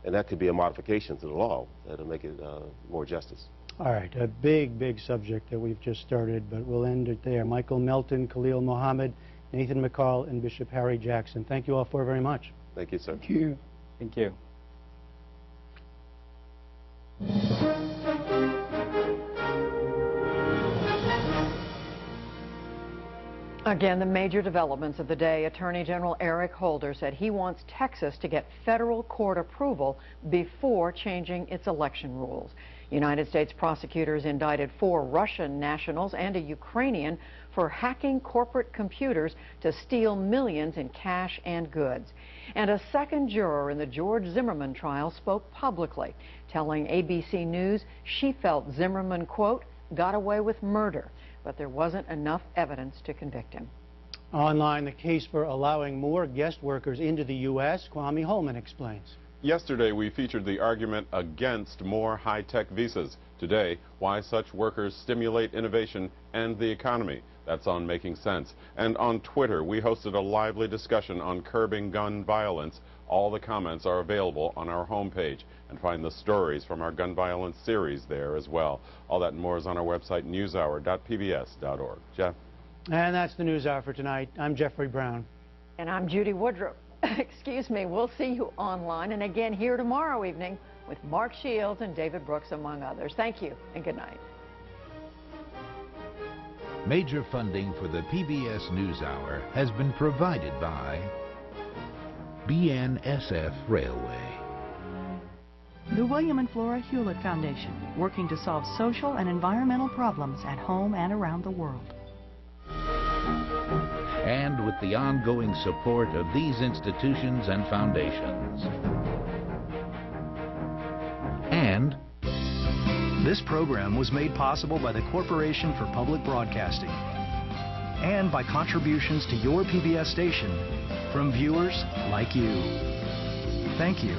And that could be a modification to the law that'll make it more justice. All right, a big, big subject that we've just started, but we'll end it there. Michael Melton, Khalil Mohammed, Nathan McCall, and Bishop Harry Jackson. Thank you all four very much. Thank you, sir. Thank you. Thank you. Again, the major developments of the day. Attorney General Eric Holder said he wants Texas to get federal court approval before changing its election rules. United States prosecutors indicted 4 Russian nationals and a Ukrainian for hacking corporate computers to steal millions in cash and goods. And a second juror in the George Zimmerman trial spoke publicly, telling ABC News she felt Zimmerman, quote, got away with murder, but there wasn't enough evidence to convict him. Online, the case for allowing more guest workers into the U.S., Kwame Holman explains. Yesterday, we featured the argument against more high-tech visas. Today, why such workers stimulate innovation and the economy. That's on Making Sense. And on Twitter, we hosted a lively discussion on curbing gun violence. All the comments are available on our homepage. And find the stories from our gun violence series there as well. All that and more is on our website, newshour.pbs.org. Jeff? And that's the News Hour for tonight. I'm Jeffrey Brown. And I'm Judy Woodruff. Excuse me. We'll see you online and again here tomorrow evening with Mark Shields and David Brooks, among others. Thank you and good night. Major funding for the PBS NewsHour has been provided by BNSF Railway. The William and Flora Hewlett Foundation, working to solve social and environmental problems at home and around the world. And with the ongoing support of these institutions and foundations. And this program was made possible by the Corporation for Public Broadcasting and by contributions to your PBS station from viewers like you. Thank you.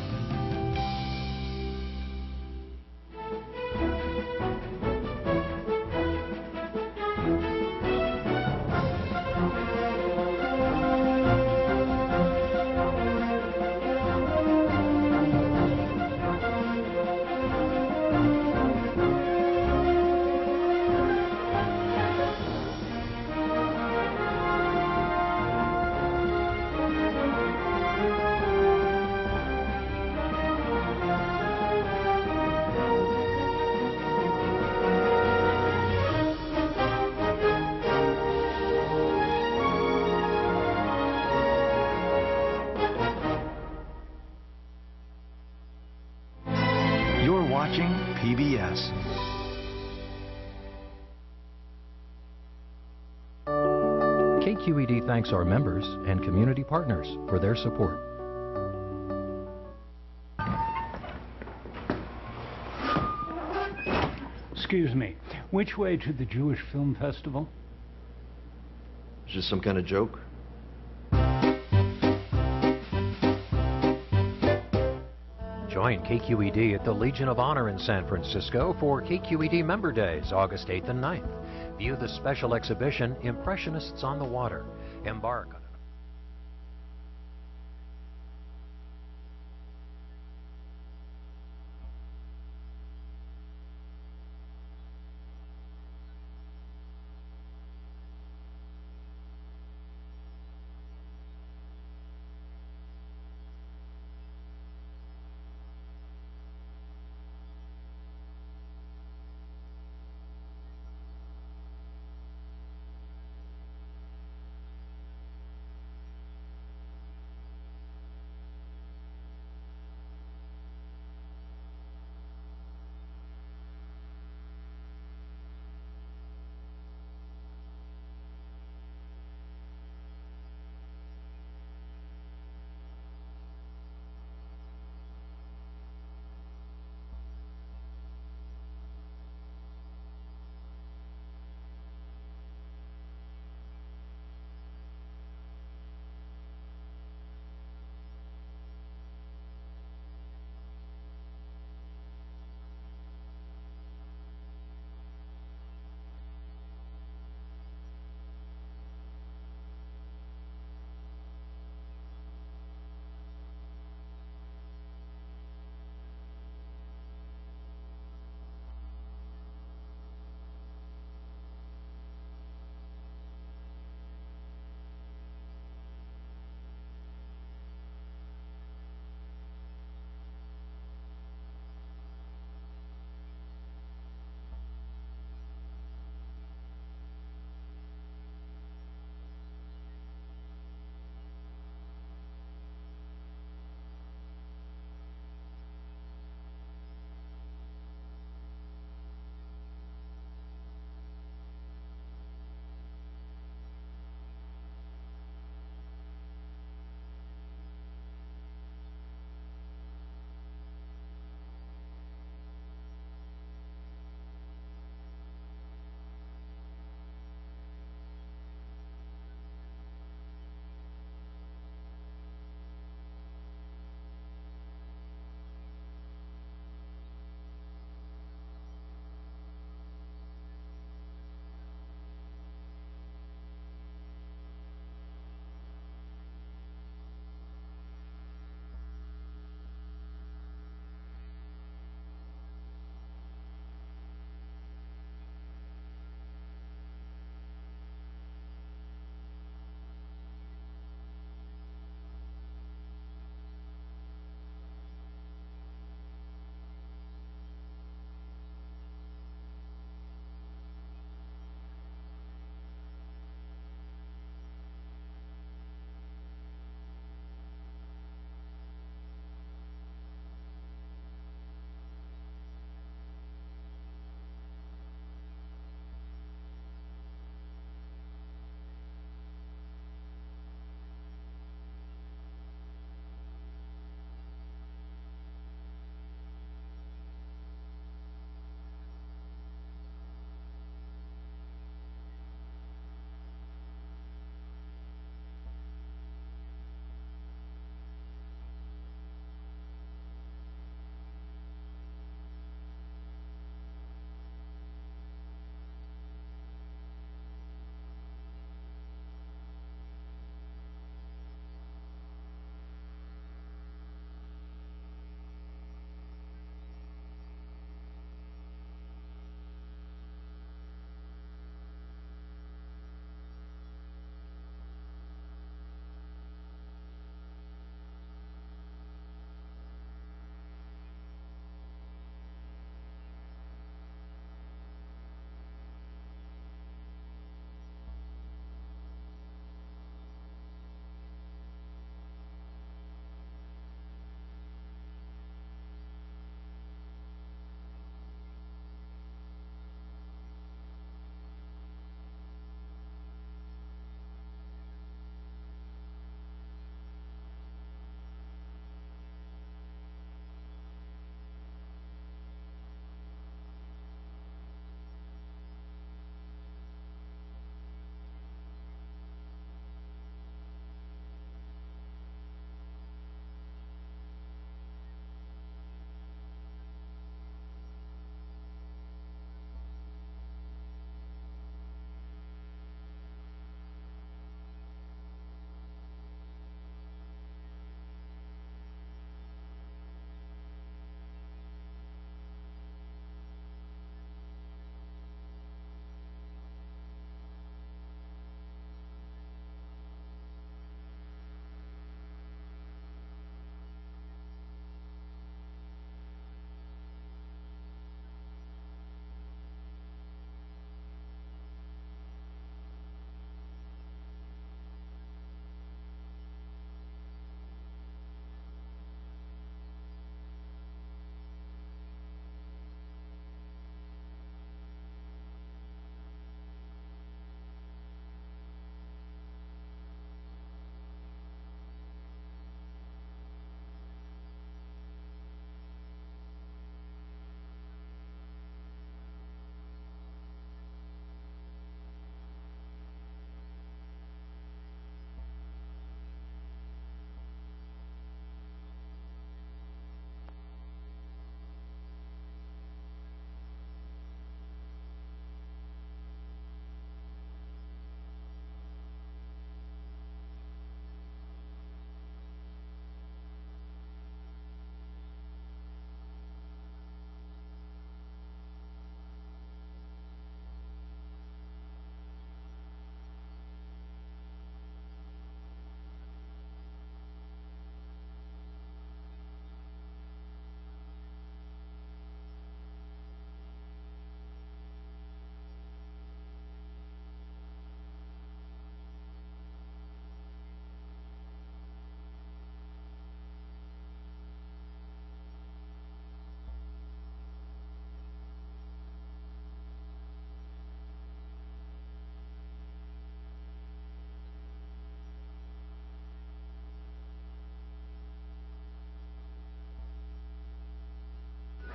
You're watching PBS. KQED thanks our members and community partners for their support. Excuse me, which way to the Jewish Film Festival? Is this some kind of joke? Join KQED at the Legion of Honor in San Francisco for KQED Member Days, August 8th and 9th. View the special exhibition, Impressionists on the Water. Embark on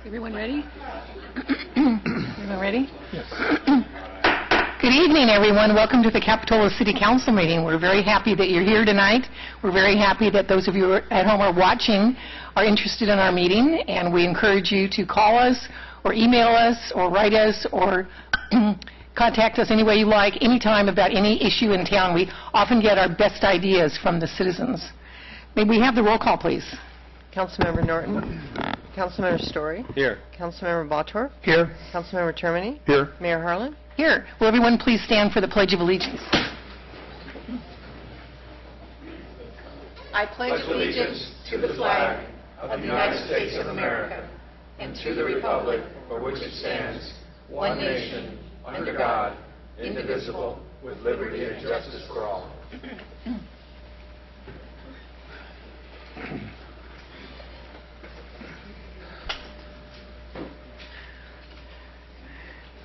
Everyone ready? Everyone ready? Yes. Good evening, everyone. Welcome to the Capitola City Council meeting. We're very happy that you're here tonight. We're very happy that those of you at home are watching are interested in our meeting, and we encourage you to call us or email us or write us or contact us any way you like, anytime about any issue in town. We often get our best ideas from the citizens. May we have the roll call, please? Councilmember Norton. Councilmember Story. Here. Councilmember Bottorff. Here. Councilmember Termini. Here. Mayor Harlan. Here. Will everyone please stand for the Pledge of Allegiance? I pledge allegiance to the flag of the United States of America and to the republic for which it stands, one nation, under God, indivisible, with liberty and justice for all.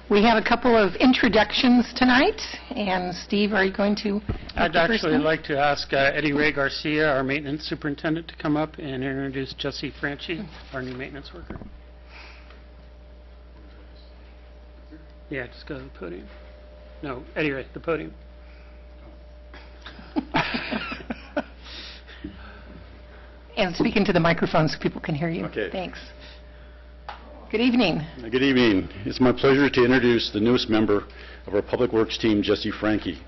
We have a couple of introductions tonight, and Steve, are you going to? I'd actually like to ask Eddie Ray Garcia, our maintenance superintendent, to come up and introduce Jesse Franchi, our new maintenance worker. Yeah, just go to the podium. No, Eddie Ray, the podium. And speak into the microphone so people can hear you. Okay. Thanks. Good evening. Good evening. It's my pleasure to introduce the newest member of our Public Works team, Jesse Franchi.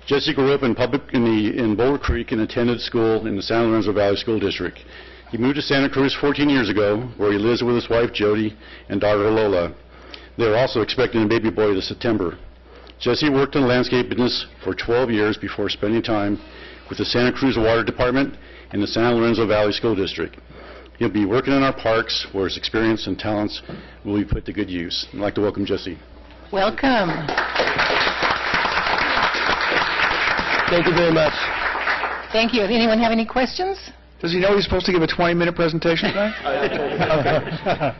Jesse grew up in Boulder Creek and attended school in the San Lorenzo Valley School District. He moved to Santa Cruz 14 years ago, where he lives with his wife, Jody, and daughter, Lola. They are also expecting a baby boy this September. Jesse worked in the landscape business for 12 years before spending time with the Santa Cruz Water Department and the San Lorenzo Valley School District. He'll be working in our parks where his experience and talents will be put to good use. I'd like to welcome Jesse. Welcome. Thank you very much. Thank you. Anyone have any questions? Does he know he's supposed to give a 20-minute presentation tonight? Okay.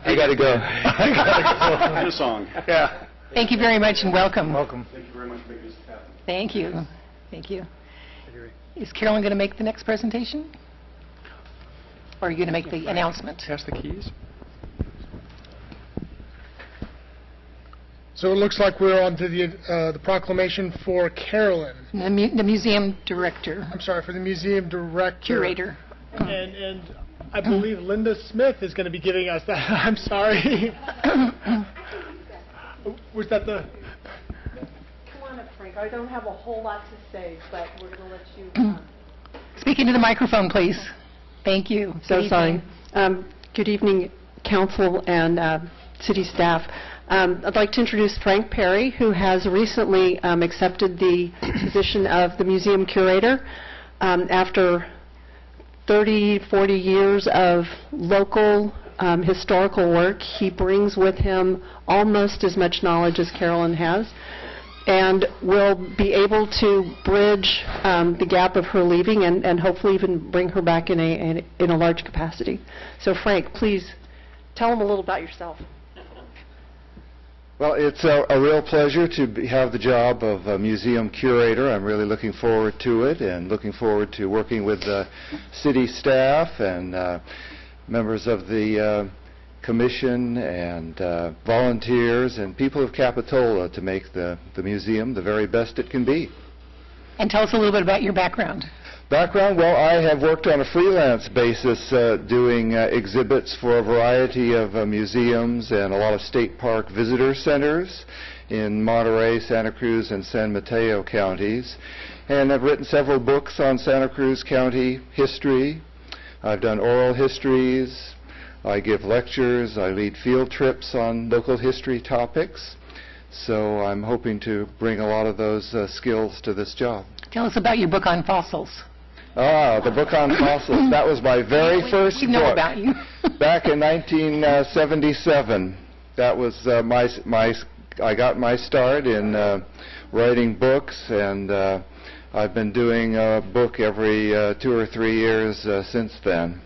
I got to go. I got to go. The song. Yeah. Thank you very much and welcome. Welcome. Thank you very much for making this happen. Thank you. Thank you. Is Carolyn going to make the next presentation? Or are you going to make the announcement? Pass the keys. So it looks like we're on to the proclamation for Carolyn. The museum director. I'm sorry, for the museum director. Curator. And I believe Linda Smith is going to be giving us that. I'm sorry. Was that the... Come on up, Frank. I don't have a whole lot to say, but we're going to let you... Speak into the microphone, please. Thank you. So sorry. Good evening, council and city staff. I'd like to introduce Frank Perry, who has recently accepted the position of the museum curator. After 30, 40 years of local historical work, he brings with him almost as much knowledge as Carolyn has, and will be able to bridge the gap of her leaving and hopefully even bring her back in a large capacity. So Frank, please tell them a little about yourself. Well, it's a real pleasure to have the job of a museum curator. I'm really looking forward to it and looking forward to working with the city staff and members of the commission and volunteers and people of Capitola to make the museum the very best it can be. And tell us a little bit about your background. Background, well, I have worked on a freelance basis doing exhibits for a variety of museums and a lot of state park visitor centers in Monterey, Santa Cruz, and San Mateo counties. And I've written several books on Santa Cruz County history. I've done oral histories. I give lectures. I lead field trips on local history topics. So I'm hoping to bring a lot of those skills to this job. Tell us about your book on fossils. Ah, the book on fossils. That was my very first book. We know about you. Back in 1977. That was I got my start in writing books, and I've been doing a book every 2 or 3 years since then,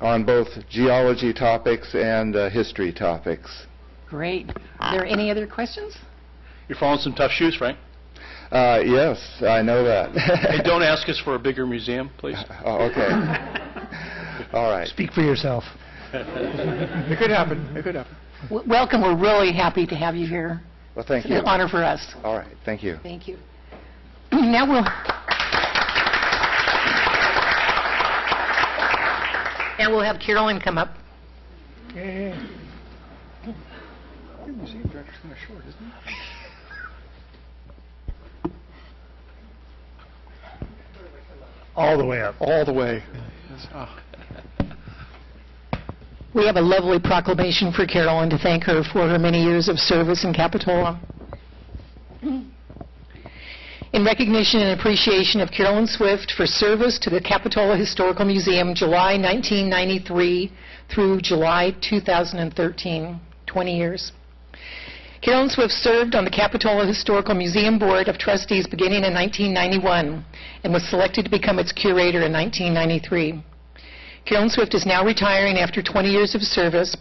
on both geology topics and history topics. Great. Are there any other questions? You're following some tough shoes, Frank. Yes, I know that. Hey, don't ask us for a bigger museum, please. Oh, okay. All right. Speak for yourself. It could happen. It could happen. Welcome. We're really happy to have you here. Well, thank It's you. an honor for us. All right, thank you. Thank you. Now we'll have Carolyn come up. Yeah. The museum director's kind of short, isn't he? All the way up. All the way. Oh. We have a lovely proclamation for Carolyn to thank her for her many years of service in Capitola. In recognition and appreciation of Carolyn Swift for service to the Capitola Historical Museum, July 1993 through July 2013, 20 years. Carolyn Swift served on the Capitola Historical Museum Board of Trustees beginning in 1991 and was selected to become its curator in 1993. Carolyn Swift is now retiring after 20 years of service.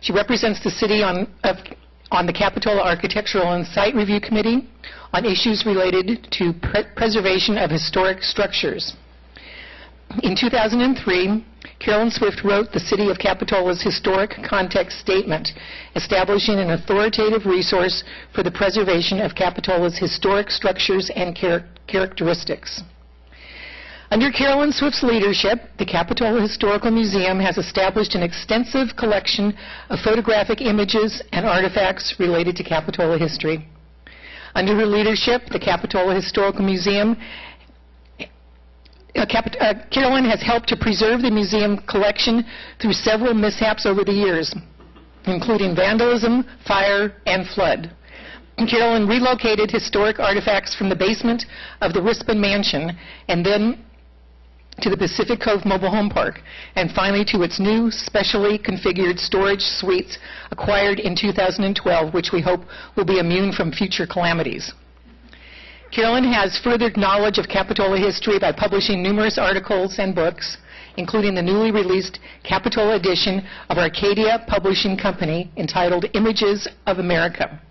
She represents the city on the Capitola Architectural and Site Review Committee on issues related to preservation of historic structures. In 2003, Carolyn Swift wrote the City of Capitola's Historic Context Statement, establishing an authoritative resource for the preservation of Capitola's historic structures and characteristics. Under Carolyn Swift's leadership, the Capitola Historical Museum has established an extensive collection of photographic images and artifacts related to Capitola history. Under her leadership, the Capitola Historical Museum Carolyn has helped to preserve the museum collection through several mishaps over the years, including vandalism, fire, and flood. Carolyn relocated historic artifacts from the basement of the Rispin Mansion and then to the Pacific Cove Mobile Home Park, and finally to its new specially configured storage suites acquired in 2012, which we hope will be immune from future calamities. Carolyn has furthered knowledge of Capitola history by publishing numerous articles and books, including the newly released Capitola edition of Arcadia Publishing Company entitled Images of America.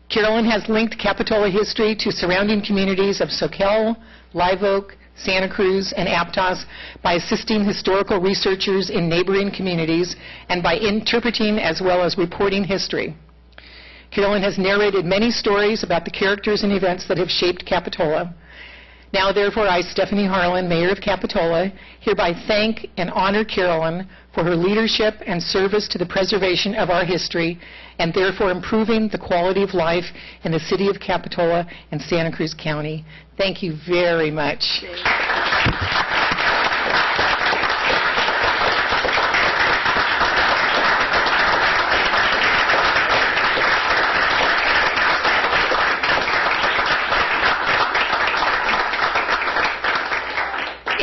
Carolyn has linked Capitola history to surrounding communities of Soquel, Live Oak, Santa Cruz, and Aptos by assisting historical researchers in neighboring communities and by interpreting as well as reporting history. Carolyn has narrated many stories about the characters and events that have shaped Capitola. Now, therefore, I, Stephanie Harlan, Mayor of Capitola, hereby thank and honor Carolyn for her leadership and service to the preservation of our history and therefore improving the quality of life in the city of Capitola and Santa Cruz County. Thank you very much.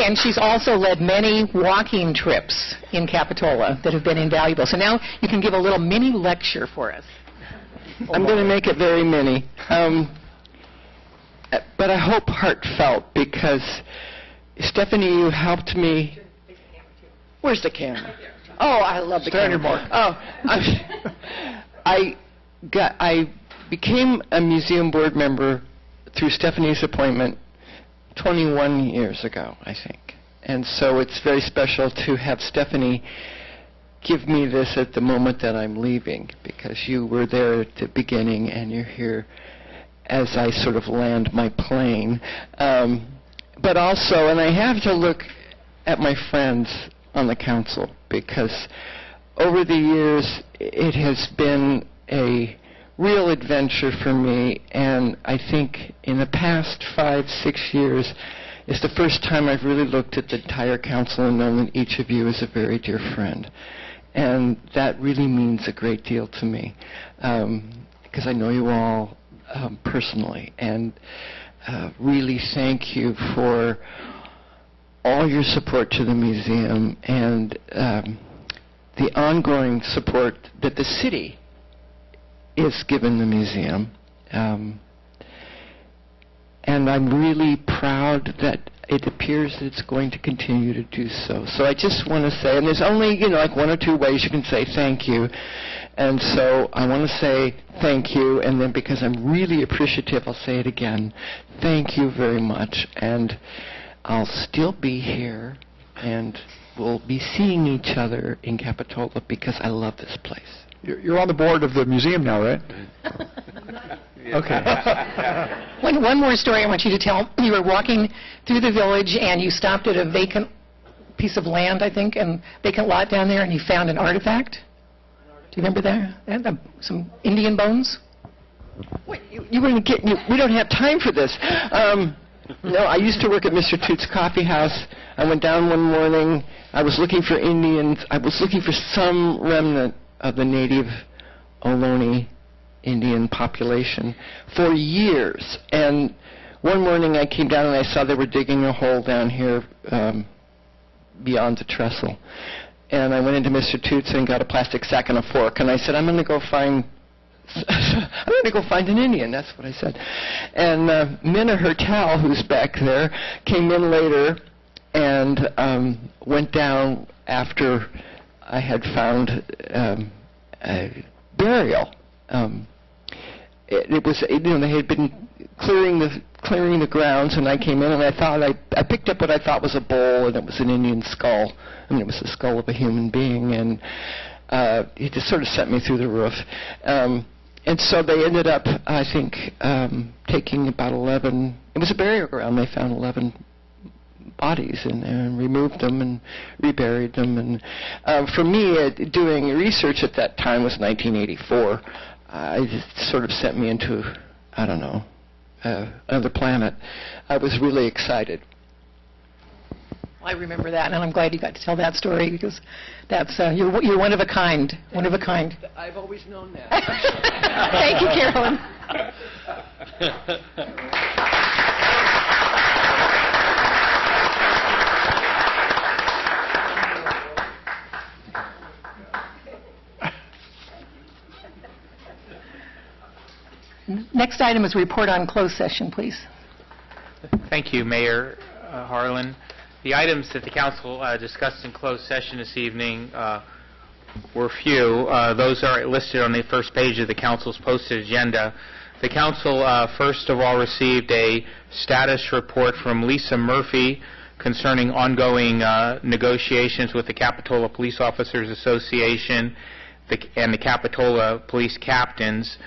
And she's also led many walking trips in Capitola that have been invaluable. So now you can give a little mini lecture for us. I'm going to make it very mini. But I hope heartfelt, because Stephanie, you helped me. Where's the camera? Oh, I love the camera. I became a museum board member through Stephanie's appointment 21 years ago, I think. And so it's very special to have Stephanie give me this at the moment that I'm leaving, because you were there at the beginning and you're here as I sort of land my plane. But also, and I have to look at my friends on the council, because over the years it has been a real adventure for me, and I think in the past 5-6 years is the first time I've really looked at the entire council and known that each of you is a very dear friend. And that really means a great deal to me, because I know you all personally, and really thank you for all your support to the museum and the ongoing support that the city is given the museum. And I'm really proud that it appears that it's going to continue to do so. So I just want to say, and there's only, like 1 or 2 ways you can say thank you. And so I want to say thank you, and then because I'm really appreciative, I'll say it again. Thank you very much. And I'll still be here, and will be seeing each other in Capitola because I love this place. You're on the board of the museum now, right? Okay. One more story I want you to tell. You were walking through the village and you stopped at a vacant piece of land, I think, and vacant lot down there, and you found an artifact. Do you remember that? And, some Indian bones? Wait, you want to get? We don't have time for this. No, I used to work at Mr. Toots Coffee House. I went down one morning. I was looking for Indians. I was looking for some remnant of the native Ohlone Indian population for years. And one morning I came down and I saw they were digging a hole down here beyond the trestle. And I went into Mr. Toots and got a plastic sack and a fork. And I said, I'm going to go find an Indian. That's what I said. And Minna Hertel, who's back there, came in later and went down after I had found a burial. It was, they had been clearing the grounds, and I came in and I picked up what I thought was a bowl, and it was an Indian skull. I mean, it was the skull of a human being, and it just sort of sent me through the roof. And so they ended up, I think, taking about 11. It was a burial ground. They found 11 bodies and removed them and reburied them. And for me, doing research at that time was 1984. It just sort of sent me into, I don't know, another planet. I was really excited. I remember that, and I'm glad you got to tell that story because that's you're one of a kind, one of a kind. I've always known that. Thank you, Carolyn. Next item is report on closed session, please. Thank you, Mayor Harlan. The items that the council discussed in closed session this evening were few. Those are listed on the first page of the council's posted agenda. The council, first of all, received a status report from Lisa Murphy concerning ongoing negotiations with the Capitola Police Officers Association and the Capitola Police Captains.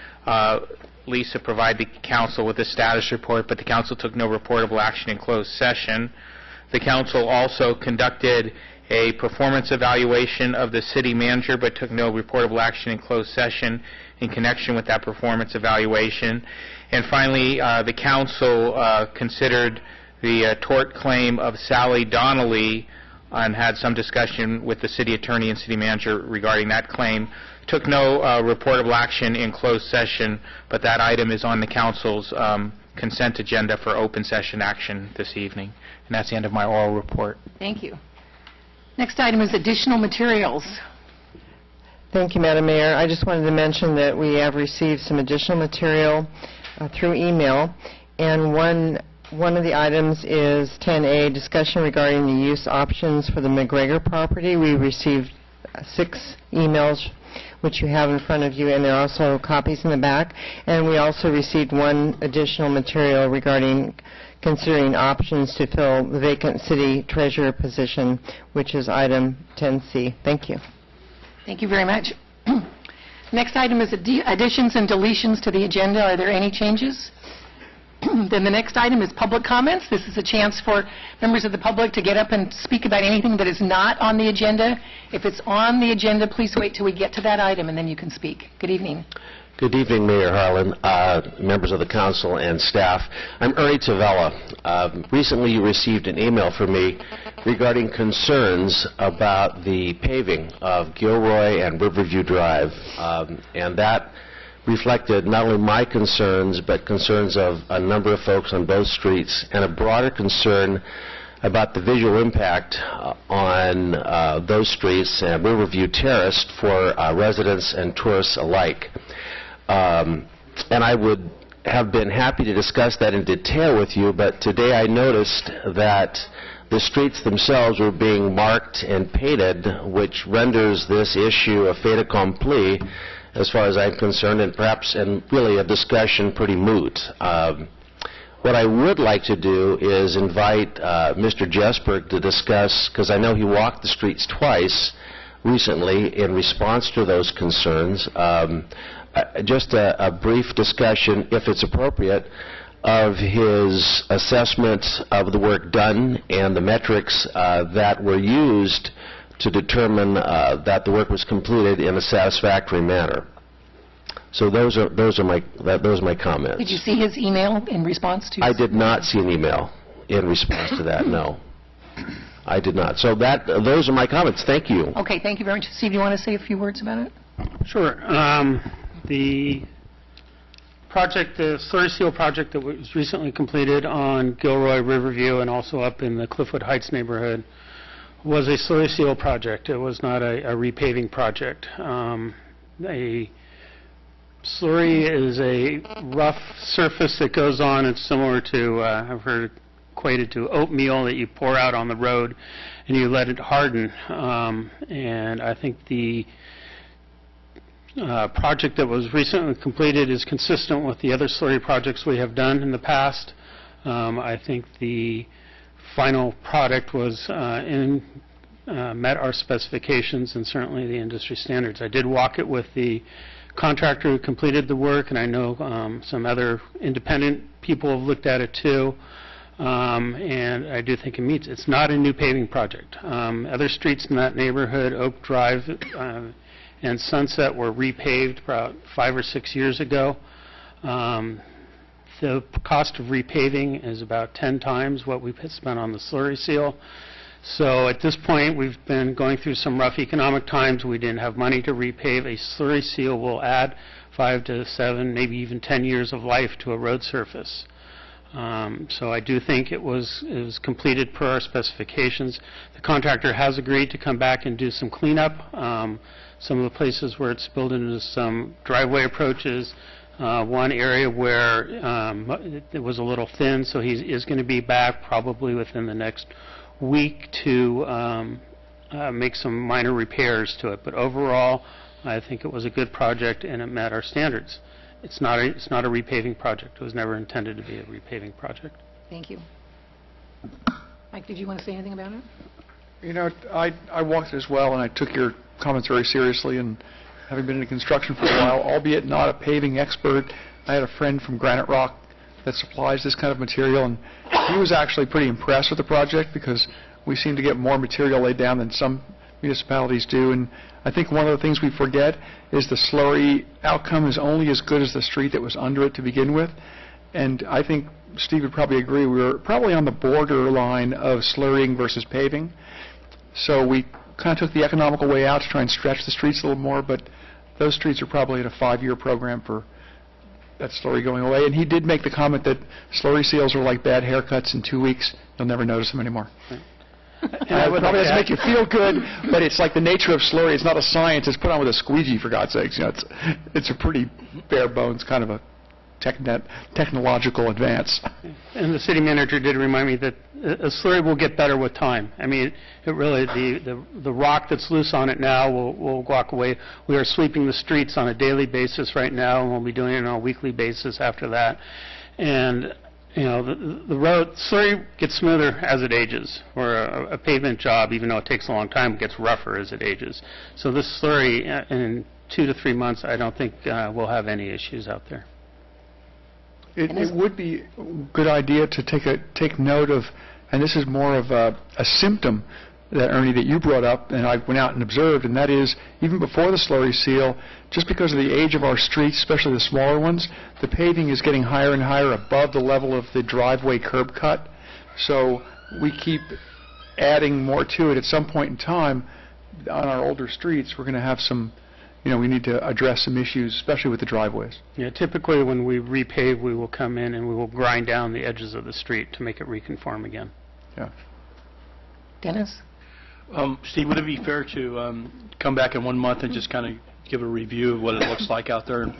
Lisa provided the council with a status report, but the council took no reportable action in closed session. The council also conducted a performance evaluation of the city manager, but took no reportable action in closed session in connection with that performance evaluation. And finally, the council considered the tort claim of Sally Donnelly and had some discussion with the city attorney and city manager regarding that claim. Took no reportable action in closed session, but that item is on the council's consent agenda for open session action this evening. And that's the end of my oral report. Thank you. Next item is additional materials. Thank you, Madam Mayor. I just wanted to mention that we have received some additional material through email, and one of the items is 10A, discussion regarding the use options for the McGregor property. We received 6 emails, which you have in front of you, and there are also copies in the back. And we also received one additional material regarding considering options to fill the vacant city treasurer position, which is item 10C. Thank you. Thank you very much. Next item is additions and deletions to the agenda. Are there any changes? Then the next item is public comments. This is a chance for members of the public to get up and speak about anything that is not on the agenda. If it's on the agenda, please wait till we get to that item, and then you can speak. Good evening. Good evening, Mayor Harlan, members of the council and staff. I'm Uri Tavella. Recently you received an email from me regarding concerns about the paving of Gilroy and Riverview Drive, and that reflected not only my concerns, but concerns of a number of folks on both streets, and a broader concern about the visual impact on those streets and Riverview Terrace for residents and tourists alike. And I would have been happy to discuss that in detail with you, but today I noticed that the streets themselves were being marked and painted, which renders this issue a fait accompli as far as I'm concerned, and perhaps, and really a discussion pretty moot. What I would like to do is invite Mr. Jesberg to discuss, because I know he walked the streets twice recently in response to those concerns, just a brief discussion, if it's appropriate, of his assessment of the work done and the metrics that were used to determine that the work was completed in a satisfactory manner. So those are my comments. Did you see his email in response to? I did not see an email in response to that. No, I did not. So those are my comments. Thank you. Okay, thank you very much. Steve, do you want to say a few words about it? Sure. The project, the slurry seal project that was recently completed on Gilroy, Riverview, and also up in the Cliffwood Heights neighborhood was a slurry seal project. It was not a repaving project. A slurry is a rough surface that goes on. It's similar to, I've heard equated to oatmeal that you pour out on the road and you let it harden. And I think the project that was recently completed is consistent with the other slurry projects we have done in the past. I think the final product was met our specifications and certainly the industry standards. I did walk it with the contractor who completed the work, and I know some other independent people have looked at it too, and I do think it meets. It's not a new paving project. Other streets in that neighborhood, Oak Drive and Sunset, were repaved about 5 or 6 years ago. The cost of repaving is about 10 times what we've spent on the slurry seal. So at this point, we've been going through some rough economic times. We didn't have money to repave. A slurry seal will add 5 to 7, maybe even 10 years of life to a road surface. So I do think it was completed per our specifications. The contractor has agreed to come back and do some cleanup. Some of the places where it's built into some driveway approaches, one area where it was a little thin, so he is going to be back probably within the next week to make some minor repairs to it. But overall, I think it was a good project and it met our standards. It's not a repaving project. It was never intended to be a repaving project. Thank you. Mike, did you want to say anything about it? You know, I walked it as well, and I took your comments very seriously, and having been in construction for a while, albeit not a paving expert, I had a friend from Granite Rock that supplies this kind of material, and he was actually pretty impressed with the project because we seem to get more material laid down than some municipalities do. And I think one of the things we forget is the slurry outcome is only as good as the street that was under it to begin with. And I think Steve would probably agree, we were probably on the borderline of slurrying versus paving. So we kind of took the economical way out to try and stretch the streets a little more, but those streets are probably at a 5-year program for that slurry going away. And he did make the comment that slurry seals are like bad haircuts. In 2 weeks, you'll never notice them anymore. It probably doesn't make you feel good, but it's like the nature of slurry. It's not a science. It's put on with a squeegee, for God's sakes. You know, it's a pretty bare bones kind of a technological advance. And the city manager did remind me that a slurry will get better with time. I mean, it really, the rock that's loose on it now will walk away. We are sweeping the streets on a daily basis right now, and we'll be doing it on a weekly basis after that. And you know, the road slurry gets smoother as it ages, or a pavement job, even though it takes a long time, gets rougher as it ages. So this slurry, in 2 to 3 months, I don't think we'll have any issues out there. It would be a good idea to take note of, and this is more of a symptom that, Ernie, that you brought up, and I went out and observed, and that is, even before the slurry seal, just because of the age of our streets, especially the smaller ones, the paving is getting higher and higher above the level of the driveway curb cut. So we keep adding more to it. At some point in time, on our older streets, we're going to have some, you know, we need to address some issues, especially with the driveways. Yeah, typically when we repave, we will come in and we will grind down the edges of the street to make it reconform again. Yeah. Dennis? Steve, would it be fair to come back in 1 month and just kind of give a review of what it looks like out there and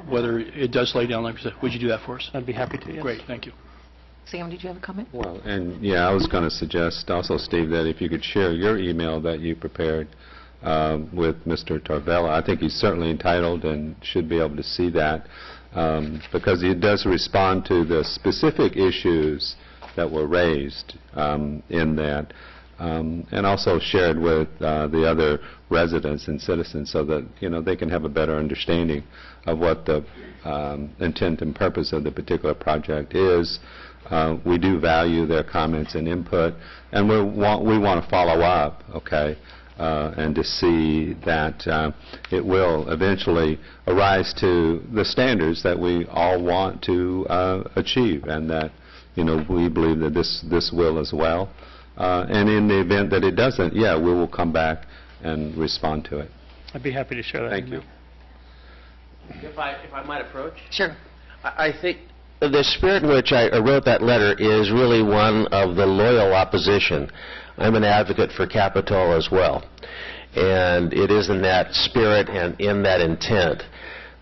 whether it does lay down like you said? Would you do that for us? I'd be happy to, yes. Great, thank you. Sam, did you have a comment? Well, and yeah, I was going to suggest also, Steve, that if you could share your email that you prepared with Mr. Tarvella. I think he's certainly entitled and should be able to see that. because it does respond to the specific issues that were raised in that, and also shared with the other residents and citizens so that, they can have a better understanding of what the intent and purpose of the particular project is. We do value their comments and input, and we want to follow up, okay, and to see that it will eventually arise to the standards that we all want to achieve, and that, we believe that this will as well. And in the event that it doesn't, we will come back and respond to it. I'd be happy to share that. Thank you. If I might approach? Sure. I think The spirit in which I wrote that letter is really one of the loyal opposition. I'm an advocate for Capitola as well. And it is in that spirit and in that intent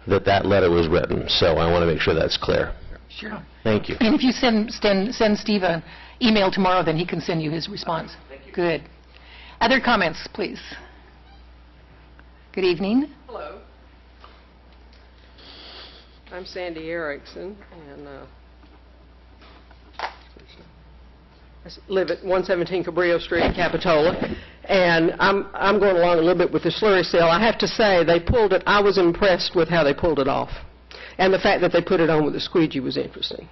that that letter was written. So I want to make sure that's clear. Sure. Thank you. And if you send Steve an email tomorrow, then he can send you his response. Thank you. Good. Other comments, please? Good evening. Hello. I'm Sandy Erickson, and I live at 117 Cabrillo Street in Capitola. And I'm going along a little bit with the slurry seal. I have to say, they pulled it. I was impressed with how they pulled it off, and the fact that they put it on with a squeegee was interesting.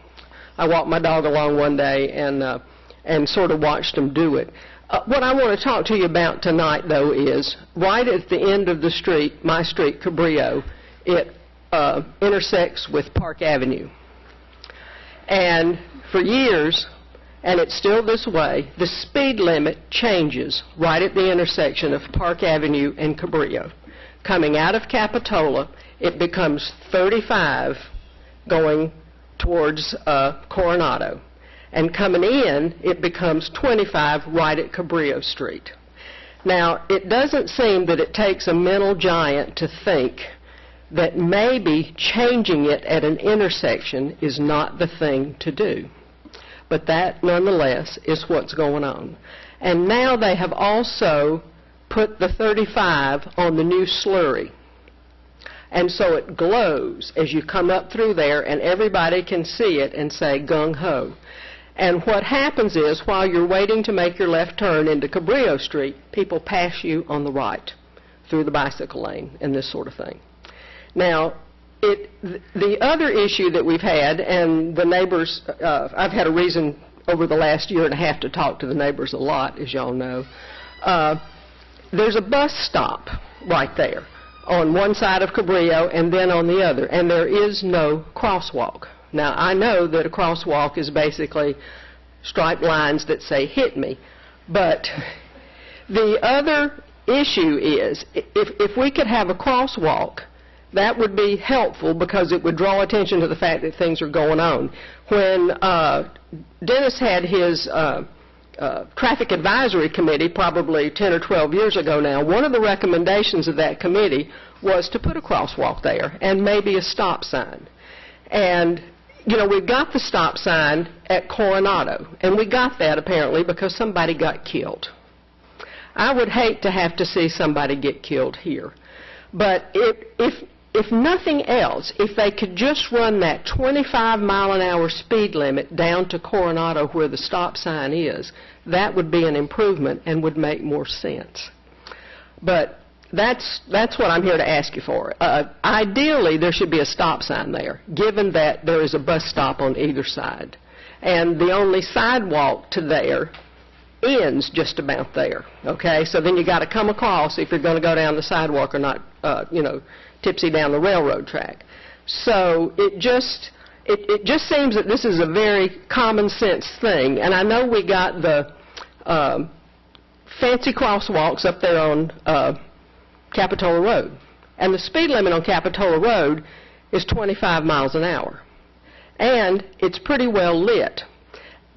I walked my dog along one day and sort of watched them do it. What I want to talk to you about tonight, though, is right at the end of the street, my street, Cabrillo, it intersects with Park Avenue. And for years, and it's still this way, the speed limit changes right at the intersection of Park Avenue and Cabrillo. Coming out of Capitola, it becomes 35 going towards Coronado. And coming in, it becomes 25 right at Cabrillo Street. Now, it doesn't seem that it takes a mental giant to think that maybe changing it at an intersection is not the thing to do. But that, nonetheless, is what's going on. And now they have also put the 35 on the new slurry. And so it glows as you come up through there, and everybody can see it and say, gung-ho. And what happens is, while you're waiting to make your left turn into Cabrillo Street, people pass you on the right through the bicycle lane and this sort of thing. Now, the other issue that we've had, and the neighbors, I've had a reason over the last year and a half to talk to the neighbors a lot, as y'all know. There's a bus stop right there on one side of Cabrillo and then on the other, and there is no crosswalk. Now, I know that a crosswalk is basically striped lines that say, hit me, but the other issue is, if we could have a crosswalk, that would be helpful because it would draw attention to the fact that things are going on. When Dennis had his Traffic Advisory Committee, probably 10 or 12 years ago now, one of the recommendations of that committee was to put a crosswalk there and maybe a stop sign. And we've got the stop sign at Coronado, and we got that apparently because somebody got killed. I would hate to have to see somebody get killed here. But if nothing else, if they could just run that 25-mile-an-hour speed limit down to Coronado where the stop sign is, that would be an improvement and would make more sense. But that's what I'm here to ask you for. Ideally, there should be a stop sign there, given that there is a bus stop on either side. And the only sidewalk to there ends just about there, okay? So then you got to come across if you're going to go down the sidewalk or not, tipsy down the railroad track. So it just seems that this is a very common sense thing. And I know we got the fancy crosswalks up there on Capitola Road. And the speed limit on Capitola Road is 25 miles an hour. And it's pretty well lit.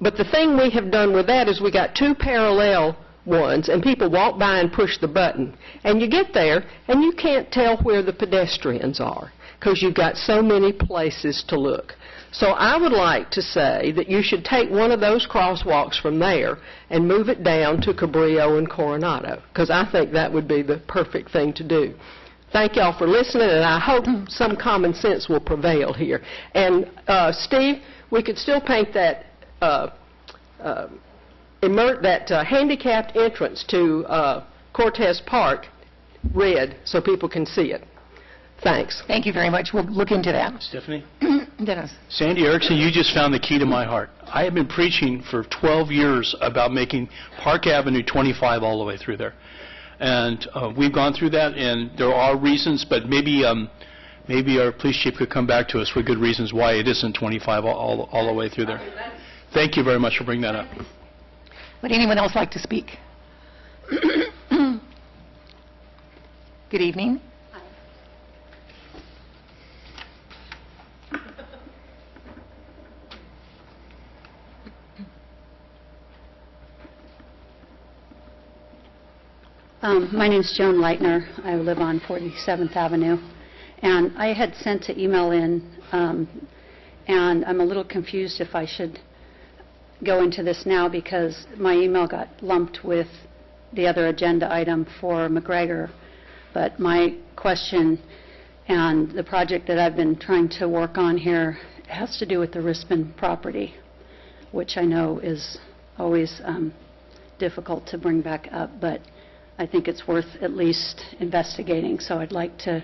But the thing we have done with that is we got two parallel ones, and people walk by and push the button. And you get there, and you can't tell where the pedestrians are because you've got so many places to look. So I would like to say that you should take one of those crosswalks from there and move it down to Cabrillo and Coronado, because I think that would be the perfect thing to do. thank y'all for listening, and I hope some common sense will prevail here. And Steve, we could still paint that handicapped entrance to Cortez Park red so people can see it. Thanks. Thank you very much. We'll look into that. Stephanie? Dennis. Sandy Erickson, you just found the key to my heart. I have been preaching for 12 years about making Park Avenue 25 all the way through there. And we've gone through that, and there are reasons, but maybe our police chief could come back to us with good reasons why it isn't 25 all the way through there. Thank you very much for bringing that up. Would anyone else like to speak? Good evening. My name's Joan Leitner. I live on 47th Avenue. And I had sent an email in, and I'm a little confused if I should go into this now because my email got lumped with the other agenda item for McGregor. But my question and the project that I've been trying to work on here has to do with the Rispin property, which I know is always difficult to bring back up, but I think it's worth at least investigating. So I'd like to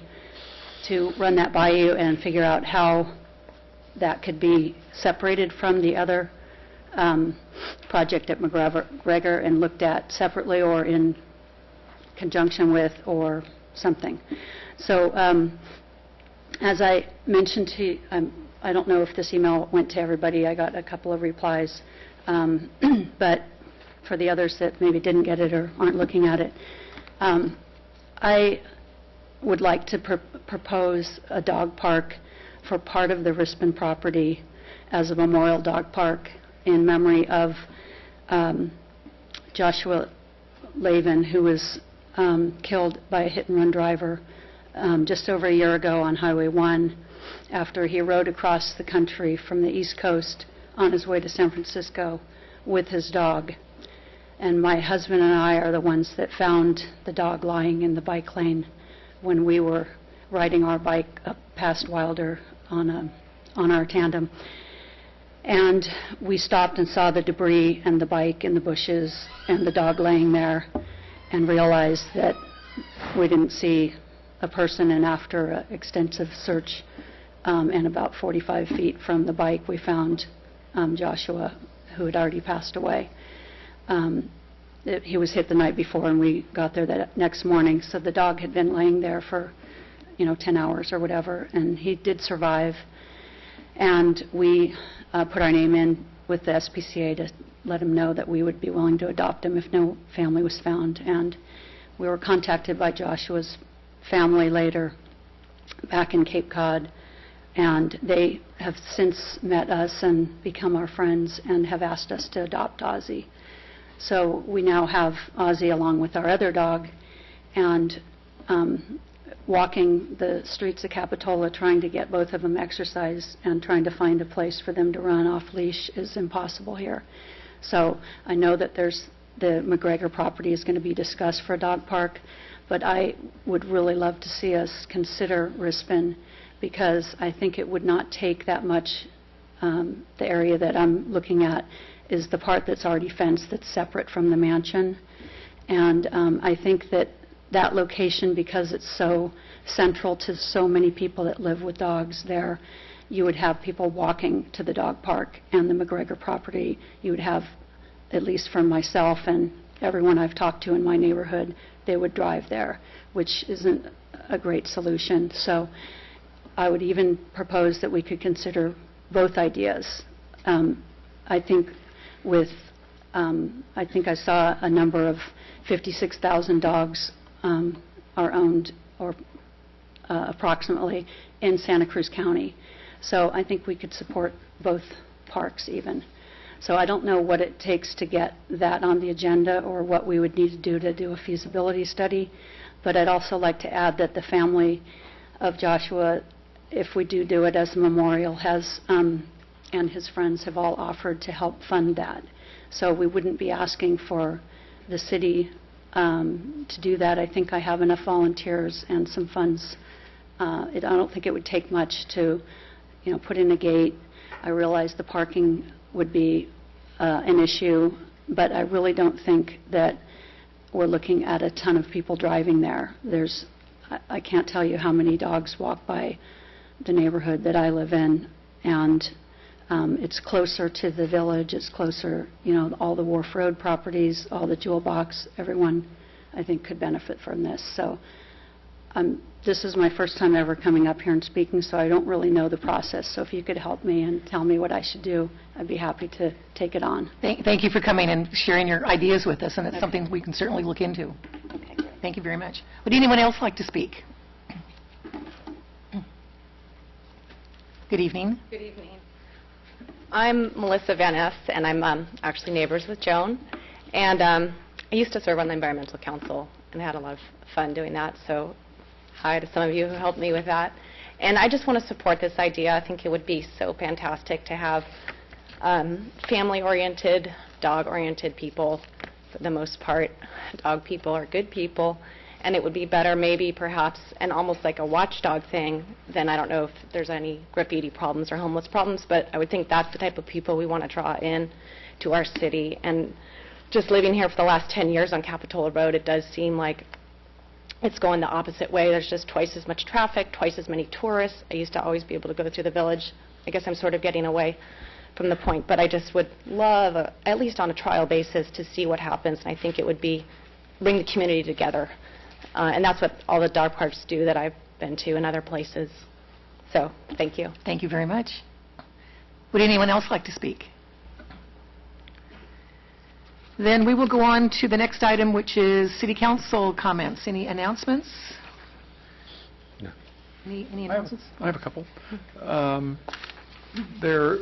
run that by you and figure out how that could be separated from the other project at McGregor and looked at separately or in conjunction with or something. So as I mentioned to you, I don't know if this email went to everybody. I got a couple of replies, but for the others that maybe didn't get it or aren't looking at it, I would like to propose a dog park for part of the Rispin property as a memorial dog park in memory of Joshua Lavin, who was killed by a hit-and-run driver just over a year ago on Highway 1 after he rode across the country from the East Coast on his way to San Francisco with his dog. And my husband and I are the ones that found the dog lying in the bike lane when we were riding our bike up past Wilder on our tandem. And we stopped and saw the debris and the bike in the bushes and the dog laying there and realized that we didn't see a person, and after an extensive search and about 45 feet from the bike we found Joshua, who had already passed away. He was hit the night before and we got there that next morning, so the dog had been laying there for 10 hours or whatever, and he did survive. And we put our name in with the SPCA to let him know that we would be willing to adopt him if no family was found. And we were contacted by Joshua's family later back in Cape Cod, and they have since met us and become our friends and have asked us to adopt Ozzy. So we now have Ozzy along with our other dog, and walking the streets of Capitola trying to get both of them exercise and trying to find a place for them to run off leash is impossible here. So I know that the McGregor property is going to be discussed for a dog park, but I would really love to see us consider Rispin, because I think it would not take that much. The area that I'm looking at is the part that's already fenced, that's separate from the mansion. And I think that that location, because it's so central to so many people that live with dogs there, you would have people walking to the dog park and the McGregor property. You would have, at least for myself and everyone I've talked to in my neighborhood, they would drive there, which isn't a great solution. So I would even propose that we could consider both ideas. I think I saw a number of 56,000 dogs are owned, or approximately, in Santa Cruz County. So I think we could support both parks even. So I don't know what it takes to get that on the agenda or what we would need to do a feasibility study, but I'd also like to add that the family of Joshua, if we do it as a memorial, has and his friends have all offered to help fund that. So we wouldn't be asking for the city to do that. I think I have enough volunteers and some funds. I don't think it would take much to, put in a gate. I realize the parking would be an issue, but I really don't think that we're looking at a ton of people driving there. I can't tell you how many dogs walk by the neighborhood that I live in, and it's closer to the village, it's closer, all the Wharf Road properties, all the Jewel Box, everyone, I think, could benefit from this. So this is my first time ever coming up here and speaking, so I don't really know the process. So if you could help me and tell me what I should do, I'd be happy to take it on. Thank you for coming and sharing your ideas with us, and it's something we can certainly look into. Thank you very much. Would anyone else like to speak? Good evening. Good evening. I'm Melissa Van Ness, and I'm actually neighbors with Joan. And I used to serve on the Environmental Council, and I had a lot of fun doing that. So hi to some of you who helped me with that. And I just want to support this idea. I think it would be so fantastic to have family-oriented, dog-oriented people. For the most part, dog people are good people. And it would be better maybe perhaps and almost like a watchdog thing. Then I don't know if there's any graffiti problems or homeless problems, but I would think that's the type of people we want to draw in to our city. And just living here for the last 10 years on Capitola Road, it does seem like it's going the opposite way. There's just twice as much traffic, twice as many tourists. I used to always be able to go through the village. I guess I'm sort of getting away from the point, but I just would love, at least on a trial basis, to see what happens. And I think it would bring the community together. And that's what all the dog parks do that I've been to in other places. So, thank you. Thank you very much. Would anyone else like to speak? Then we will go on to the next item, which is City Council comments. Any announcements? No. Any announcements? I have a couple. There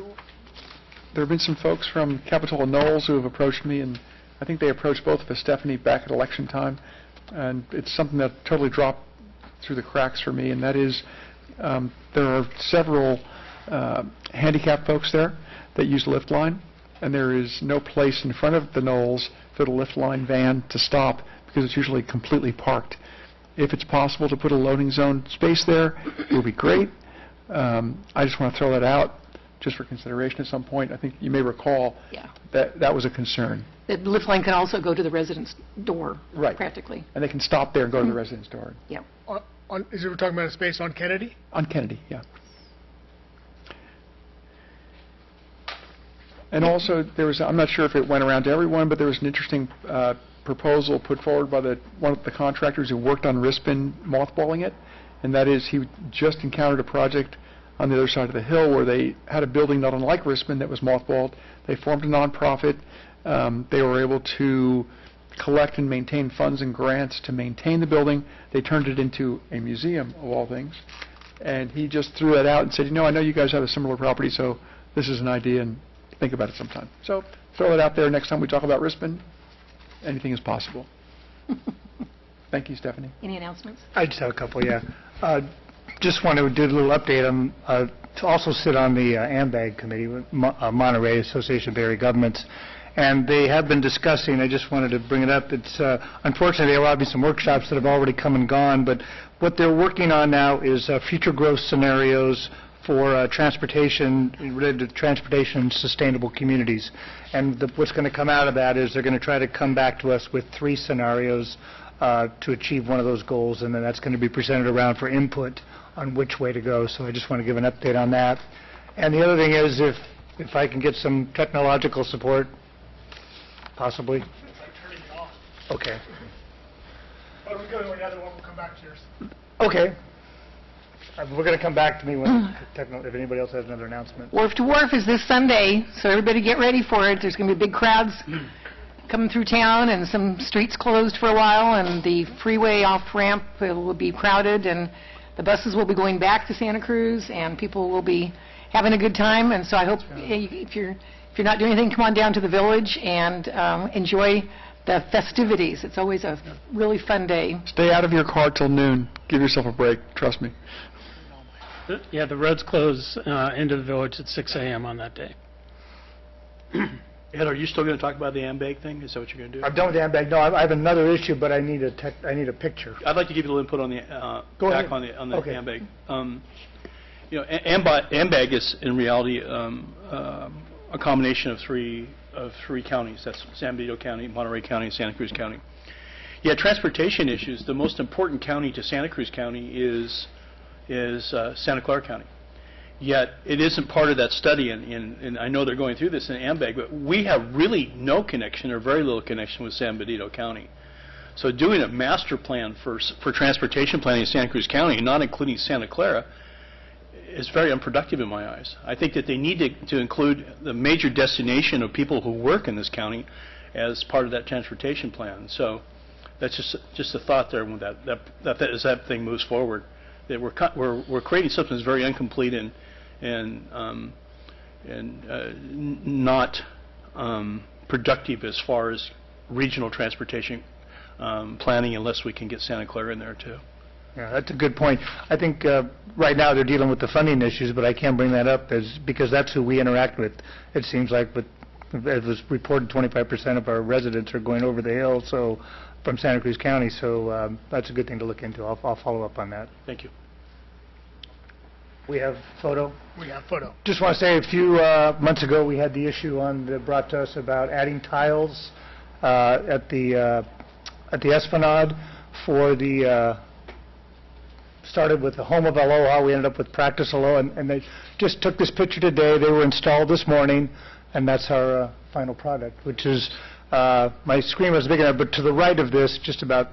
have been some folks from Capitola Knowles who have approached me, and I think they approached both of us, Stephanie, back at election time. And it's something that totally dropped through the cracks for me, and that is there are several handicapped folks there that use lift line, and there is no place in front of the Knowles for the lift line van to stop because it's usually completely parked. If it's possible to put a loading zone space there, it would be great. I just want to throw that out just for consideration at some point. I think you may recall that was a concern. The lift line can also go to the resident's door, right, practically. And they can stop there and go to the resident's door. Yeah. Is it we're talking about a space on Kennedy? On Kennedy, yeah. And also, there was, I'm not sure if it went around to everyone, but there was an interesting proposal put forward by one of the contractors who worked on Rispin mothballing it, and that is he just encountered a project on the other side of the hill where they had a building not unlike Rispin that was mothballed. They formed a nonprofit. They were able to collect and maintain funds and grants to maintain the building. They turned it into a museum, of all things. And he just threw that out and said, I know you guys have a similar property, so this is an idea, and think about it sometime. So throw it out there next time we talk about Rispin. Anything is possible. Thank you, Stephanie. Any announcements? I just have a couple, yeah. Just want to do a little update. To also sit on the AMBAG committee with Monterey Association of Area Governments. And they have been discussing, I just wanted to bring it up, it's unfortunately there will be some workshops that have already come and gone, but what they're working on now is future growth scenarios for transportation, related to transportation and sustainable communities. And what's going to come out of that is they're going to try to come back to us with 3 scenarios to achieve one of those goals, and then that's going to be presented around for input on which way to go. So I just want to give an update on that. And the other thing is if I can get some technological support, possibly. Okay. But we're going with the other one. We'll come back to yours. Okay. We're going to come back to me when if anybody else has another announcement. Wharf to Wharf is this Sunday, so everybody get ready for it. There's going to be big crowds coming through town, and some streets closed for a while, and the freeway off-ramp will be crowded, and the buses will be going back to Santa Cruz, and people will be having a good time. And so I hope if you're not doing anything, come on down to the village and enjoy the festivities. It's always a really fun day. Stay out of your car till noon. Give yourself a break. Trust me. Yeah, the roads close into the village at 6 a.m. on that day. Ed, are you still going to talk about the AMBAG thing? Is that what you're going to do? I'm done with the AMBAG. No, I have another issue, but I need a picture. I'd like to give you a little input on the Go back ahead. on the Okay. AMBAG. AMBAG is in reality a combination of three counties. That's San Benito County, Monterey County, and Santa Cruz County. Yeah, transportation issues. The most important county to Santa Cruz County is Santa Clara County. Yet it isn't part of that study, and I know they're going through this in AMBAG, but we have really no connection or very little connection with San Benito County. So doing a master plan for transportation planning in Santa Cruz County, not including Santa Clara, is very unproductive in my eyes. I think that they need to include the major destination of people who work in this county as part of that transportation plan. So that's just a thought there when as that thing moves forward. That we're creating something that's very incomplete and not productive as far as regional transportation planning, unless we can get Santa Clara in there too. Yeah, that's a good point. I think right now they're dealing with the funding issues, but I can't bring that up because that's who we interact with. It seems like, but as was reported, 25% of our residents are going over the hill, so from Santa Cruz County. So that's a good thing to look into. I'll follow up on that. Thank you. We have photo. We have photo. Just want to say a few months ago we had the issue brought to us about adding tiles at the Esplanade for the. Started with the Home of Aloha, we ended up with Practice Aloha, and they just took this picture today. They were installed this morning, and that's our final product, which is, my screen was big enough, but to the right of this, just about,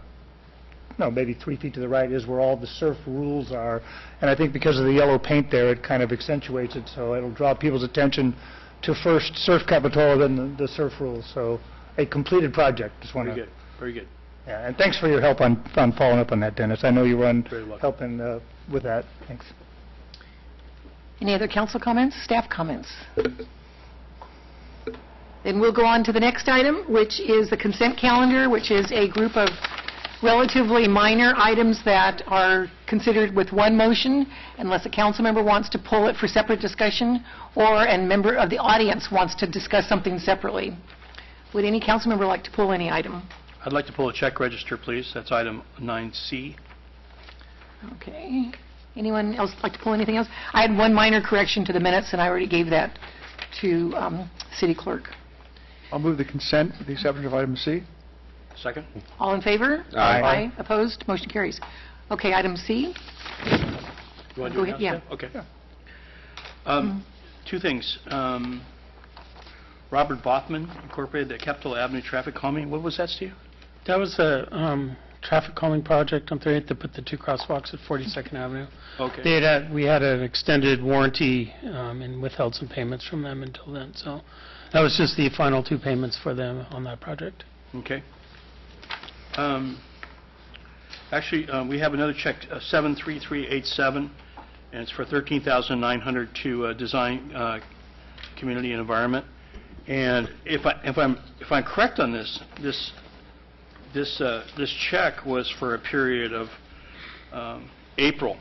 maybe 3 feet to the right, is where all the surf rules are. And I think because of the yellow paint there, it kind of accentuates it, so it'll draw people's attention to first Surf Capitola, then the surf rules. So a completed project. Just want to. Very good. Very good. Yeah, and thanks for your help on following up on that, Dennis. I know you run Very welcome. helping with that. Thanks. Any other council comments, staff comments? Then we'll go on to the next item, which is the consent calendar, which is a group of relatively minor items that are considered with one motion, unless a council member wants to pull it for separate discussion, or a member of the audience wants to discuss something separately. Would any council member like to pull any item? I'd like to pull a check register, please. That's item 9C. Okay. Anyone else like to pull anything else? I had one minor correction to the minutes, and I already gave that to city clerk. I'll move the consent with the exception of item C. Second. All in favor? Aye. Opposed? Motion carries. Okay, item C. You want to Go do it ahead, now, yeah. Steph? Okay. Two things. Robert Bothman Incorporated, the Capitol Avenue traffic calming. What was that, Steve? That was a traffic calming project on 38th to put the two crosswalks at 42nd Avenue. Okay. We had an extended warranty and withheld some payments from them until then. So that was just the final two payments for them on that project. Okay. Actually, we have another check, 73387, and it's for $13,900 to design community and environment. And if I'm correct on this check was for a period of April.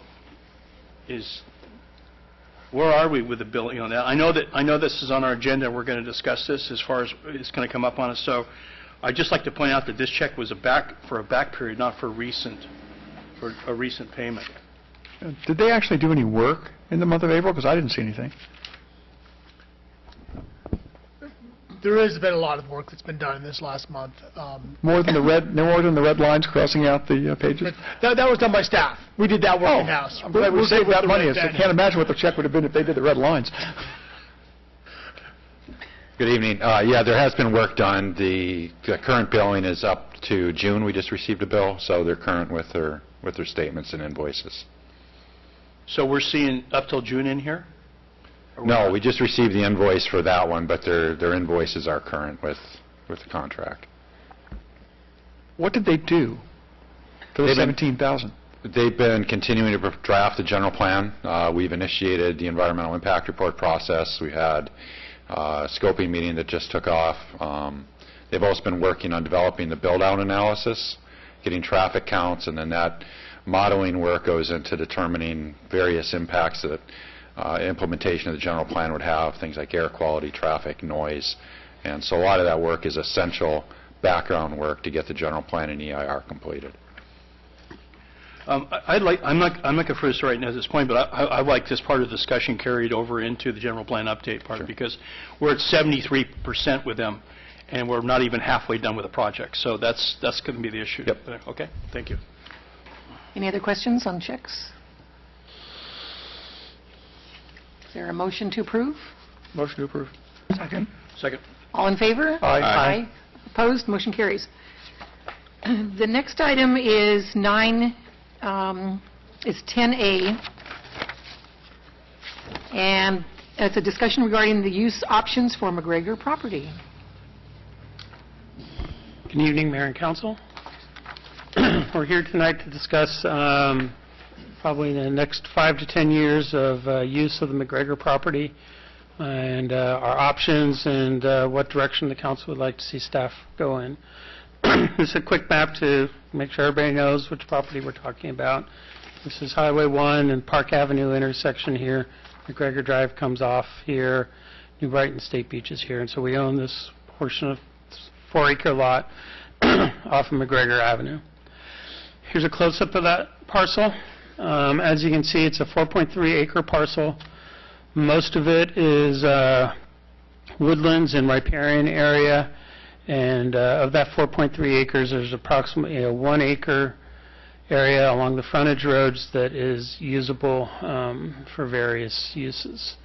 Where are we with the billing on that? I know this is on our agenda. We're going to discuss this as far as it's going to come up on us. So I'd just like to point out that this check was for a back period, not for a recent payment. Did they actually do any work in the month of April? Because I didn't see anything. There has been a lot of work that's been done in this last month. More than the red lines crossing out the pages? That was done by staff. We did that work in-house. I'm glad we saved that money. I can't imagine what the check would have been if they did the red lines. Good evening. Yeah, there has been work done. The current billing is up to June. We just received a bill, so they're current with their statements and invoices. So we're seeing up till June in here? No, we just received the invoice for that one, but their invoices are current with the contract. What did they do for the $17,000? They've been continuing to draft the general plan. We've initiated the environmental impact report process. We had a scoping meeting that just took off. They've also been working on developing the build-out analysis, getting traffic counts, and then that modeling work goes into determining various impacts that implementation of the general plan would have, things like air quality, traffic, noise, And so a lot of that work is essential background work to get the general plan and EIR completed. I'm not going to further right now at this point, but I like this part of the discussion carried over into the general plan update part, because we're at 73% with them, and we're not even halfway done with the project. So that's going to be the issue. Yep. Okay, thank you. Any other questions on checks? Is there a motion to approve? Motion to approve. Second. All in favor? Aye. Opposed? Motion carries. The next item is 10A, and it's a discussion regarding the use options for McGregor property. Good evening, Mayor and Council. We're here tonight to discuss probably the next 5 to 10 years of use of the McGregor property and our options and what direction the council would like to see staff go in. This is a quick map to make sure everybody knows which property we're talking about. This is Highway 1 and Park Avenue intersection here. McGregor Drive comes off here. New Brighton State Beach is here. And so we own this portion of 4-acre lot off of McGregor Avenue. Here's a close-up of that parcel. As you can see, it's a 4.3-acre parcel. Most of it is woodlands and riparian area. And of that 4.3 acres, there's approximately a 1-acre area along the frontage roads that is usable for various uses.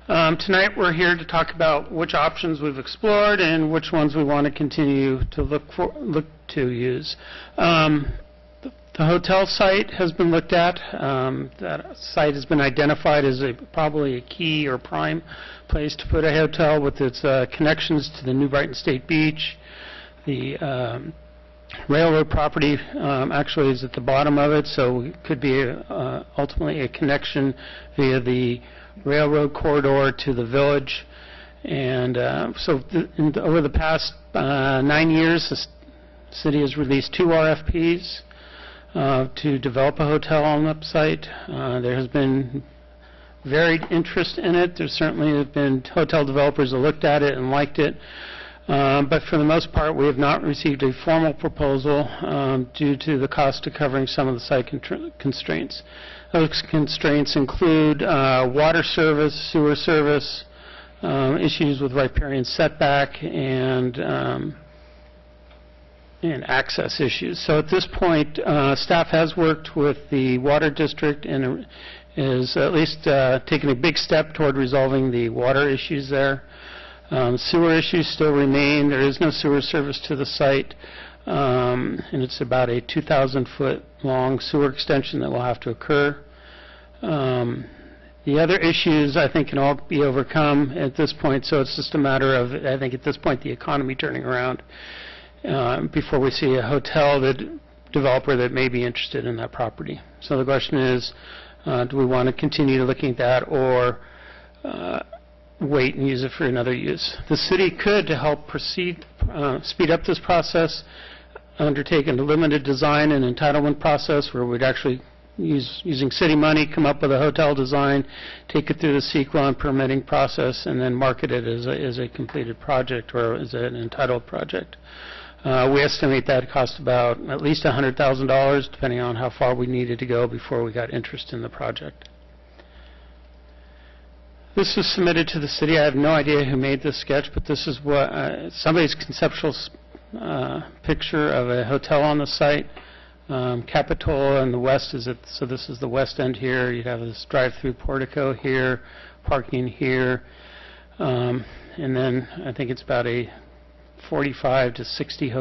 Tonight we're here to talk about which options we've explored and which ones we want to continue to look to use. The hotel site has been looked at. That site has been identified as probably a key or prime place to put a hotel with its connections to the New Brighton State Beach. The railroad property actually is at the bottom of it, so it could be ultimately a connection via the railroad corridor to the village. And over the past 9 years, the city has released 2 RFPs to develop a hotel on that site. There has been varied interest in it. There certainly have been hotel developers that looked at it and liked it. But for the most part, we have not received a formal proposal due to the cost of covering some of the site constraints. Those constraints include water service, sewer service, issues with riparian setback, and access issues. So at this point, staff has worked with the Water District and is at least taken a big step toward resolving the water issues there. Sewer issues still remain. There is no sewer service to the site, and it's about a 2,000-foot long sewer extension that will have to occur. The other issues, I think, can all be overcome at this point, so it's just a matter of, I think, at this point, the economy turning around before we see a hotel developer that may be interested in that property. So the question is, do we want to continue looking at that or wait and use it for another use? The city could, to help speed up this process, undertake a limited design and entitlement process where we'd actually using city money, come up with a hotel design, take it through the CEQA and permitting process, and then market it as a completed project or as an entitled project. We estimate that cost about at least $100,000, depending on how far we needed to go before we got interest in the project. This was submitted to the city. I have no idea who made this sketch, but this is what somebody's conceptual picture of a hotel on the site. Capitola in the west is it, so this is the west end here. You'd have this drive-through portico here, parking here, and then I think it's about a 45 to 60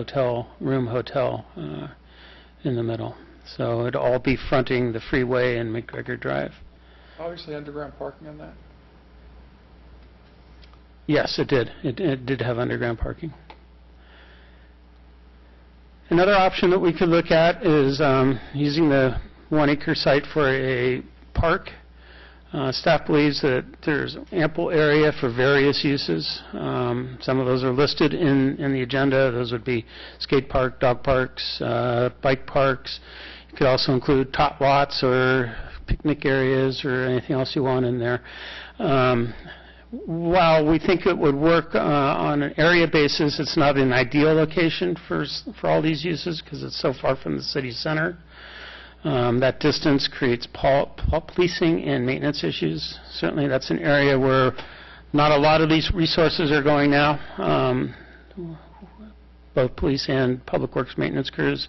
room hotel in the middle. So it'd all be fronting the freeway and McGregor Drive. Obviously underground parking on that. Yes, it did. It did have underground parking. Another option that we could look at is using the 1-acre site for a park. Staff believes that there's ample area for various uses. Some of those are listed in the agenda. Those would be skate park, dog parks, bike parks. You could also include tot lots or picnic areas or anything else you want in there. while we think it would work on an area basis, it's not an ideal location for all these uses because it's so far from the city center. That distance creates policing and maintenance issues. Certainly that's an area where not a lot of these resources are going now, both police and public works maintenance crews.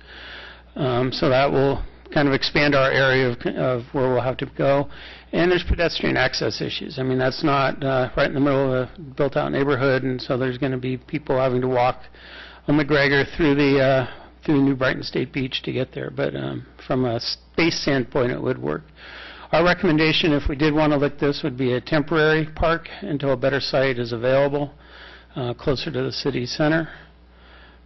So that will kind of expand our area of where we'll have to go. And there's pedestrian access issues. I mean, that's not right in the middle of a built-out neighborhood, and so there's going to be people having to walk on McGregor through New Brighton State Beach to get there. But from a space standpoint, it would work. Our recommendation, if we did want to look this, would be a temporary park until a better site is available closer to the city center.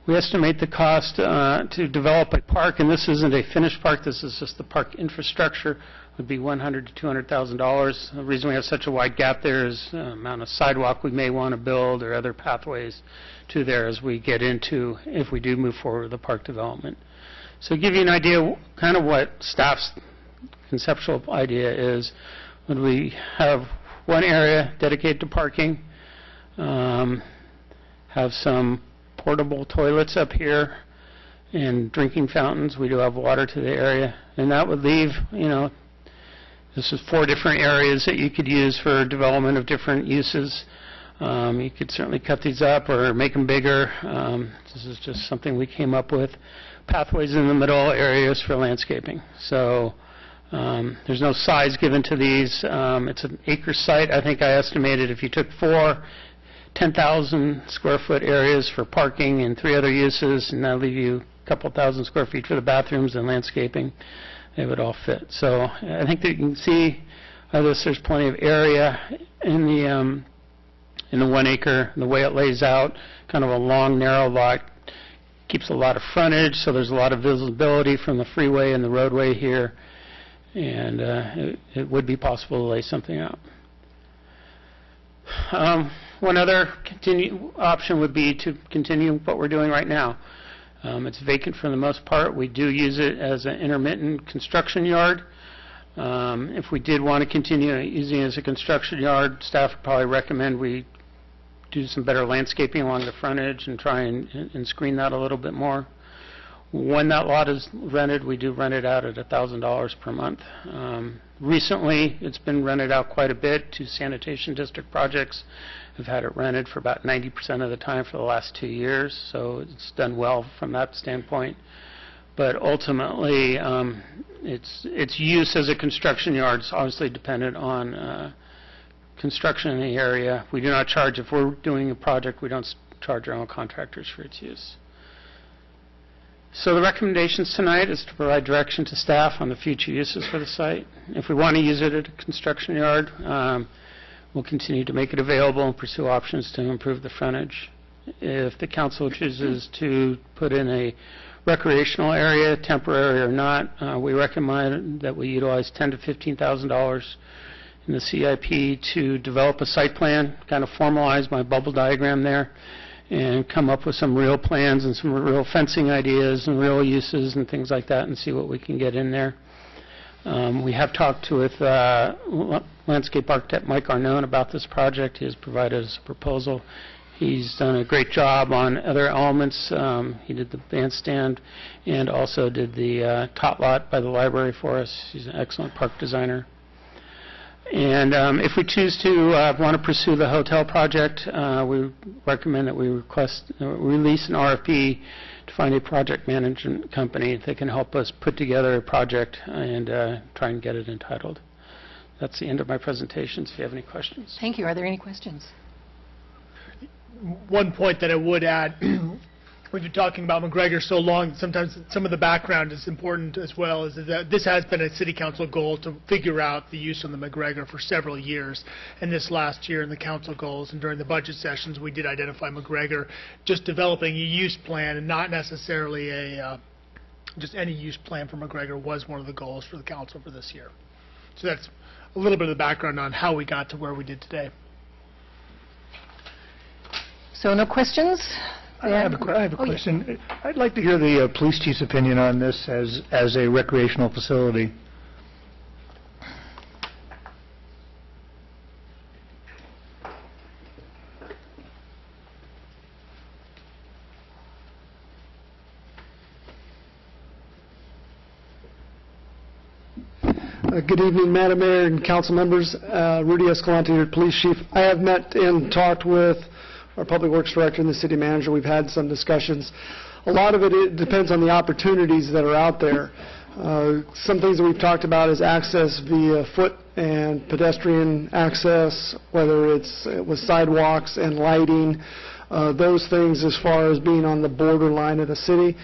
We estimate the cost to develop a park, and this isn't a finished park, this is just the park infrastructure, would be $100,000 to $200,000. The reason we have such a wide gap there is the amount of sidewalk we may want to build or other pathways to there as we get into, if we do move forward with the park development. So to give you an idea kind of what staff's conceptual idea is, would we have one area dedicated to parking, have some portable toilets up here and drinking fountains. We do have water to the area, and that would leave, this is 4 different areas that you could use for development of different uses. You could certainly cut these up or make them bigger. This is just something we came up with. Pathways in the middle, areas for landscaping. So there's no size given to these. It's an acre site. I think I estimated if you took 4 10,000 square foot areas for parking and 3 other uses, and that'll leave you a couple thousand square feet for the bathrooms and landscaping. They would all fit. So I think that you can see there's plenty of area in the 1 acre. The way it lays out, kind of a long, narrow lot, keeps a lot of frontage, so there's a lot of visibility from the freeway and the roadway here, and it would be possible to lay something out. One other option would be to continue what we're doing right now. It's vacant for the most part. We do use it as an intermittent construction yard. If we did want to continue using it as a construction yard, staff would probably recommend we do some better landscaping along the frontage and try and screen that a little bit more. When that lot is rented, we do rent it out at $1,000 per month. Recently, it's been rented out quite a bit to sanitation district projects. We've had it rented for about 90% of the time for the last 2 years, so it's done well from that standpoint. But ultimately, its use as a construction yard is obviously dependent on construction in the area. We do not charge, if we're doing a project, we don't charge our own contractors for its use. So the recommendations tonight is to provide direction to staff on the future uses for the site. If we want to use it at a construction yard, we'll continue to make it available and pursue options to improve the frontage. If the council chooses to put in a recreational area, temporary or not, we recommend that we utilize $10,000 to $15,000 in the CIP to develop a site plan, kind of formalize my bubble diagram there, and come up with some real plans and some real fencing ideas and real uses and things like that and see what we can get in there. We have talked with landscape architect Mike Arnone about this project. He has provided us a proposal. He's done a great job on other elements. He did the bandstand and also did the tot lot by the library for us. He's an excellent park designer. And if we choose to want to pursue the hotel project, we recommend that we release an RFP to find a project management company that can help us put together a project and try and get it entitled. That's the end of my presentations. If you have any questions. Thank you. Are there any questions? One point that I would add, we've been talking about McGregor so long, sometimes some of the background is important as well, is that this has been a city council goal to figure out the use of the McGregor for several years. And this last year in the council goals and during the budget sessions, we did identify McGregor, just developing a use plan and not necessarily a just any use plan for McGregor was one of the goals for the council for this year. So that's a little bit of the background on how we got to where we did today. So no questions? I have a question. I'd like to hear the police chief's opinion on this as a recreational facility. Good evening, Madam Mayor and council members. Rudy Escalante, your police chief. I have met and talked with our public works director and the city manager. We've had some discussions. A lot of it depends on the opportunities that are out there. Some things that we've talked about is access via foot and pedestrian access, whether it's with sidewalks and lighting, those things as far as being on the borderline of the city.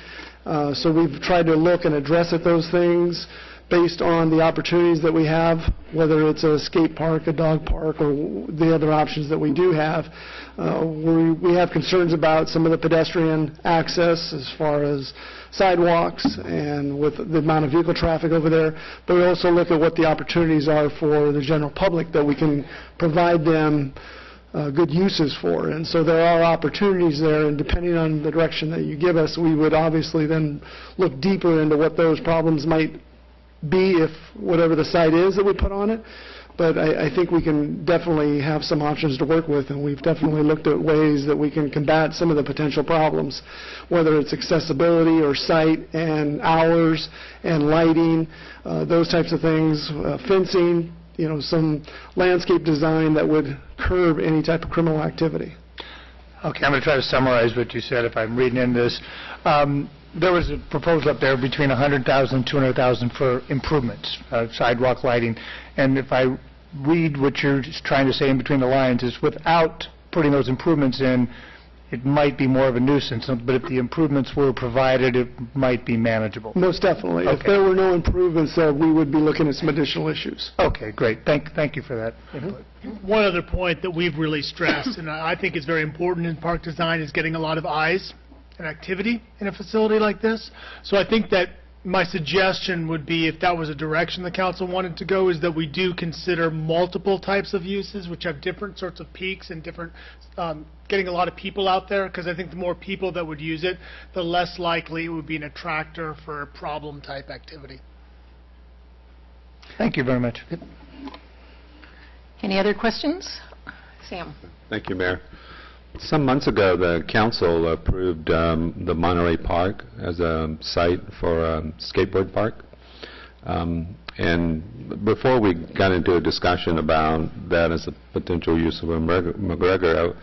So we've tried to look and address at those things based on the opportunities that we have, whether it's a skate park, a dog park, or the other options that we do have. We have concerns about some of the pedestrian access as far as sidewalks and with the amount of vehicle traffic over there, but we also look at what the opportunities are for the general public that we can provide them good uses for. And so there are opportunities there, and depending on the direction that you give us, we would obviously then look deeper into what those problems might be if whatever the site is that we put on it. But I think we can definitely have some options to work with, and we've definitely looked at ways that we can combat some of the potential problems, whether it's accessibility or site and hours and lighting, those types of things, fencing, some landscape design that would curb any type of criminal activity. Okay, I'm going to try to summarize what you said if I'm reading into this. There was a proposal up there between $100,000 and $200,000 for improvements, sidewalk lighting. And if I read what you're trying to say in between the lines is without putting those improvements in, it might be more of a nuisance, but if the improvements were provided, it might be manageable. Most definitely. Okay. If there were no improvements there, we would be looking at some additional issues. Okay, great. Thank you for that input. One other point that we've really stressed, and I think is very important in park design, is getting a lot of eyes and activity in a facility like this. So I think that my suggestion would be, if that was a direction the council wanted to go, is that we do consider multiple types of uses which have different sorts of peaks and different, getting a lot of people out there, because I think the more people that would use it, the less likely it would be an attractor for problem type activity. Thank you very much. Any other questions? Sam? Thank you, Mayor. Some months ago, the council approved the Monterey Park as a site for a skateboard park. And before we got into a discussion about that as a potential use of a McGregor,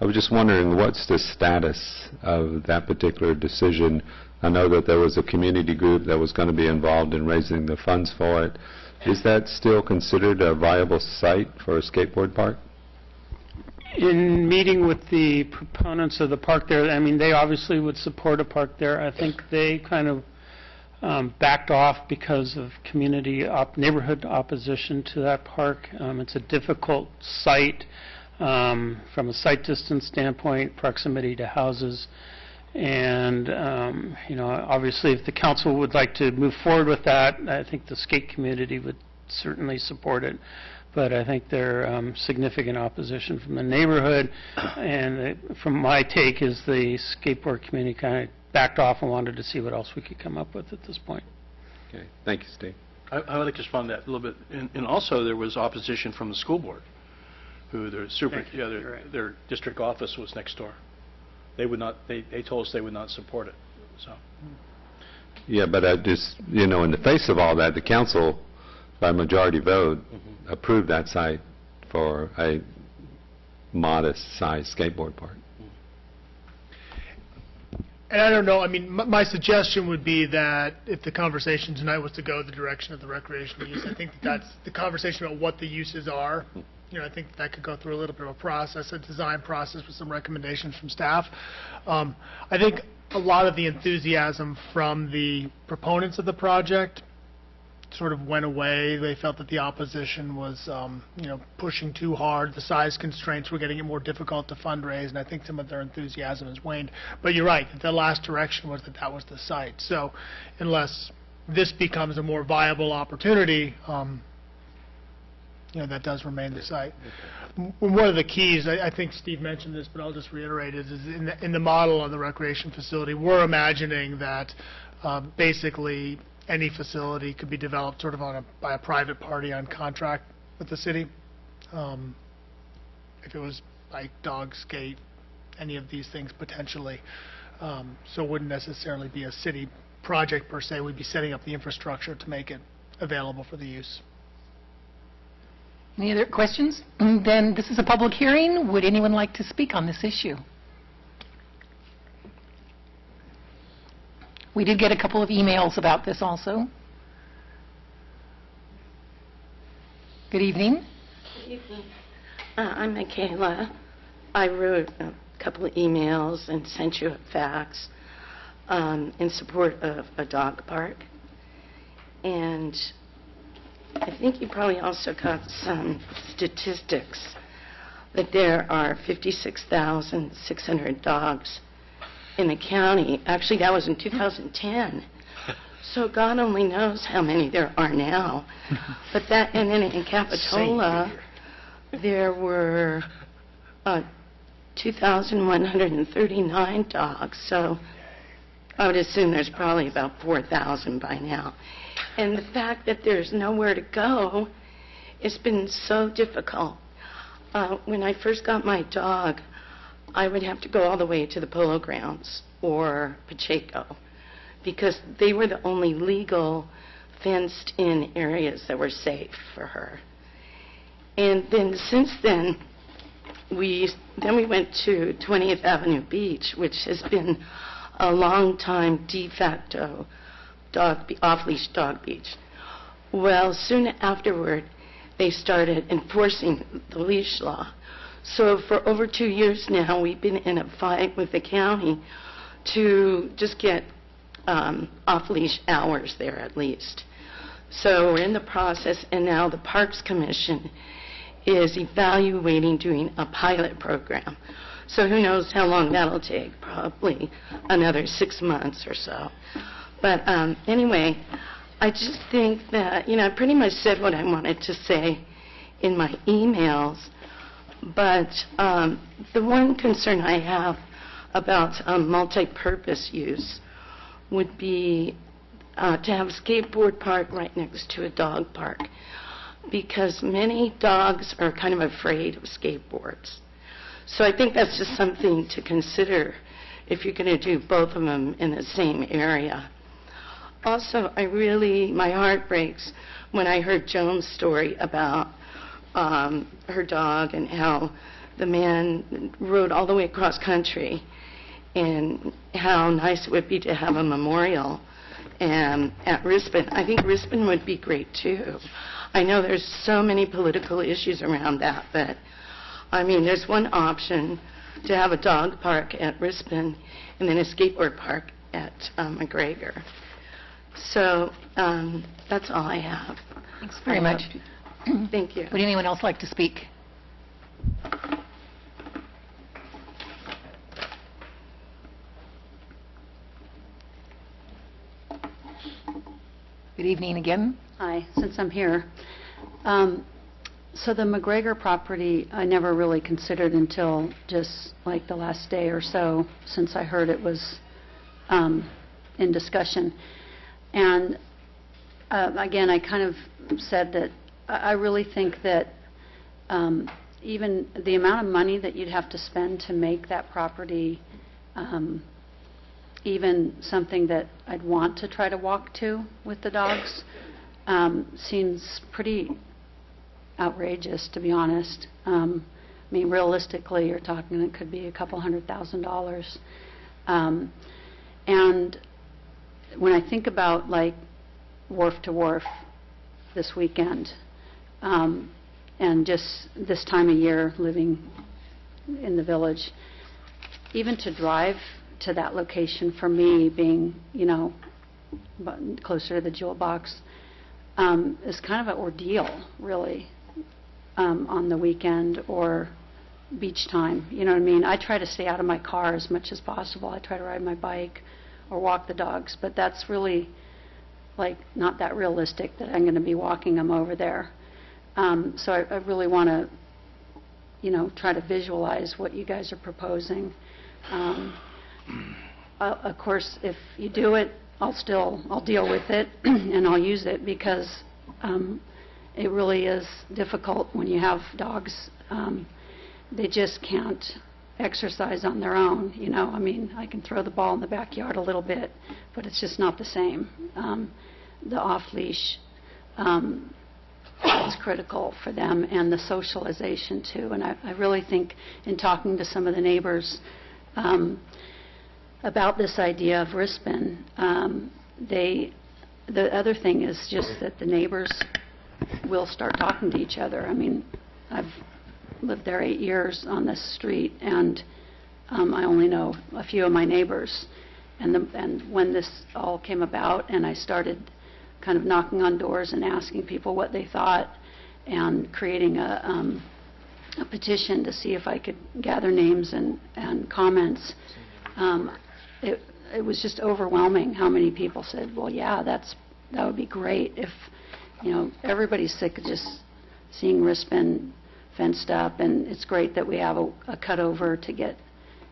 I was just wondering, what's the status of that particular decision? I know that there was a community group that was going to be involved in raising the funds for it. Is that still considered a viable site for a skateboard park? In meeting with the proponents of the park there, I mean, they obviously would support a park there. I think they kind of backed off because of neighborhood opposition to that park. It's a difficult site from a site distance standpoint, proximity to houses. And, obviously if the council would like to move forward with that, I think the skate community would certainly support it. But I think there's significant opposition from the neighborhood, and from my take is the skateboard community kind of backed off and wanted to see what else we could come up with at this point. Okay, thank you, Steve. I would like to respond to that a little bit. And also there was opposition from the school board, who their district office was next door. They would not. They told us they would not support it. So. Yeah, but I just, in the face of all that, the council, by majority vote, approved that site for a modest-sized skateboard park. And I don't know, I mean, my suggestion would be that if the conversation tonight was to go the direction of the recreational use, I think that's the conversation about what the uses are. I think that could go through a little bit of a process, a design process with some recommendations from staff. I think a lot of the enthusiasm from the proponents of the project sort of went away. They felt that the opposition was, pushing too hard. The size constraints were getting it more difficult to fundraise, and I think some of their enthusiasm has waned. But you're right, the last direction was that was the site. So unless this becomes a more viable opportunity, that does remain the site. One of the keys, I think Steve mentioned this, but I'll just reiterate it, is in the model of the recreation facility, we're imagining that basically any facility could be developed sort of by a private party on contract with the city. If it was bike, dog, skate, any of these things potentially. So it wouldn't necessarily be a city project per se. We'd be setting up the infrastructure to make it available for the use. Any other questions? Then this is a public hearing. Would anyone like to speak on this issue? We did get a couple of emails about this also. Good evening. Good evening. I'm Michaela. I wrote a couple of emails and sent you a fax in support of a dog park. And I think you probably also got some statistics that there are 56,600 dogs in the county. Actually, that was in 2010. So God only knows how many there are now. But that, and then in Capitola, there were 2,139 dogs. So I would assume there's probably about 4,000 by now. And the fact that there's nowhere to go, it's been so difficult. When I first got my dog, I would have to go all the way to the Polo Grounds or Pacheco because they were the only legal fenced-in areas that were safe for her. And then since then, we went to 20th Avenue Beach, which has been a long-time de facto off-leash dog beach. Well, soon afterward, they started enforcing the leash law. So for over 2 years now, we've been in a fight with the county to just get off-leash hours there at least. So we're in the process, and now the Parks Commission is evaluating doing a pilot program. So who knows how long that'll take, probably another 6 months or so. But anyway, I just think that, I pretty much said what I wanted to say in my emails. But the one concern I have about multi-purpose use would be to have a skateboard park right next to a dog park, because many dogs are kind of afraid of skateboards. So I think that's just something to consider if you're going to do both of them in the same area. Also, my heart breaks when I heard Joan's story about her dog and how the man rode all the way across country, and how nice it would be to have a memorial at Rispin. I think Rispin would be great too. I know there's so many political issues around that, but I mean, there's one option to have a dog park at Rispin and then a skateboard park at McGregor. So that's all I have. Thanks very much. Thank you. Would anyone else like to speak? Good evening again. Hi, since I'm here. So the McGregor property, I never really considered until just like the last day or so since I heard it was in discussion. And again, I kind of said that I really think that even the amount of money that you'd have to spend to make that property even something that I'd want to try to walk to with the dogs seems pretty outrageous, to be honest. I mean, realistically, you're talking it could be a couple $100,000. And when I think about like Wharf to Wharf this weekend, and just this time of year living in the village, even to drive to that location for me, being, closer to the Jewel Box, is kind of an ordeal, really, on the weekend or beach time. You know what I mean? I try to stay out of my car as much as possible. I try to ride my bike or walk the dogs, but that's really, like, not that realistic that I'm going to be walking them over there. So I really want to, try to visualize what you guys are proposing. Of course, if you do it, I'll deal with it and I'll use it, because it really is difficult when you have dogs. They just can't exercise on their own. I mean, I can throw the ball in the backyard a little bit, but it's just not the same. The off-leash It's critical for them, and the socialization too. And I really think in talking to some of the neighbors about this idea of Rispin, the other thing is just that the neighbors will start talking to each other. I mean, I've lived there 8 years on this street, and I only know a few of my neighbors. And when this all came about, and I started kind of knocking on doors and asking people what they thought, and creating a petition to see if I could gather names and comments, it was just overwhelming how many people said, well, yeah, that would be great if, everybody's sick of just seeing Rispin fenced up, and it's great that we have a cutover to get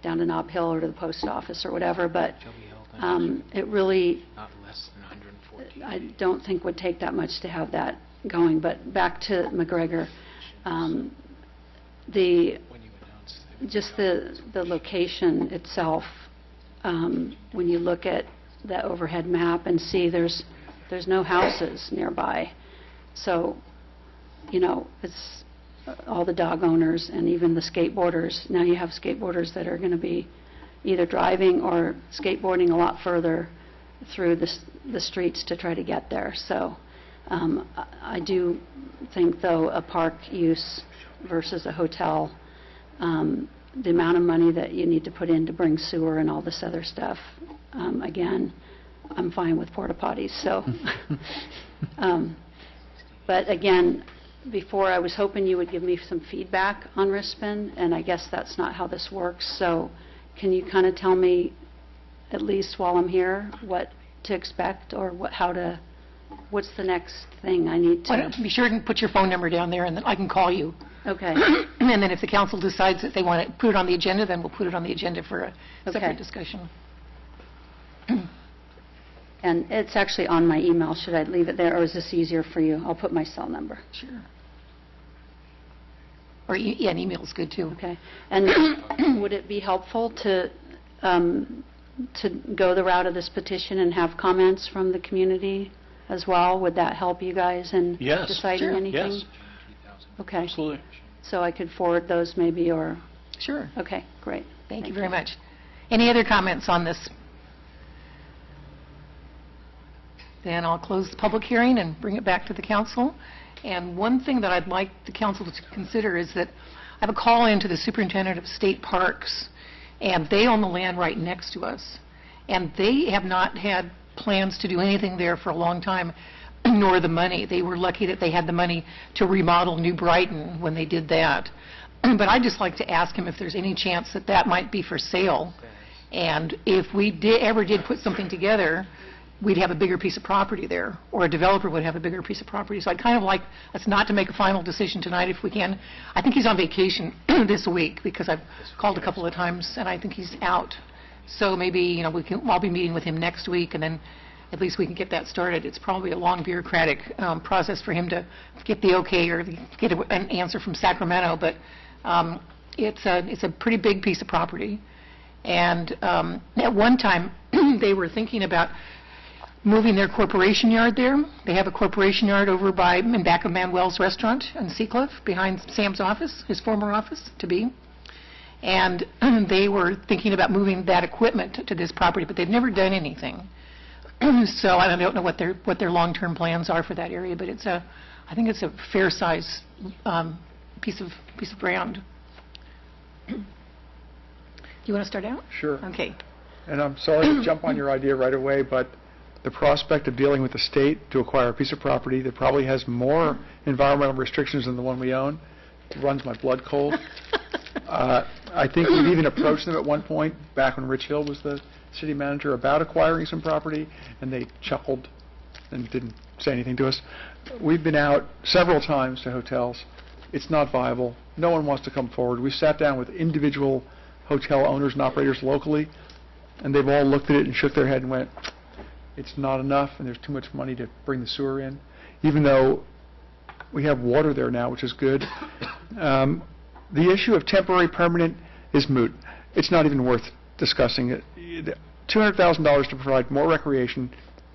down to Nob Hill or to the post office or whatever, but it really, I don't think would take that much to have that going. But back to McGregor, just the location itself, when you look at the overhead map and see there's no houses nearby, so it's all the dog owners and even the skateboarders. Now you have skateboarders that are going to be either driving or skateboarding a lot further through the streets to try to get there. So I do think, though, a park use versus a hotel, the amount of money that you need to put in to bring sewer and all this other stuff, again, I'm fine with porta potties. So, but again, before I was hoping you would give me some feedback on Rispin, and I guess that's not how this works. So can you kind of tell me, at least while I'm here, what to expect, or what's the next thing I need to... Why don't you be sure and put your phone number down there, and then I can call you. Okay. And then if the council decides that they want to put it on the agenda, then we'll put it on the agenda for a separate discussion. And it's actually on my email. Should I leave it there, or is this easier for you? I'll put my cell number. Sure. Or, yeah, an email is good, too. Okay. And would it be helpful to go the route of this petition and have comments from the community as well? Would that help you guys in deciding anything? Yes. Okay. Absolutely. So I could forward those maybe, or... Sure. Okay, great. Thank you very much. Any other comments on this? Then I'll close the public hearing and bring it back to the council. And one thing that I'd like the council to consider is that I have a call in to the superintendent of state parks, and they own the land right next to us. And they have not had plans to do anything there for a long time, nor the money. They were lucky that they had the money to remodel New Brighton when they did that. But I'd just like to ask him if there's any chance that that might be for sale. And if we ever did put something together, we'd have a bigger piece of property there, or a developer would have a bigger piece of property. So I'd kind of like us not to make a final decision tonight if we can. I think he's on vacation this week, because I've called a couple of times and I think he's out. So maybe, I'll be meeting with him next week, and then at least we can get that started. It's probably a long bureaucratic process for him to get the okay or get an answer from Sacramento, but it's a pretty big piece of property. And at one time, they were thinking about moving their corporation yard there. They have a corporation yard over in back of Manuel's Restaurant in Seacliff, behind Sam's office, his former office, to be. And they were thinking about moving that equipment to this property, but they've never done anything. So I don't know what their long-term plans are for that area, but I think it's a fair size piece of ground. You want to start out? Sure. Okay. And I'm sorry to jump on your idea right away, but the prospect of dealing with the state to acquire a piece of property that probably has more environmental restrictions than the one we own runs my blood cold. I think we've even approached them at one point, back when Rich Hill was the city manager, about acquiring some property, and they chuckled and didn't say anything to us. We've been out several times to hotels. It's not viable. No one wants to come forward. We sat down with individual hotel owners and operators locally, and they've all looked at it and shook their head and went, it's not enough, and there's too much money to bring the sewer in, even though we have water there now, which is good. The issue of temporary permanent is moot. It's not even worth discussing it. $200,000 to provide more recreation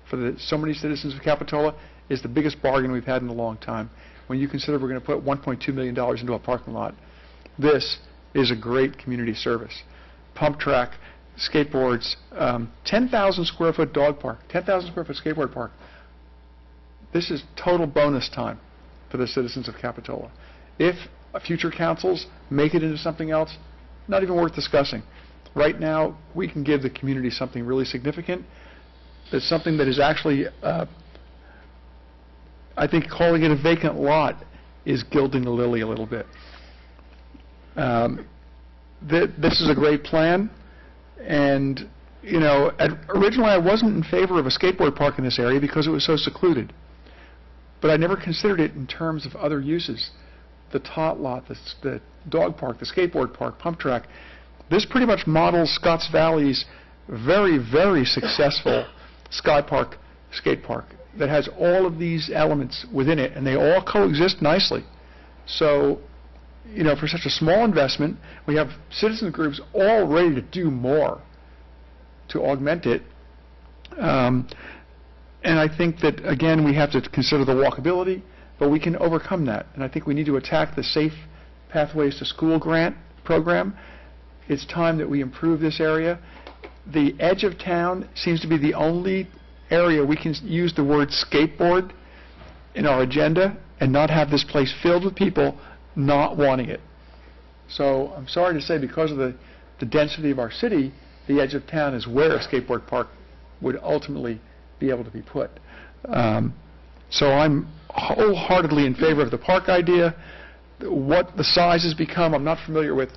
for so many citizens of Capitola is the biggest bargain we've had in a long time. When you consider we're going to put $1.2 million into a parking lot, this is a great community service. Pump track, skateboards, 10,000 square foot dog park, 10,000 square foot skateboard park. This is total bonus time for the citizens of Capitola. If future councils make it into something else, not even worth discussing. Right now, we can give the community something really significant. That's something that is actually, I think calling it a vacant lot is gilding the lily a little bit. This is a great plan, and you know, originally I wasn't in favor of a skateboard park in this area because it was so secluded. But I never considered it in terms of other uses. The tot lot, the dog park, the skateboard park, pump track. This pretty much models Scotts Valley's very, very successful Sky Park skate park that has all of these elements within it, and they all coexist nicely. So, you know, for such a small investment, we have citizen groups all ready to do more to augment it. And I think that, again, we have to consider the walkability, but we can overcome that. And I think we need to attack the Safe Pathways to School grant program. It's time that we improve this area. The edge of town seems to be the only area we can use the word skateboard in our agenda and not have this place filled with people not wanting it. So I'm sorry to say, because of the density of our city, the edge of town is where a skateboard park would ultimately be able to be put. So I'm wholeheartedly in favor of the park idea. What the size has become, I'm not familiar with,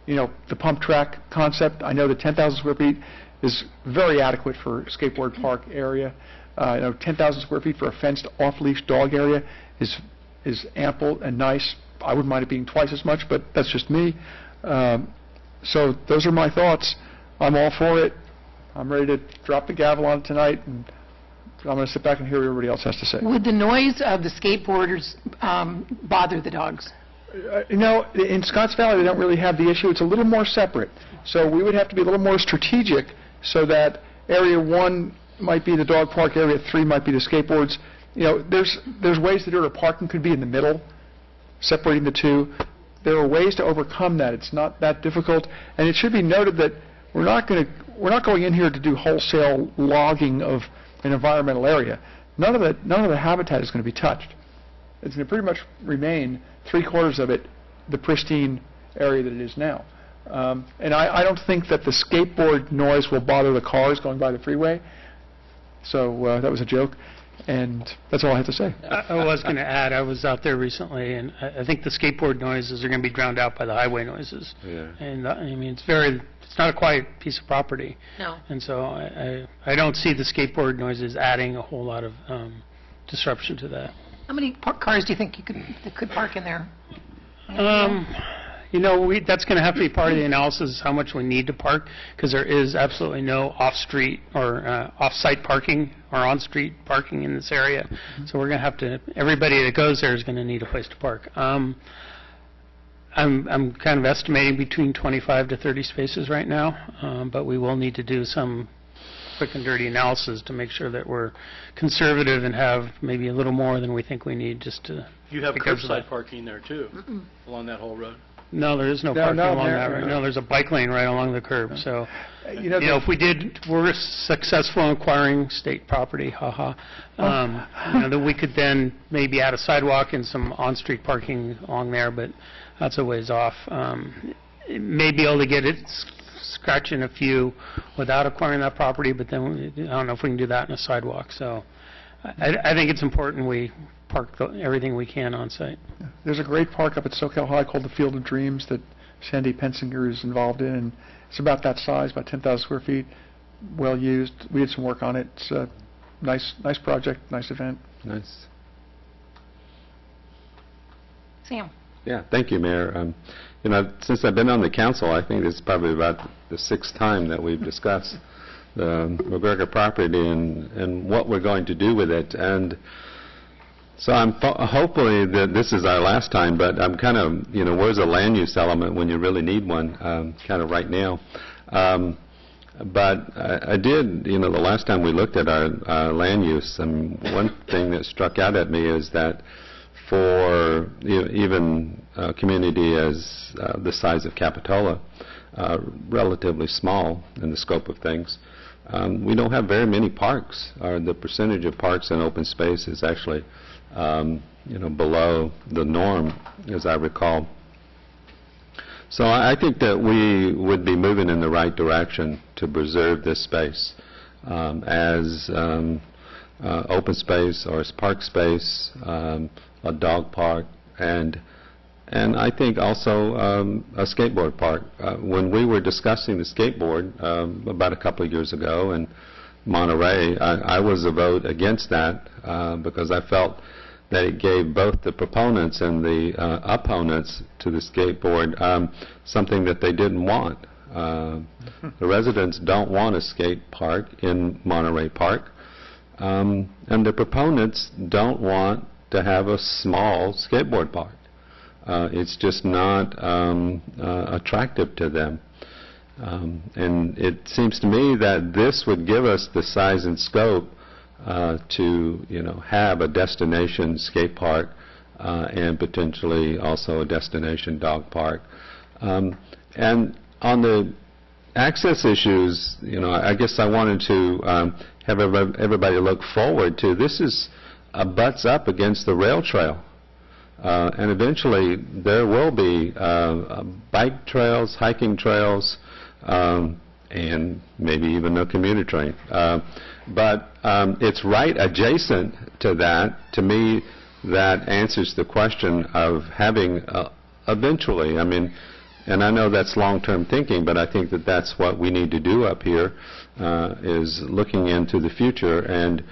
you know, the pump track concept. I know that 10,000 square feet is very adequate for a skateboard park area. You know, 10,000 square feet for a fenced off-leash dog area is ample and nice. I wouldn't mind it being twice as much, but that's just me. So those are my thoughts. I'm all for it. I'm ready to drop the gavel on it tonight, and I'm going to sit back and hear what everybody else has to say. Would the noise of the skateboarders bother the dogs? You know, in Scotts Valley, they don't really have the issue. It's a little more separate. So we would have to be a little more strategic so that Area 1 might be the dog park, Area 3 might be the skateboards. You know, there's ways to do it. Parking could be in the middle, separating the two. There are ways to overcome that. It's not that difficult. And it should be noted that we're not going in here to do wholesale logging of an environmental area. None of the habitat is going to be touched. It's going to pretty much remain 3/4 of it the pristine area that it is now. And I don't think that the skateboard noise will bother the cars going by the freeway. So that was a joke. And that's all I have to say. I was going to add, I was out there recently, and I think the skateboard noises are going to be drowned out by the highway noises. Yeah. And I mean, it's not a quiet piece of property. No. And so I don't see the skateboard noises adding a whole lot of disruption to that. How many cars do you think that could park in there? You know, that's going to have to be part of the analysis, how much we need to park, because there is absolutely no off-street or off-site parking or on-street parking in this area. So we're going to have to, everybody that goes there is going to need a place to park. I'm kind of estimating between 25 to 30 spaces right now, but we will need to do some quick and dirty analysis to make sure that we're conservative and have maybe a little more than we think we need just to... You have because of curbside that. parking there, too, along that whole road? No, there is no parking along that right now. There's a bike lane right along the curb. So, you know, if we're successful in acquiring state property, haha, you know, then we could then maybe add a sidewalk and some on-street parking along there, but that's a ways off. May be able to get it scratching a few without acquiring that property, but then I don't know if we can do that in a sidewalk. So, I think it's important we park everything we can on site. There's a great park up at SoCal High called the Field of Dreams that Sandy Pensinger is involved in, and it's about that size, about 10,000 square feet, well used. We did some work on it. It's a nice project, nice event. Nice. Sam. Yeah, thank you, Mayor. You know, since I've been on the council, I think this is probably about the 6th time that we've discussed the McGregor property and what we're going to do with it. And so I'm hopefully that this is our last time, but I'm kind of, you know, where's a land use element when you really need one, kind of right now. But I did, the last time we looked at our land use, one thing that struck out at me is that for even a community as the size of Capitola, relatively small in the scope of things, we don't have very many parks. The percentage of parks and open space is actually, below the norm, as I recall. So I think that we would be moving in the right direction to preserve this space as open space or as park space, a dog park, and I think also a skateboard park. When we were discussing the skateboard about a couple of years ago in Monterey, I was a vote against that because I felt that it gave both the proponents and the opponents to the skateboard something that they didn't want. The residents don't want a skate park in Monterey Park, and the proponents don't want to have a small skateboard park. It's just not attractive to them. And it seems to me that this would give us the size and scope to have a destination skate park and potentially also a destination dog park. And on the access issues, I guess I wanted to have everybody look forward to this butts up against the rail trail. And eventually there will be bike trails, hiking trails, and maybe even a commuter train. But it's right adjacent to that. To me, that answers the question of having eventually, and I know that's long-term thinking, but I think that that's what we need to do up here, is looking into the future. And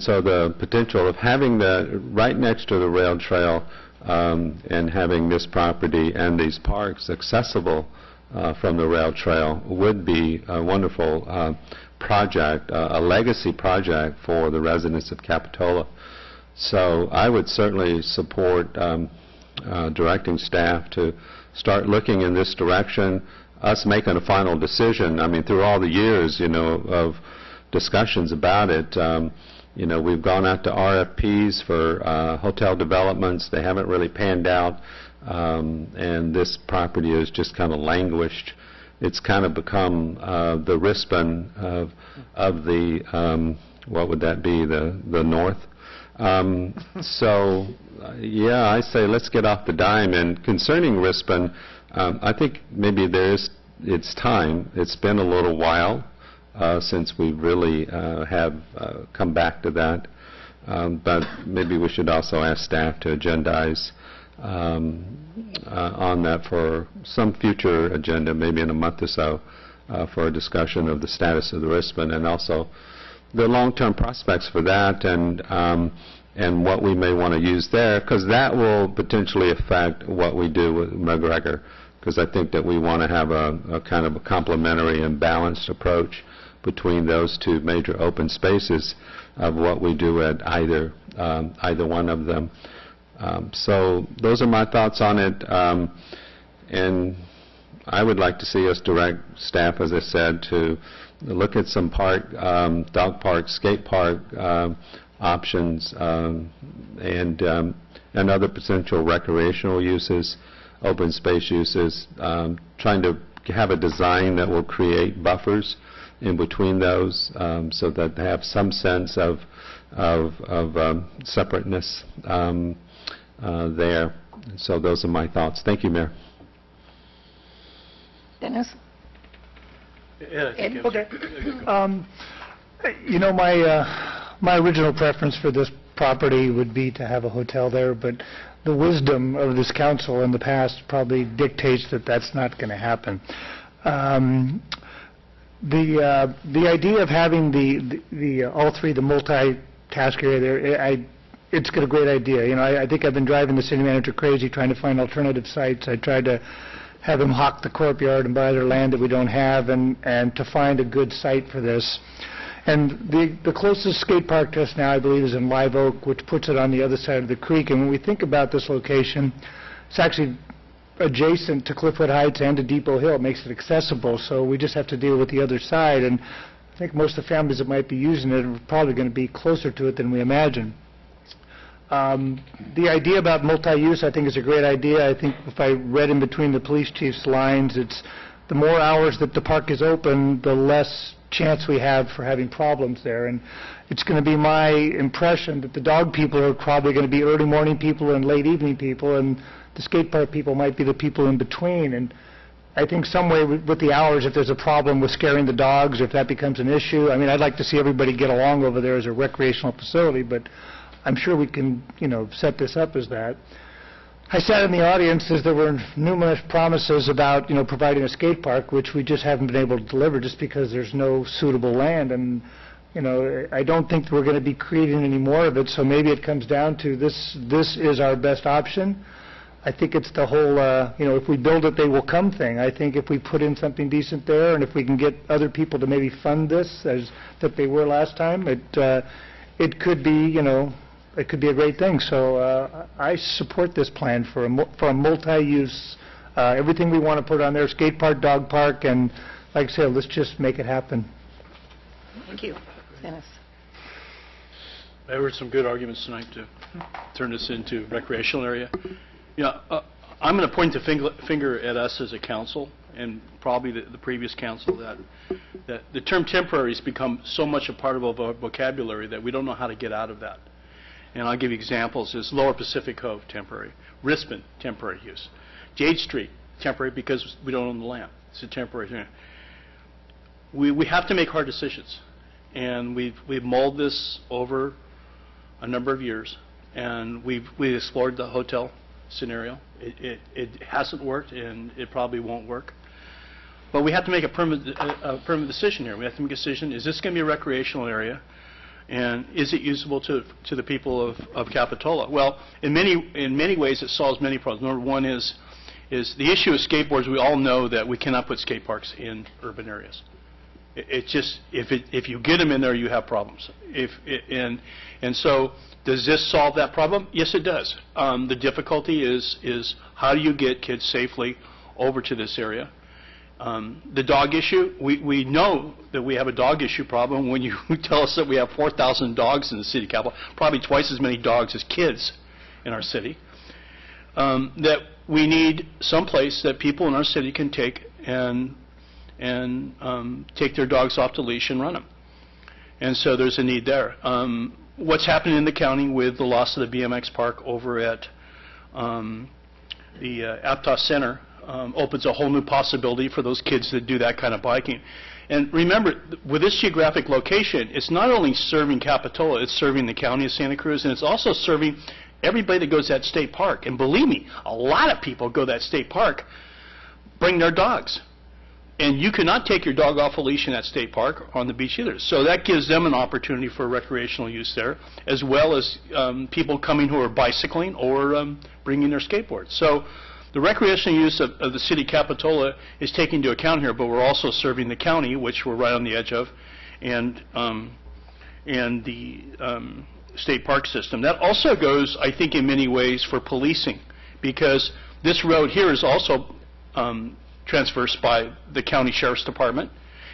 so the potential of having that right next to the rail trail and having this property and these parks accessible from the rail trail would be a wonderful project, a legacy project for the residents of Capitola. So I would certainly support directing staff to start looking in this direction, us making a final decision. Through all the years, of discussions about it, we've gone out to RFPs for hotel developments. They haven't really panned out. And this property has just kind of languished. It's kind of become the Rispin of the, what would that be, the north. So, yeah, I say let's get off the dime. And concerning Rispin, I think maybe it's time. It's been a little while since we really have come back to that. But maybe we should also ask staff to agendize on that for some future agenda, maybe in a month or so, for a discussion of the status of the Rispin and also the long-term prospects for that and what we may want to use there, because that will potentially affect what we do with McGregor, because I think that we want to have a kind of a complementary and balanced approach between those two major open spaces of what we do at either one of them. So those are my thoughts on it, and I would like to see us direct staff, as I said, to look at some dog park, skate park options, and other potential recreational uses, open space uses, trying to have a design that will create buffers in between those, so that they have some sense of separateness there. So those are my thoughts. Thank you, Mayor. Dennis? Okay. My original preference for this property would be to have a hotel there, but the wisdom of this council in the past probably dictates that that's not going to happen. The idea of having all three, the multi-task area there, it's a great idea. I think I've been driving the city manager crazy trying to find alternative sites. I tried to have him hawk the courtyard and buy their land that we don't have, and to find a good site for this. And the closest skate park to us now, I believe, is in Live Oak, which puts it on the other side of the creek. And when we think about this location, it's actually adjacent to Cliffwood Heights and to Depot Hill. It makes it accessible, so we just have to deal with the other side. And I think most of the families that might be using it are probably going to be closer to it than we imagine. The idea about multi-use, I think, is a great idea. I think if I read in between the police chief's lines, it's the more hours that the park is open, the less chance we have for having problems there. And it's going to be my impression that the dog people are probably going to be early morning people and late evening people, and the skate park people might be the people in between. And I think some way with the hours, if there's a problem with scaring the dogs, if that becomes an issue, I mean, I'd like to see everybody get along over there as a recreational facility, but I'm sure we can, set this up as that. I sat in the audience as there were numerous promises about, providing a skate park, which we just haven't been able to deliver just because there's no suitable land. And, I don't think we're going to be creating any more of it, so maybe it comes down to this is our best option. I think it's the whole, if we build it, they will come thing. I think if we put in something decent there, and if we can get other people to maybe fund this as that they were last time, it could be, it could be a great thing. So I support this plan for a multi-use, everything we want to put on there, skate park, dog park, and like I said, let's just make it happen. Thank you. Dennis. I heard some good arguments tonight to turn this into recreational area. I'm going to point the finger at us as a council, and probably the previous council, that the term temporary has become so much a part of our vocabulary that we don't know how to get out of that. And I'll give you examples. There's Lower Pacific Cove, temporary. Rispin, temporary use. Jade Street, temporary because we don't own the land. It's a temporary thing. We have to make hard decisions. And we've mulled this over a number of years. And we've explored the hotel scenario. It hasn't worked, and it probably won't work. But we have to make a permanent decision here. We have to make a decision, is this going to be a recreational area? And is it usable to the people of Capitola? Well, in many ways, it solves many problems. Number one is the issue of skateboards. We all know that we cannot put skate parks in urban areas. It just, if you get them in there, you have problems. And so, does this solve that problem? Yes, it does. The difficulty is how do you get kids safely over to this area? The dog issue, we know that we have a dog issue problem when you tell us that we have 4,000 dogs in the city capital, probably twice as many dogs as kids in our city, that we need some place that people in our city can take and take their dogs off the leash and run them. And so there's a need there. What's happening in the county with the loss of the BMX park over at the Aptos Center opens a whole new possibility for those kids that do that kind of biking. And remember, with this geographic location, it's not only serving Capitola, it's serving the county of Santa Cruz, and it's also serving everybody that goes to that state park. And believe me, a lot of people go to that state park, bring their dogs. And you cannot take your dog off a leash in that state park or on the beach either. So that gives them an opportunity for recreational use there, as well as people coming who are bicycling or bringing their skateboards. So the recreational use of the city Capitola is taken into account here, but we're also serving the county, which we're right on the edge of, and the state park system. That also goes, I think, in many ways for policing, because this road here is also traversed by the county sheriff's department.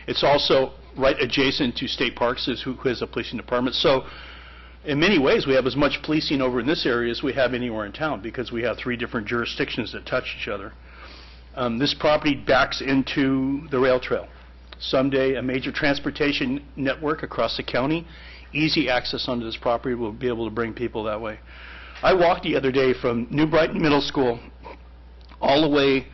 It's also right adjacent to state parks, who has a policing department. So in many ways, we have as much policing over in this area as we have anywhere in town, because we have 3 different jurisdictions that touch each other. This property backs into the rail trail. Someday, a major transportation network across the county, easy access onto this property, will be able to bring people that way. I walked the other day from New Brighton Middle School all the way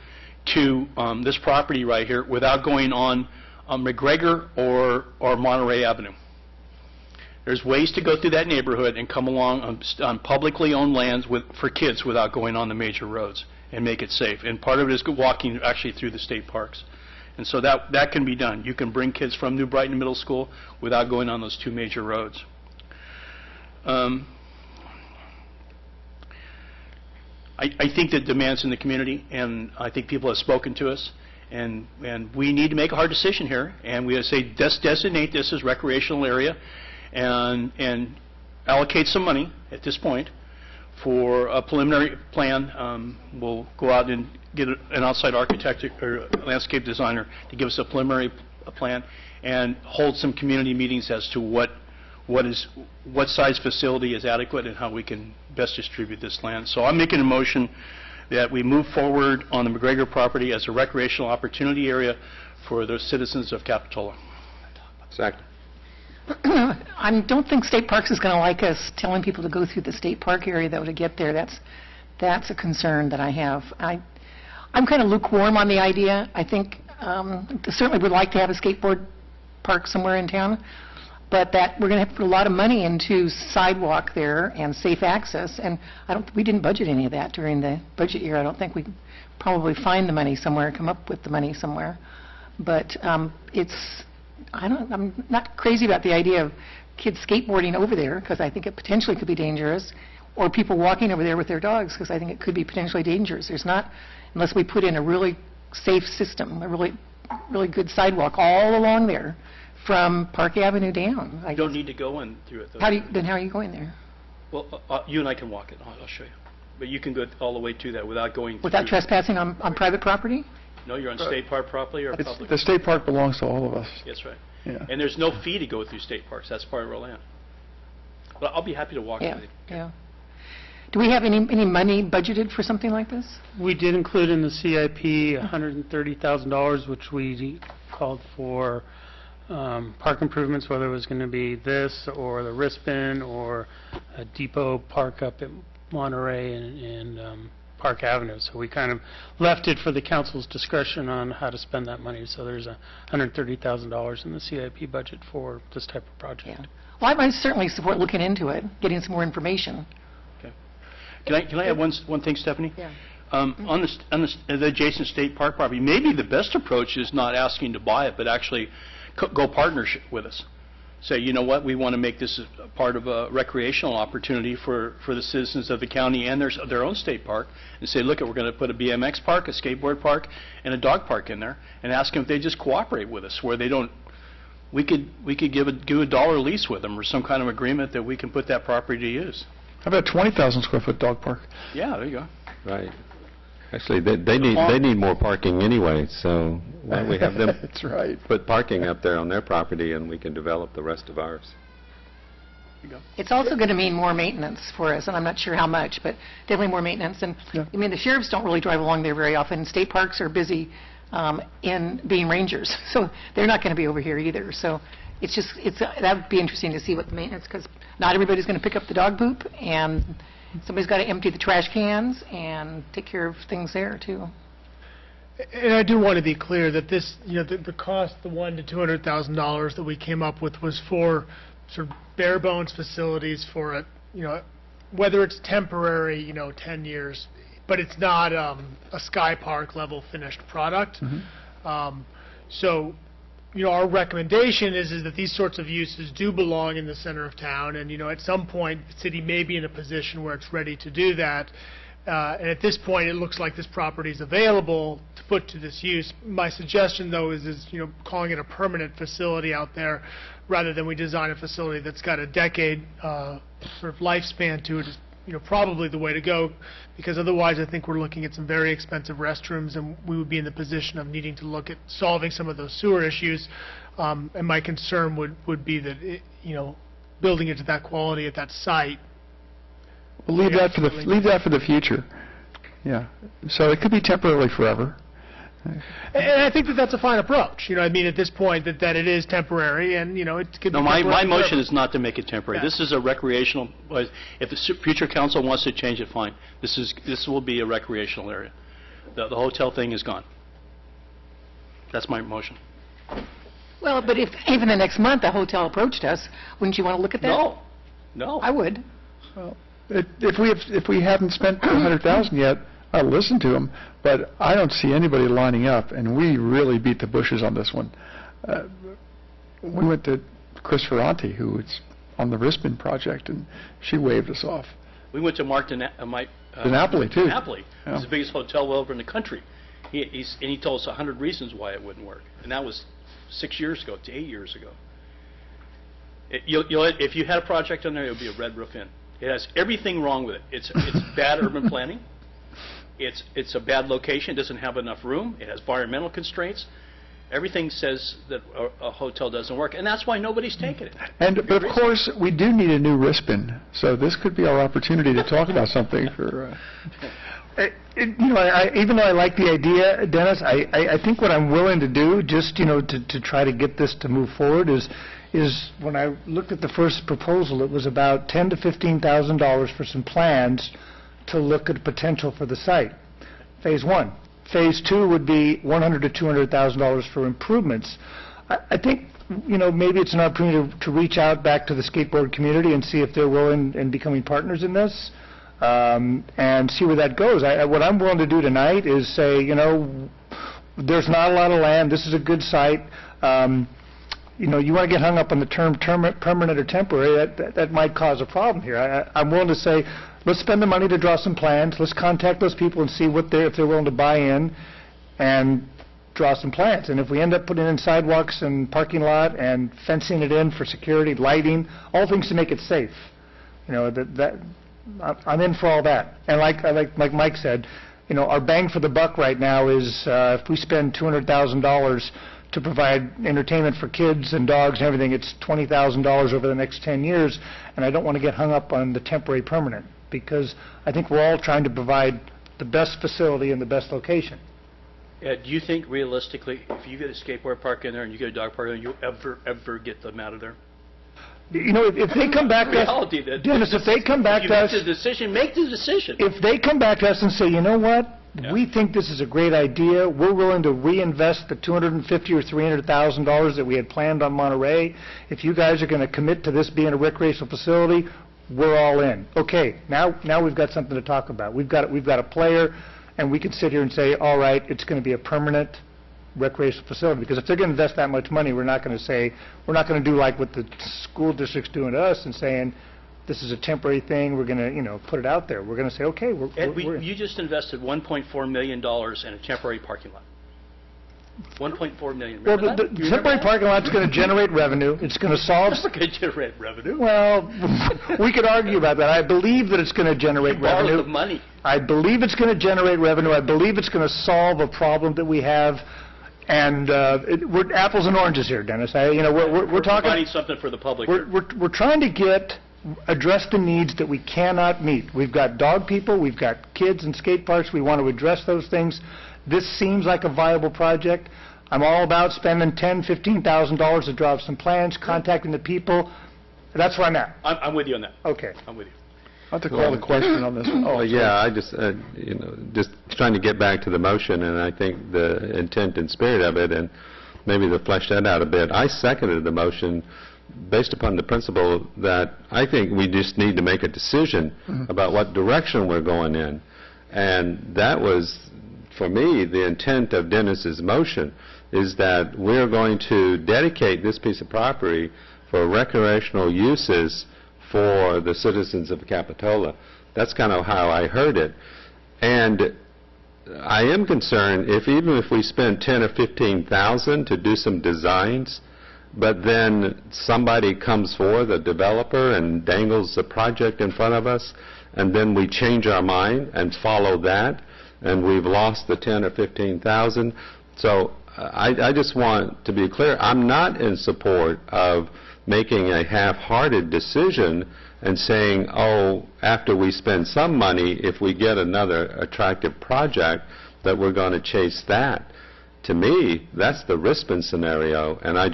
to this property right here without going on McGregor or Monterey Avenue. There's ways to go through that neighborhood and come along on publicly owned lands for kids without going on the major roads and make it safe. And part of it is walking actually through the state parks. And so that can be done. You can bring kids from New Brighton Middle School without going on those 2 major roads. I think that demands in the community, and I think people have spoken to us, and we need to make a hard decision here, and we have to say, designate this as recreational area and allocate some money at this point for a preliminary plan. We'll go out and get an outside architect or landscape designer to give us a preliminary plan and hold some community meetings as to what size facility is adequate and how we can best distribute this land. So I'm making a motion that we move forward on the McGregor property as a recreational opportunity area for the citizens of Capitola. Second. I don't think State Parks is going to like us telling people to go through the state park area, though, to get there. That's a concern that I have. I'm kind of lukewarm on the idea. I think certainly would like to have a skateboard park somewhere in town, but that we're going to have to put a lot of money into sidewalk there and safe access, and we didn't budget any of that during the budget year. I don't think we can probably find the money somewhere, come up with the money somewhere. But I'm not crazy about the idea of kids skateboarding over there, because I think it potentially could be dangerous, or people walking over there with their dogs, because I think it could be potentially dangerous. There's not, unless we put in a really safe system, a really good sidewalk all along there from Park Avenue down. You don't need to go in through it, though. Then how are you going there? Well, you and I can walk it. I'll show you. But you can go all the way to that without going Without through. trespassing on private property? No, you're on state park property or public? The state park belongs to all of us. That's right. Yeah. And there's no fee to go through state parks. That's part of our land. But I'll be happy to walk Yeah, with you. yeah. Do we have any money budgeted for something like this? We did include in the CIP $130,000, which we called for park improvements, whether it was going to be this or the Rispin or a depot park up at Monterey and Park Avenue. So we kind of left it for the council's discretion on how to spend that money. So there's $130,000 in the CIP budget for this type of project. Yeah. Well, I certainly support looking into it, getting some more information. Can I add one thing, Stephanie? Yeah. On the adjacent state park property, maybe the best approach is not asking to buy it, but actually go partnership with us. Say, you know what, we want to make this a part of a recreational opportunity for the citizens of the county and their own state park, and say, look, we're going to put a BMX park, a skateboard park, and a dog park in there, and ask them if they just cooperate with us, where they don't. We could give a dollar lease with them or some kind of agreement that we can put that property to use. How about 20,000 square foot dog park? Yeah, there you go. Right. Actually, they need more parking anyway, so why don't we have them That's right. put parking up there on their property and we can develop the rest of ours. It's also going to mean more maintenance for us, and I'm not sure how much, but definitely more maintenance. And I mean, the sheriffs don't really drive along there very often. State parks are busy in being rangers, so they're not going to be over here either. So that would be interesting to see what the maintenance, because not everybody's going to pick up the dog poop, and somebody's got to empty the trash cans and take care of things there too. And I do want to be clear that this, the cost, the $100,000 to $200,000 that we came up with was for sort of bare bones facilities for whether it's temporary, 10 years, but it's not a Sky Park level finished product. So, our recommendation is that these sorts of uses do belong in the center of town, and at some point the city may be in a position where it's ready to do that. And at this point, it looks like this property is available to put to this use. My suggestion, though, is calling it a permanent facility out there, rather than we design a facility that's got a decade sort of lifespan to it. Is probably the way to go, because otherwise I think we're looking at some very expensive restrooms, and we would be in the position of needing to look at solving some of those sewer issues. And my concern would be that building it to that quality at that site. We'll leave that for the future. Yeah. So it could be temporarily forever. And I think that's a fine approach. At this point, that it is temporary, and it could be. No, my temporary motion forever. is not to make it temporary. Yeah. This is a recreational. If the future council wants to change it, fine. This will be a recreational area. The hotel thing is gone. That's my motion. Well, but if even the next month the hotel approached us, wouldn't you want to look at that? No. I would. Well, if we haven't spent $100,000 yet, I'll listen to them, but I don't see anybody lining up, and we really beat the bushes on this one. We went to Chris Ferranti, who is on the Rispin project, and she waved us off. We went to Mark DiNapoli, too. DiNapoli. It's the biggest hotel over in the country. He told us 100 reasons why it wouldn't work, and that was 8 years ago. If you had a project on there, it would be a red roof in. It has everything wrong with it. It's bad urban planning. It's a bad location. It doesn't have enough room. It has environmental constraints. Everything says that a hotel doesn't work, and that's why nobody's taken it. But of course, we do need a new Rispin, so this could be our opportunity to talk about something for... Even though I like the idea, Dennis, I think what I'm willing to do, just, to try to get this to move forward is when I looked at the first proposal, it was about $10,000 to $15,000 for some plans to look at potential for the site. Phase 1. Phase 2 would be $100,000 to $200,000 for improvements. I think, maybe it's an opportunity to reach out back to the skateboard community and see if they're willing and becoming partners in this, and see where that goes. What I'm willing to do tonight is say, there's not a lot of land. This is a good site. You want to get hung up on the term permanent or temporary, that might cause a problem here. I'm willing to say, let's spend the money to draw some plans. Let's contact those people and see if they're willing to buy in and draw some plans. And if we end up putting in sidewalks and parking lot and fencing it in for security, lighting, all things to make it safe, I'm in for all that. And like Mike said, our bang for the buck right now is if we spend $200,000 to provide entertainment for kids and dogs and everything, it's $20,000 over the next 10 years, and I don't want to get hung up on the temporary permanent, because I think we're all trying to provide the best facility in the best location. Do you think realistically, if you get a skateboard park in there and you get a dog park in there, you'll ever get them out of there? If they come back to us, Dennis, if they come back to us, make the decision. If they come back to us and say, you know what, we think this is a great idea, we're willing to reinvest the $250,000 or $300,000 that we had planned on Monterey. If you guys are going to commit to this being a recreational facility, we're all in. Okay, now we've got something to talk about. We've got a player, and we can sit here and say, all right, it's going to be a permanent recreational facility. Because if they're going to invest that much money, we're not going to do like what the school district's doing to us and saying, this is a temporary thing, we're going to, put it out there. We're going to say, okay, we're you just invested $1.4 million in a temporary parking lot. $1.4 million. Well, the temporary parking lot's going to generate revenue. It's going to solve... It's not going to generate revenue. Well, we could argue about that. I believe that it's going to generate revenue. Borrow the money. I believe it's going to generate revenue. I believe it's going to solve a problem that we have. And we're apples and oranges here, Dennis. We're talking... Providing something for the public. We're trying to address the needs that we cannot meet. We've got dog people, we've got kids in skate parks, we want to address those things. This seems like a viable project. I'm all about spending $10,000, $15,000 to draw up some plans, contacting the people. That's where I'm at. I'm with you on that. Okay. I'm with you. I'll have to call the question on this one. Oh, yeah, I just, just trying to get back to the motion, and I think the intent and spirit of it, and maybe to flesh that out a bit. I seconded the motion based upon the principle that I think we just need to make a decision about what direction we're going in. And that was, for me, the intent of Dennis's motion, is that we're going to dedicate this piece of property for recreational uses for the citizens of Capitola. That's kind of how I heard it. And I am concerned even if we spend $10,000 or $15,000 to do some designs, but then somebody comes forward, a developer, and dangles the project in front of us, and then we change our mind and follow that, and we've lost the $10,000 or $15,000. So I just want to be clear, I'm not in support of making a half-hearted decision and saying, oh, after we spend some money, if we get another attractive project, that we're going to chase that. To me, that's the Rispin scenario, and I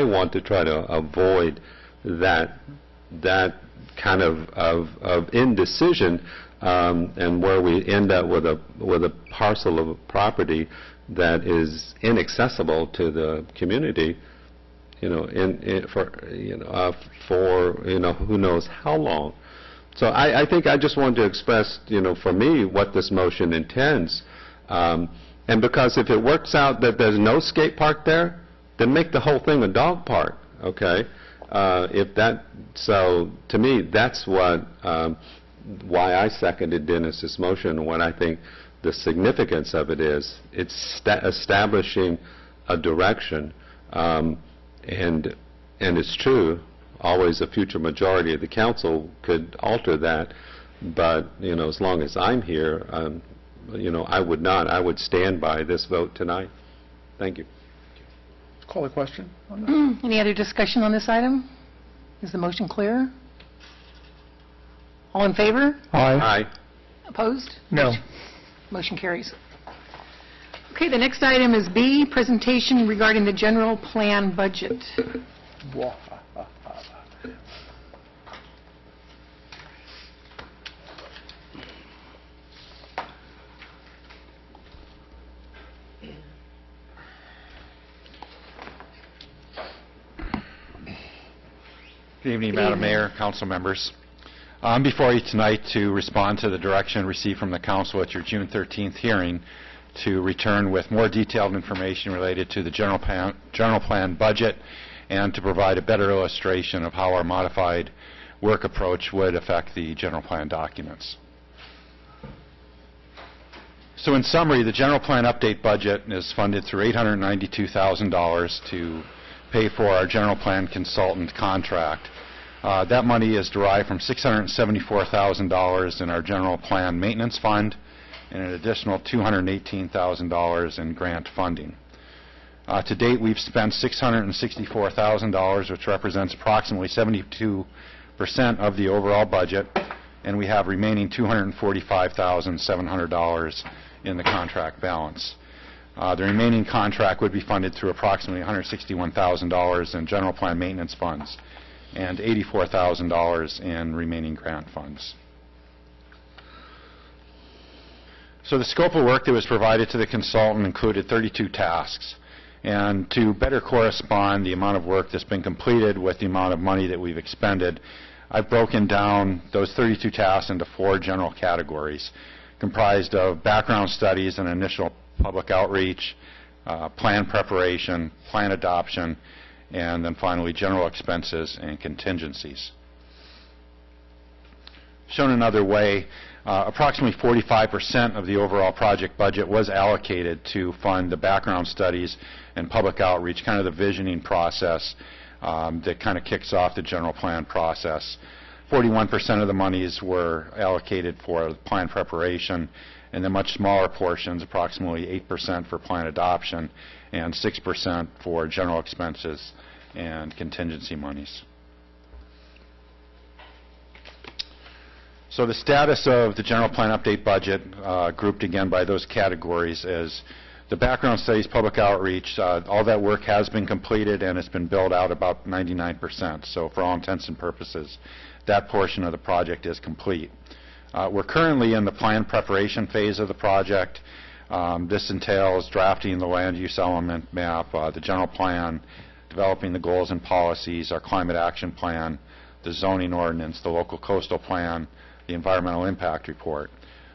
want to try to avoid that kind of indecision, and where we end up with a parcel of property that is inaccessible to the community, for who knows how long. So I think I just wanted to express, for me, what this motion intends. And because if it works out that there's no skate park there, then make the whole thing a dog park, okay? So to me, that's why I seconded Dennis's motion, and what I think the significance of it is. It's establishing a direction, and it's true. always a future majority of the council could alter that, but, as long as I'm here, I would not. I would stand by this vote tonight. Thank you. Call the question on that. Any other discussion on this item? Is the motion clear? All in favor? Aye. Opposed? No. Motion carries. Okay, the next item is B, presentation regarding the general plan budget. Good evening, Madam Mayor, council members. I'm before you tonight to respond to the direction received from the council at your June 13th hearing to return with more detailed information related to the general plan budget and to provide a better illustration of how our modified work approach would affect the general plan documents. So in summary, the general plan update budget is funded through $892,000 to pay for our general plan consultant contract. That money is derived from $674,000 in our general plan maintenance fund and an additional $218,000 in grant funding. To date, we've spent $664,000, which represents approximately 72% of the overall budget, and we have remaining $245,700 in the contract balance. The remaining contract would be funded through approximately $161,000 in general plan maintenance funds and $84,000 in remaining grant funds. So the scope of work that was provided to the consultant included 32 tasks. And to better correspond the amount of work that's been completed with the amount of money that we've expended, I've broken down those 32 tasks into 4 general categories, comprised of background studies and initial public outreach, plan preparation, plan adoption, and then finally general expenses and contingencies. Shown another way, approximately 45% of the overall project budget was allocated to fund the background studies and public outreach, kind of the visioning process that kind of kicks off the general plan process. 41% of the monies were allocated for plan preparation, and then much smaller portions, approximately 8% for plan adoption and 6% for general expenses and contingency monies. So the status of the general plan update budget, grouped again by those categories, is the background studies, public outreach, all that work has been completed and it's been billed out about 99%. So for all intents and purposes, that portion of the project is complete. We're currently in the plan preparation phase of the project. This entails drafting the land use element map, the general plan, developing the goals and policies, our climate action plan, the zoning ordinance, the local coastal plan, the environmental impact report.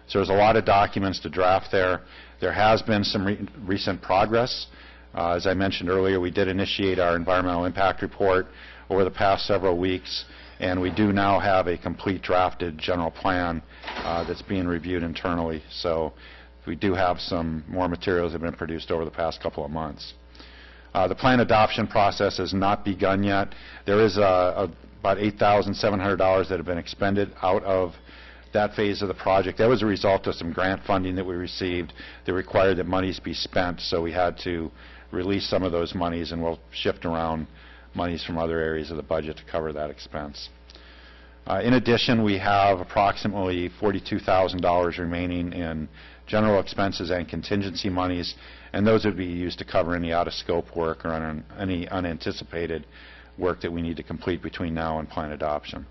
So there's a lot of documents to draft there. There has been some recent progress. As I mentioned earlier, we did initiate our environmental impact report over the past several weeks, and we do now have a complete drafted general plan that's being reviewed internally. So we do have some more materials that have been produced over the past couple of months. The plan adoption process has not begun yet. There is about $8,700 that have been expended out of that phase of the project. That was a result of some grant funding that we received that required that monies be spent, so we had to release some of those monies, and we'll shift around monies from other areas of the budget to cover that expense. In addition, we have approximately $42,000 remaining in general expenses and contingency monies, and those would be used to cover any out-of-scope work or any unanticipated work that we need to complete between now and plan adoption.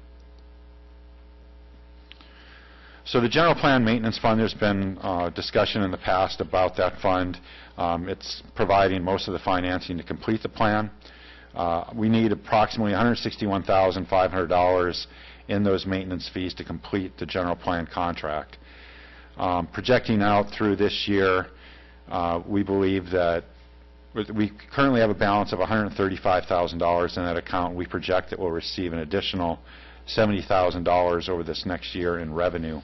So the general plan maintenance fund, there's been discussion in the past about that fund. It's providing most of the financing to complete the plan. We need approximately $161,500 in those maintenance fees to complete the general plan contract. Projecting out through this year, we believe that we currently have a balance of $135,000 in that account. We project that we'll receive an additional $70,000 over this next year in revenue.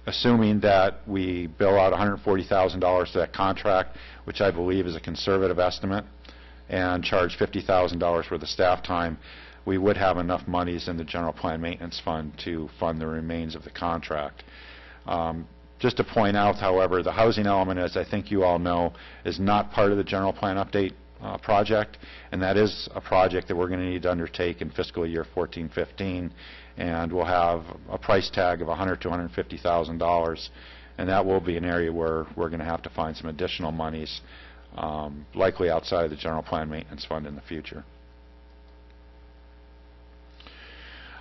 Assuming that we bill out $140,000 to that contract, which I believe is a conservative estimate, and charge $50,000 for the staff time, we would have enough monies in the general plan maintenance fund to fund the remains of the contract. Just to point out, however, the housing element, as I think you all know, is not part of the general plan update project, and that is a project that we're going to need to undertake in fiscal year 14-15, and we'll have a price tag of $100,000 to $150,000, and that will be an area where we're going to have to find some additional monies, likely outside of the general plan maintenance fund in the future.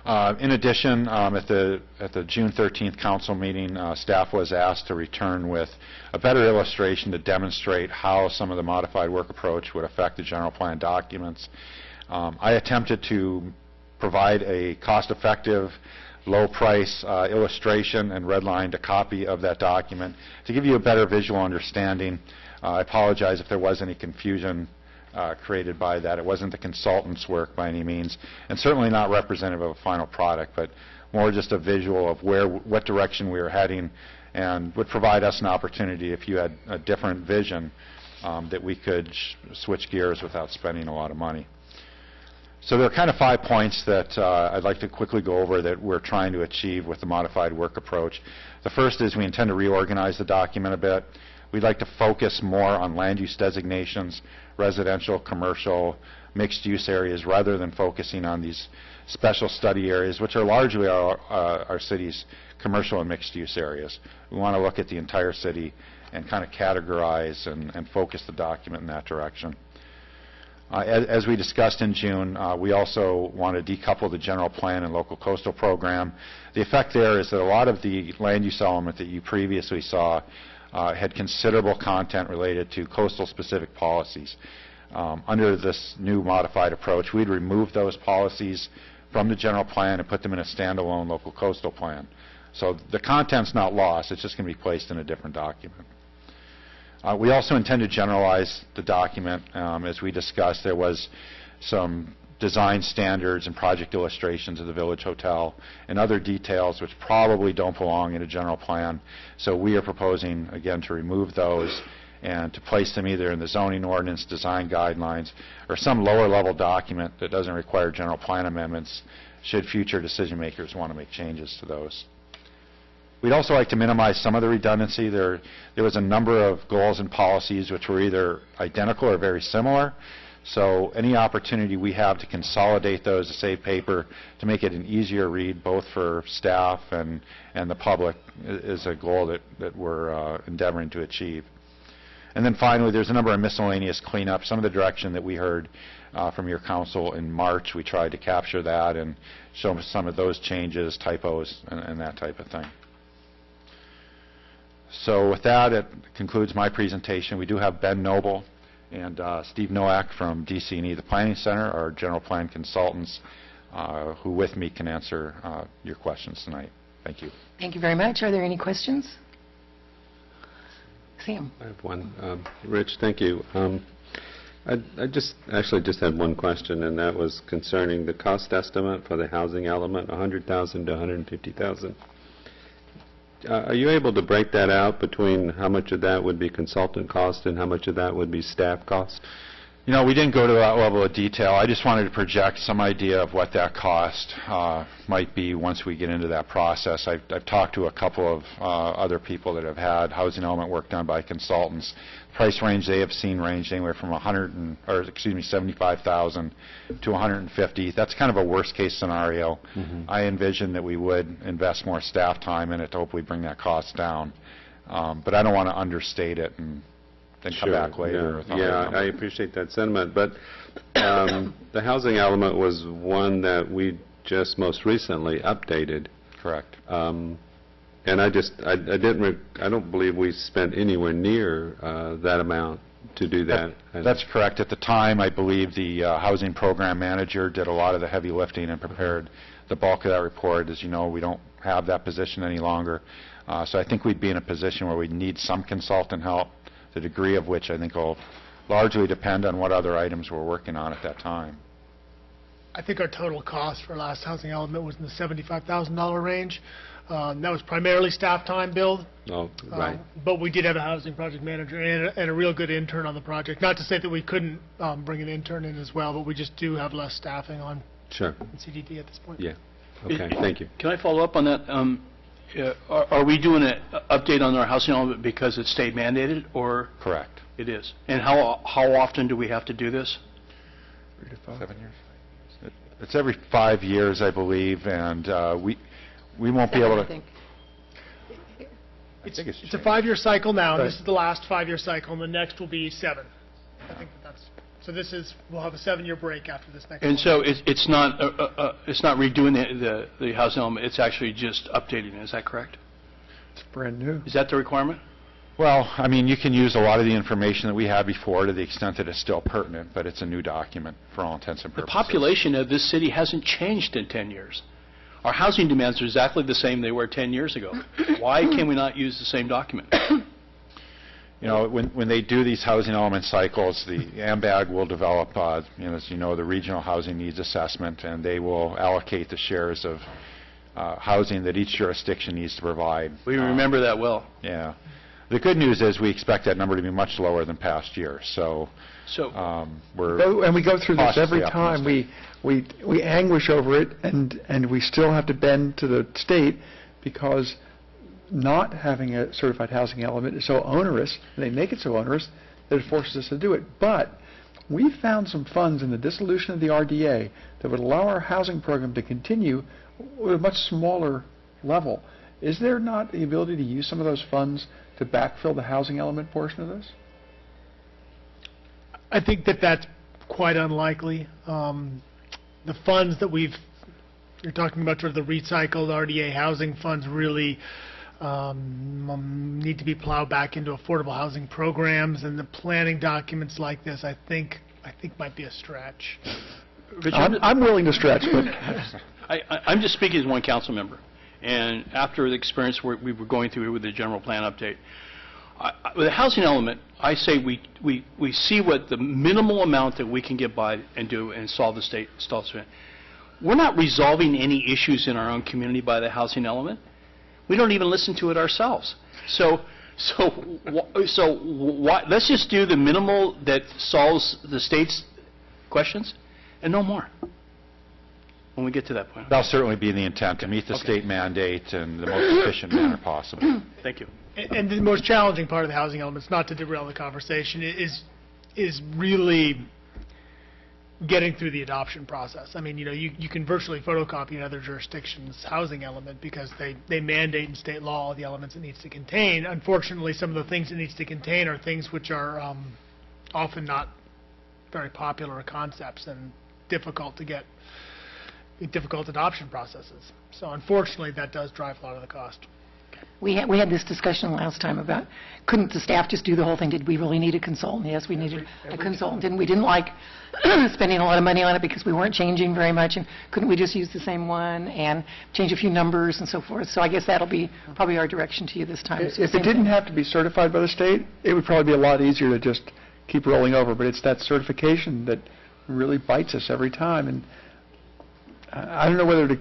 In addition, at the June 13th council meeting, staff was asked to return with a better illustration to demonstrate how some of the modified work approach would affect the general plan documents. I attempted to provide a cost-effective, low-price illustration and redlined a copy of that document to give you a better visual understanding. I apologize if there was any confusion created by that. It wasn't the consultant's work by any means, and certainly not representative of a final product, but more just a visual of what direction we were heading, and would provide us an opportunity, if you had a different vision, that we could switch gears without spending a lot of money. So there are kind of 5 points that I'd like to quickly go over that we're trying to achieve with the modified work approach. The first is we intend to reorganize the document a bit. We'd like to focus more on land use designations, residential, commercial, mixed-use areas, rather than focusing on these special study areas, which are largely our city's commercial and mixed-use areas. We want to look at the entire city and kind of categorize and focus the document in that direction. As we discussed in June, we also want to decouple the general plan and local coastal program. The effect there is that a lot of the land use element that you previously saw had considerable content related to coastal-specific policies. Under this new modified approach, we'd remove those policies from the general plan and put them in a standalone local coastal plan. So the content's not lost, it's just going to be placed in a different document. We also intend to generalize the document. As we discussed, there was some design standards and project illustrations of the Village Hotel and other details which probably don't belong in a general plan. So we are proposing, again, to remove those and to place them either in the zoning ordinance, design guidelines, or some lower level document that doesn't require general plan amendments should future decision makers want to make changes to those. We'd also like to minimize some of the redundancy. There was a number of goals and policies which were either identical or very similar. So any opportunity we have to consolidate those, to save paper, to make it an easier read both for staff and the public is a goal that we're endeavoring to achieve. And then finally, there's a number of miscellaneous cleanups. Some of the direction that we heard from your council in March, we tried to capture that and show some of those changes, typos, and that type of thing. So with that, it concludes my presentation. We do have Ben Noble and Steve Nowak from DC&E, the Planning Center, our general plan consultants, who with me can answer your questions tonight. Thank you. Thank you very much. Are there any questions? Sam. I have one. Rich, thank you. I just had one question, and that was concerning the cost estimate for the housing element, $100,000 to $150,000. Are you able to break that out between how much of that would be consultant cost and how much of that would be staff cost? You know, we didn't go to that level of detail. I just wanted to project some idea of what that cost might be once we get into that process. I've talked to a couple of other people that have had housing element work done by consultants. Price range they have seen ranged anywhere from $75,000 to $150,000. That's kind of a worst-case scenario. Mm-hmm. I envision that we would invest more staff time in it to hopefully bring that cost down. But I don't want to understate it and then come back later. Yeah, I appreciate that sentiment. But the housing element was one that we just most recently updated. Correct. And I don't believe we spent anywhere near that amount to do that. That's correct. At the time, I believe the housing program manager did a lot of the heavy lifting and prepared the bulk of that report. As you know, we don't have that position any longer. So I think we'd be in a position where we'd need some consultant help, the degree of which I think will largely depend on what other items we're working on at that time. I think our total cost for last housing element was in the $75,000 range. That was primarily staff time billed. Oh, right. But we did have a housing project manager and a real good intern on the project. Not to say that we couldn't bring an intern in as well, but we just do have less staffing on Sure. in CDD at this point. Yeah. Okay, thank you. Can I follow up on that? Are we doing an update on our housing element because it's state mandated, or? Correct. It is. And how often do we have to do this? 3 to 5. 7 years. It's every 5 years, I believe, and we won't be able to... It's a 5-year cycle now. This is the last 5-year cycle, and the next will be 7. I think that's so. We'll have a 7-year break after this next. And one. so it's not redoing the housing element. It's actually just updating it. Is that correct? It's brand new. Is that the requirement? Well, I mean, you can use a lot of the information that we had before to the extent that it's still pertinent, but it's a new document for all intents and The purposes. population of this city hasn't changed in 10 years. Our housing demands are exactly the same they were 10 years ago. Why can we not use the same document? You know, when they do these housing element cycles, the AMBAG will develop, as you know, the Regional Housing Needs Assessment, and they will allocate the shares of housing that each jurisdiction needs to provide. We remember that well. Yeah. The good news is we expect that number to be much lower than past years, so we're And we go through this every cautiously time. optimistic. We anguish over it, and we still have to bend to the state because not having a certified housing element is so onerous, and they make it so onerous that it forces us to do it. But we found some funds in the dissolution of the RDA that would allow our housing program to continue with a much smaller level. Is there not the ability to use some of those funds to backfill the housing element portion of this? I think that's quite unlikely. The funds that you're talking about, sort of the recycled RDA housing funds, really need to be plowed back into affordable housing programs, and the planning documents like this, I think might be a stretch. I'm willing to stretch, but I'm just speaking as one council member. And after the experience we were going through with the general plan update, with the housing element, I say we see what the minimal amount that we can get by and do and solve the state. We're not resolving any issues in our own community by the housing element. We don't even listen to it ourselves. So let's just do the minimal that solves the state's questions and no more when we get to that point. That'll certainly be the intent, to meet the state mandate in the most efficient manner possible. Thank you. And the most challenging part of the housing elements, not to derail the conversation, is really getting through the adoption process. I mean, you can virtually photocopy in other jurisdictions' housing element because they mandate in state law the elements it needs to contain. Unfortunately, some of the things it needs to contain are things which are often not very popular concepts and difficult adoption processes. So unfortunately, that does drive a lot of the cost. We had this discussion last time about, couldn't the staff just do the whole thing? Did we really need a consultant? Yes, we needed a consultant, and we didn't like spending a lot of money on it because we weren't changing very much, and couldn't we just use the same one and change a few numbers and so forth? So I guess that'll be probably our direction to you this time. if it didn't have to be certified by the state, it would probably be a lot easier to just keep rolling over. But it's that certification that really bites us every time, and I don't know whether to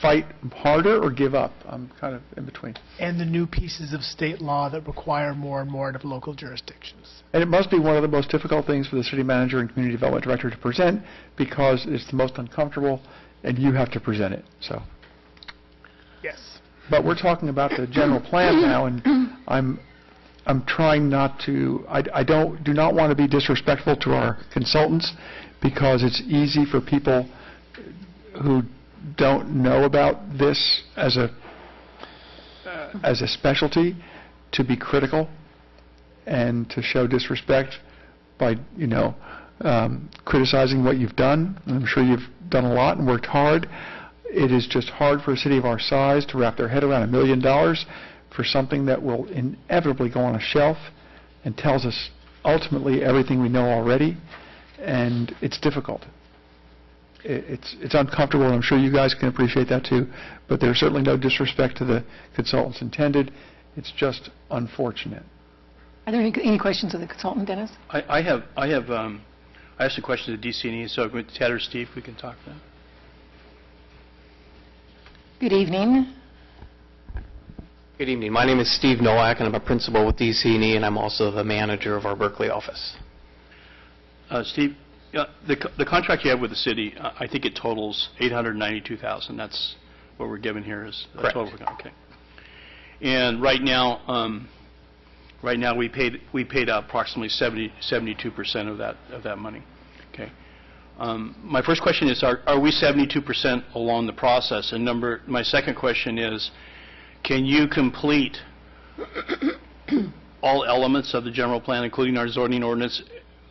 fight harder or give up. I'm kind of in between. And the new pieces of state law that require more and more of local jurisdictions. And it must be one of the most difficult things for the city manager and community development director to present because it's the most uncomfortable, and you have to present it. So. Yes. But we're talking about the general plan now, and I'm trying not to. I do not want to be disrespectful to our consultants because it's easy for people who don't know about this as a specialty to be critical and to show disrespect by criticizing what you've done. And I'm sure you've done a lot and worked hard. It is just hard for a city of our size to wrap their head around $1 million for something that will inevitably go on a shelf and tells us ultimately everything we know already, and it's difficult. It's uncomfortable, and I'm sure you guys can appreciate that too, but there's certainly no disrespect to the consultants intended. It's just unfortunate. Are there any questions of the consultant, Dennis? I have some questions to DC&E, so with Ted or Steve, we can talk to them. Good evening. Good evening. My name is Steve Nowak, and I'm a principal with DC&E, and I'm also the manager of our Berkeley office. Steve, The contract you have with the city, I think it totals $892,000. That's what we're given here is the Correct. total. Okay. And right now we paid out approximately 72% of that money. Okay. My first question is, are we 72% along the process? And my second question is, can you complete all elements of the general plan, including our zoning ordinance,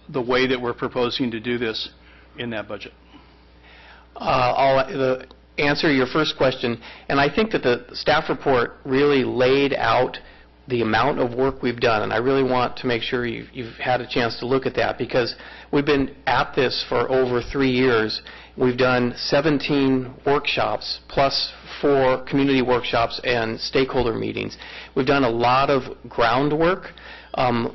the way that we're proposing to do this in that budget? I'll answer your first question, and I think that the staff report really laid out the amount of work we've done, and I really want to make sure you've had a chance to look at that, because we've been at this for over 3 years. We've done 17 workshops, plus 4 community workshops and stakeholder meetings. We've done a lot of groundwork,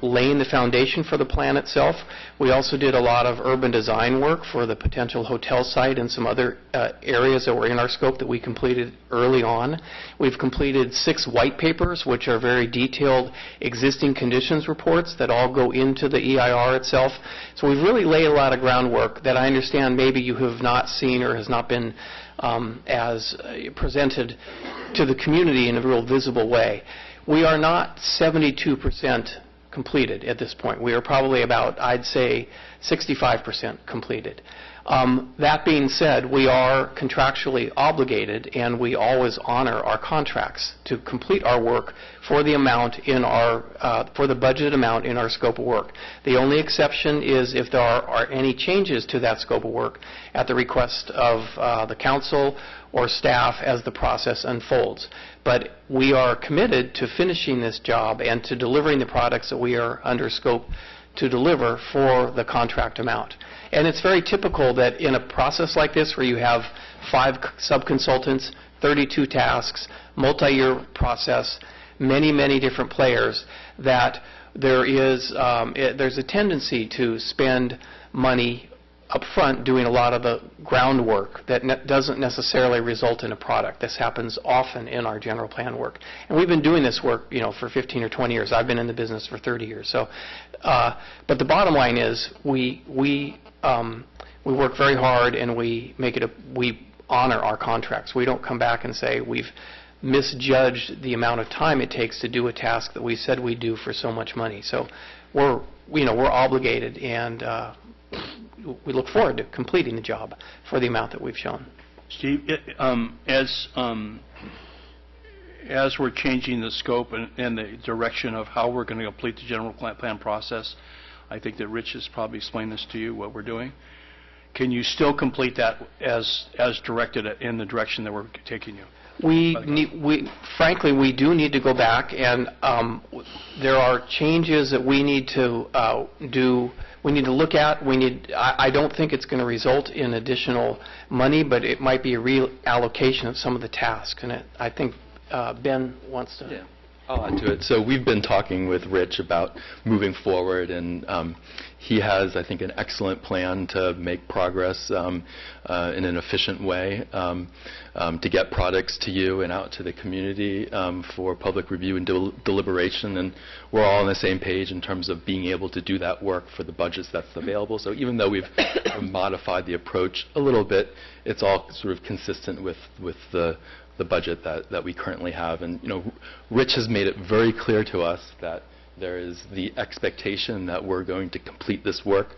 laying the foundation for the plan itself. We also did a lot of urban design work for the potential hotel site and some other areas that were in our scope that we completed early on. We've completed 6 white papers, which are very detailed existing conditions reports that all go into the EIR itself. So we've really laid a lot of groundwork that I understand maybe you have not seen or has not been as presented to the community in a real visible way. We are not 72% completed at this point. We are probably about, I'd say, 65% completed. That being said, we are contractually obligated, and we always honor our contracts to complete our work for the amount in our, for the budgeted amount in our scope of work. The only exception is if there are any changes to that scope of work at the request of the council or staff as the process unfolds. But we are committed to finishing this job and to delivering the products that we are under scope to deliver for the contract amount. And it's very typical that in a process like this where you have 5 sub-consultants, 32 tasks, multi-year process, many different players, that there is there's a tendency to spend money up front doing a lot of the groundwork that doesn't necessarily result in a product. This happens often in our general plan work. And we've been doing this work, for 15 or 20 years. I've been in the business for 30 years. So, but the bottom line is we work very hard, and we honor our contracts. We don't come back and say we've misjudged the amount of time it takes to do a task that we said we'd do for so much money. So we're obligated, and we look forward to completing the job for the amount that we've shown. Steve, as we're changing the scope and the direction of how we're going to complete the general plan process, I think that Rich has probably explained this to you, what we're doing. Can you still complete that as directed in the direction that we're taking you? Frankly, we do need to go back, and there are changes that we need to do. We need to look at. I don't think it's going to result in additional money, but it might be a reallocation of some of the tasks. And I think Ben wants to. Yeah. I'll add to it. So we've been talking with Rich about moving forward, and he has, I think, an excellent plan to make progress in an efficient way to get products to you and out to the community for public review and deliberation. And we're all on the same page in terms of being able to do that work for the budgets that's available. So even though we've modified the approach a little bit, it's all sort of consistent with the budget that we currently have. And Rich has made it very clear to us that there is the expectation that we're going to complete this work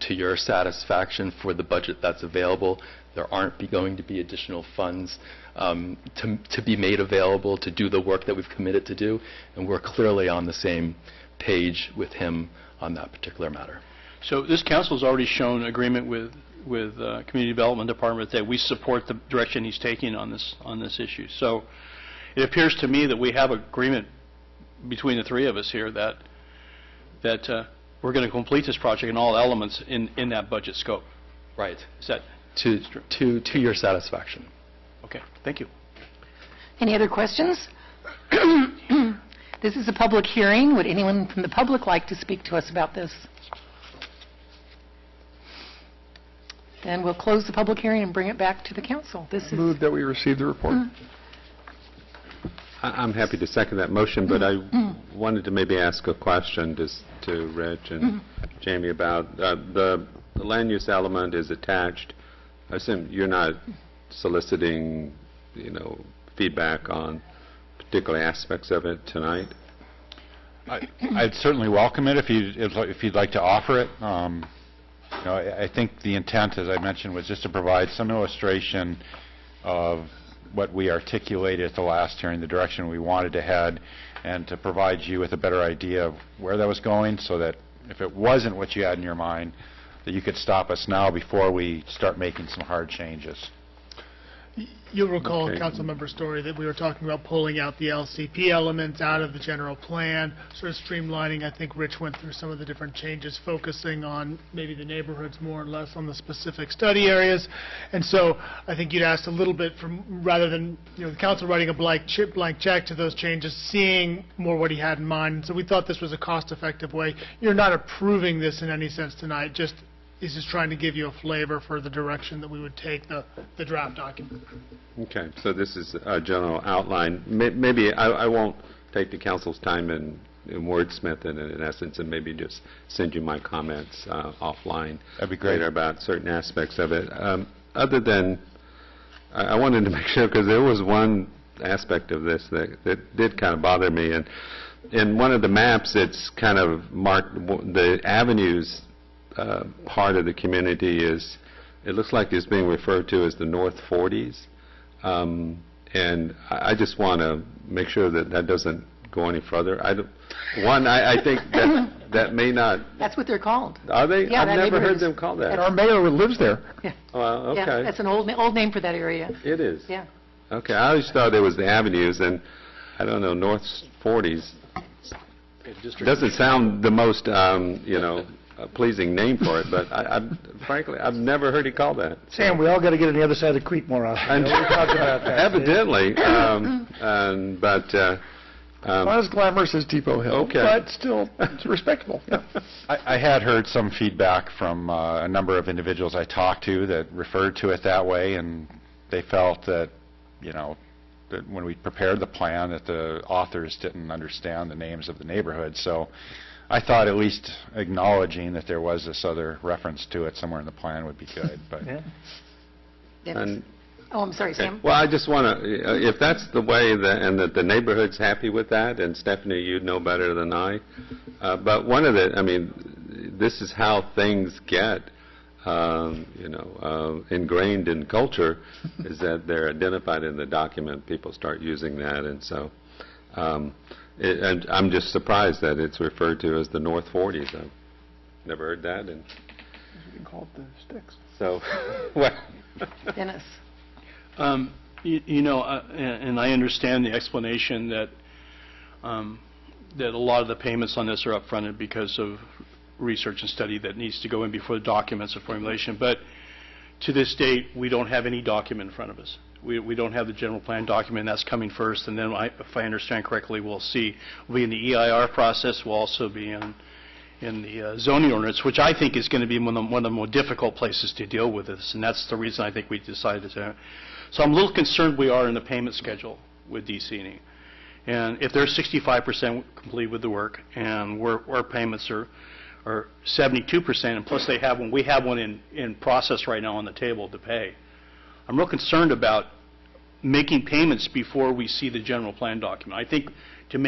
to your satisfaction for the budget that's available. There aren't going to be additional funds to be made available to do the work that we've committed to do, and we're clearly on the same page with him on that particular matter. So this council has already shown agreement with Community Development Department that we support the direction he's taking on this issue. So it appears to me that we have agreement between the 3 of us here that we're going to complete this project in all elements in that budget scope. Right. Is that to your satisfaction? Okay. Thank you. Any other questions? This is a public hearing. Would anyone from the public like to speak to us about this? Then we'll close the public hearing and bring it back to the council. Move that we receive the report. I'm happy to second that motion, but I wanted to maybe ask a question to Rich and Jamie about the the land use element is attached, I assume you're not soliciting, feedback on particular aspects of it tonight? I'd certainly welcome it if you'd like to offer it. I think the intent, as I mentioned, was just to provide some illustration of what we articulated at the last hearing, the direction we wanted to head, and to provide you with a better idea of where that was going, so that if it wasn't what you had in your mind, that you could stop us now before we start making some hard changes. You'll recall, Councilmember Story, that we were talking about pulling out the LCP elements out of the general plan, sort of streamlining. I think Rich went through some of the different changes, focusing on maybe the neighborhoods more or less on the specific study areas. And so I think you'd asked a little bit from, rather than the council writing a blank check to those changes, seeing more what he had in mind. And so we thought this was a cost-effective way. You're not approving this in any sense tonight, he's just trying to give you a flavor for the direction that we would take the draft document. Okay, so this is a general outline. Maybe I won't take the council's time in wordsmith it in essence, and maybe just send you my comments offline. That'd be great. Later about certain aspects of it. Other than, I wanted to make sure, because there was one aspect of this that did kind of bother me, and in one of the maps it's kind of marked, the avenues part of the community is, it looks like it's being referred to as the North 40s. And I just want to make sure that that doesn't go any further. I think that may not... That's what they're called. Are they? Yeah, I've never heard them call that. And our mayor lives there. Yeah. Well, okay. Yeah, that's an old name for that area. It is? Yeah. Okay, I always thought it was the avenues, and I don't know, North 40s doesn't sound the most, a pleasing name for it, but frankly, I've never heard he call that. Sam, we all got to get on the other side of the creek more often. We talked about that. Evidently, Not as glamorous as Depot Hill, okay. but still it's respectable. Yeah. I had heard some feedback from a number of individuals I talked to that referred to it that way, and they felt that, that when we prepared the plan, that the authors didn't understand the names of the neighborhoods. So I thought at least acknowledging that there was this other reference to it somewhere in the plan would be good. But And, I'm sorry, Sam. well, I just want to, if that's the way, and that the neighborhood's happy with that, and Stephanie, you'd know better than I, but one of this is how things get, ingrained in culture, is that they're identified in the document, people start using that, and so, and I'm just surprised that it's referred to as the North 40s. I've never heard that. And you can call it the sticks. So, well. Dennis. And I understand the explanation that that a lot of the payments on this are upfronted because of research and study that needs to go in before the documents of formulation. But to this date, we don't have any document in front of us. We don't have the general plan document. That's coming first, and then, if I understand correctly, we'll be in the EIR process. We'll also be in the zoning ordinance, which I think is going to be one of the more difficult places to deal with this, and that's the reason I think we decided to. So I'm a little concerned we are in the payment schedule with DC&E. And if they're 65% complete with the work, and our payments are 72%, and plus we have one in process right now on the table to pay, I'm real concerned about making payments before we see the general plan document. I think to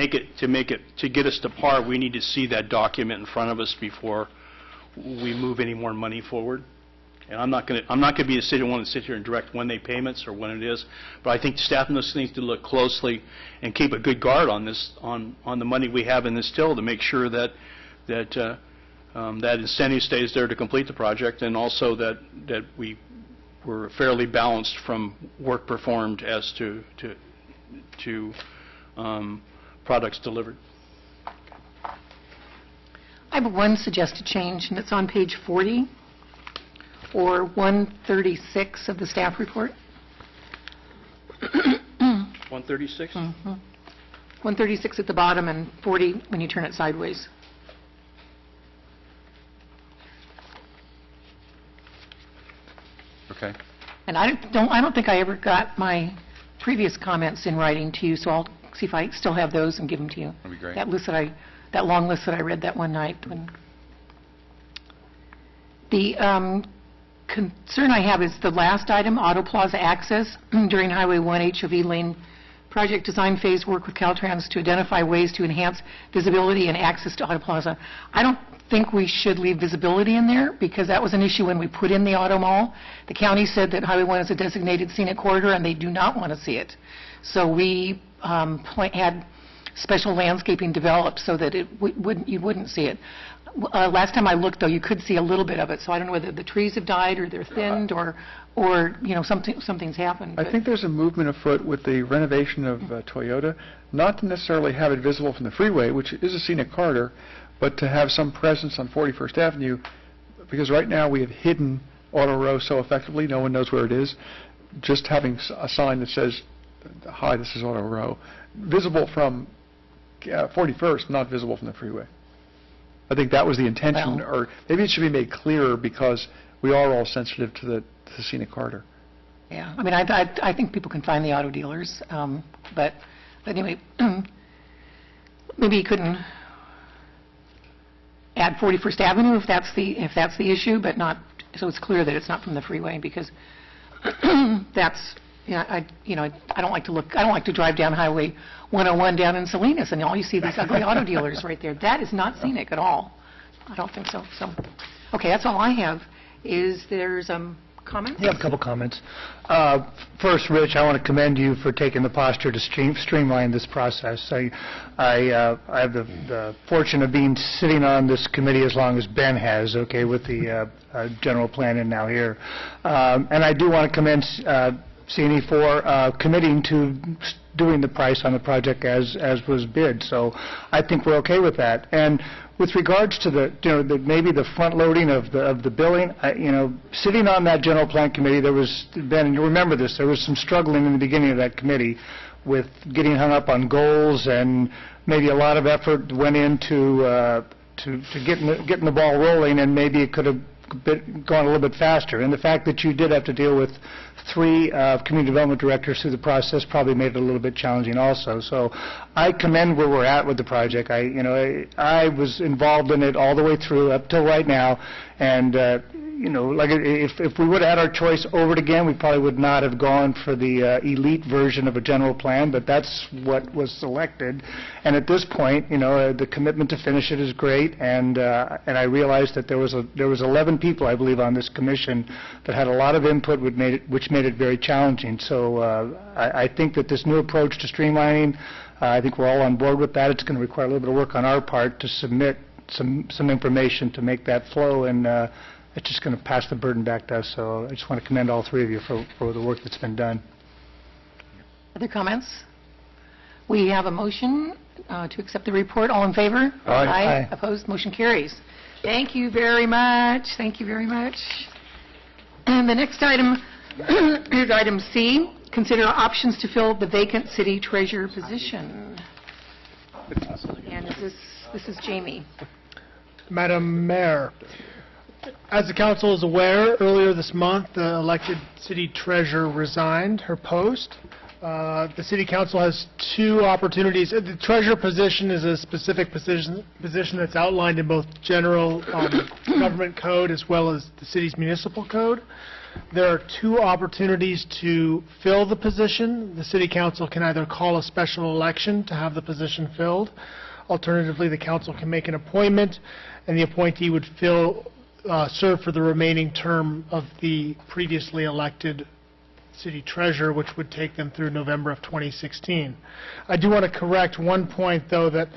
get us to par, we need to see that document in front of us before we move any more money forward. And I'm not going to be the one to sit here and direct when they payments or when it is, but I think staff needs to look closely and keep a good guard on this, on the money we have in this till, to make sure that that incentive stays there to complete the project, and also that we're fairly balanced from work performed as to products delivered. I have one suggested change, and it's on page 40 or 136 of the staff report. 136? Mm-hmm. 136 at the bottom and 40 when you turn it sideways. Okay. And I don't think I ever got my previous comments in writing to you, so I'll see if I still have those and give them to you. That'd be great. That long list that I read that one night. The concern I have is the last item, Auto Plaza access during Highway 1 HOV lane project design phase, work with Caltrans to identify ways to enhance visibility and access to Auto Plaza. I don't think we should leave visibility in there because that was an issue when we put in the auto mall. The county said that Highway 1 is a designated scenic corridor and they do not want to see it. So we had special landscaping developed so that you wouldn't see it. Last time I looked, though, you could see a little bit of it, so I don't know whether the trees have died or they're thinned or something's happened. I think there's a movement afoot with the renovation of Toyota, not to necessarily have it visible from the freeway, which is a scenic corridor, but to have some presence on 41st Avenue, because right now we have hidden Auto Row so effectively, no one knows where it is. Just having a sign that says, "Hi, this is Auto Row," visible from 41st, not visible from the freeway. I think that was the intention, or maybe it should be made clearer because we are all sensitive to the scenic corridor. Yeah, I mean, I think people can find the auto dealers, but anyway, maybe you couldn't add 41st Avenue if that's the issue, but not so it's clear that it's not from the freeway because that's. I don't like to drive down Highway 101 down in Salinas, and all you see are these ugly auto dealers right there. That is not scenic at all. I don't think so. So, okay, that's all I have. Is there's comments? Yeah, a couple comments. First, Rich, I want to commend you for taking the posture to streamline this process. I have the fortune of being sitting on this committee as long as Ben has, okay, with the general plan and now here. And I do want to commend C&E for committing to doing the price on the project as was bid. So I think we're okay with that. And with regards to maybe the front loading of the billing, sitting on that general plan committee, there was, Ben, and you remember this, there was some struggling in the beginning of that committee with getting hung up on goals, and maybe a lot of effort went into getting the ball rolling, and maybe it could have gone a little bit faster. And the fact that you did have to deal with 3 community development directors through the process probably made it a little bit challenging also. So I commend where we're at with the project. I was involved in it all the way through up till right now, and like if we would have had our choice over it again, we probably would not have gone for the elite version of a general plan, but that's what was selected. And at this point, the commitment to finish it is great, and I realized that there was 11 people, I believe, on this commission that had a lot of input, which made it very challenging. So I think that this new approach to streamlining, I think we're all on board with that. It's going to require a little bit of work on our part to submit some information to make that flow, and it's just going to pass the burden back to us. So I just want to commend all 3 of you for the work that's been done. Other comments? We have a motion to accept the report. All in favor? Aye. Aye. Opposed? Motion carries. Thank you very much. Thank you very much. And the next item is item C. Consider options to fill the vacant city treasurer position. And this is Jamie. Madam Mayor, as the council is aware, earlier this month, the elected city treasurer resigned her post. The city council has 2 opportunities. The treasurer position is a specific position that's outlined in both general government code as well as the city's municipal code. There are 2 opportunities to fill the position. The city council can either call a special election to have the position filled. Alternatively, the council can make an appointment, and the appointee would serve for the remaining term of the previously elected city treasurer, which would take them through November of 2016. I do want to correct one point, though, that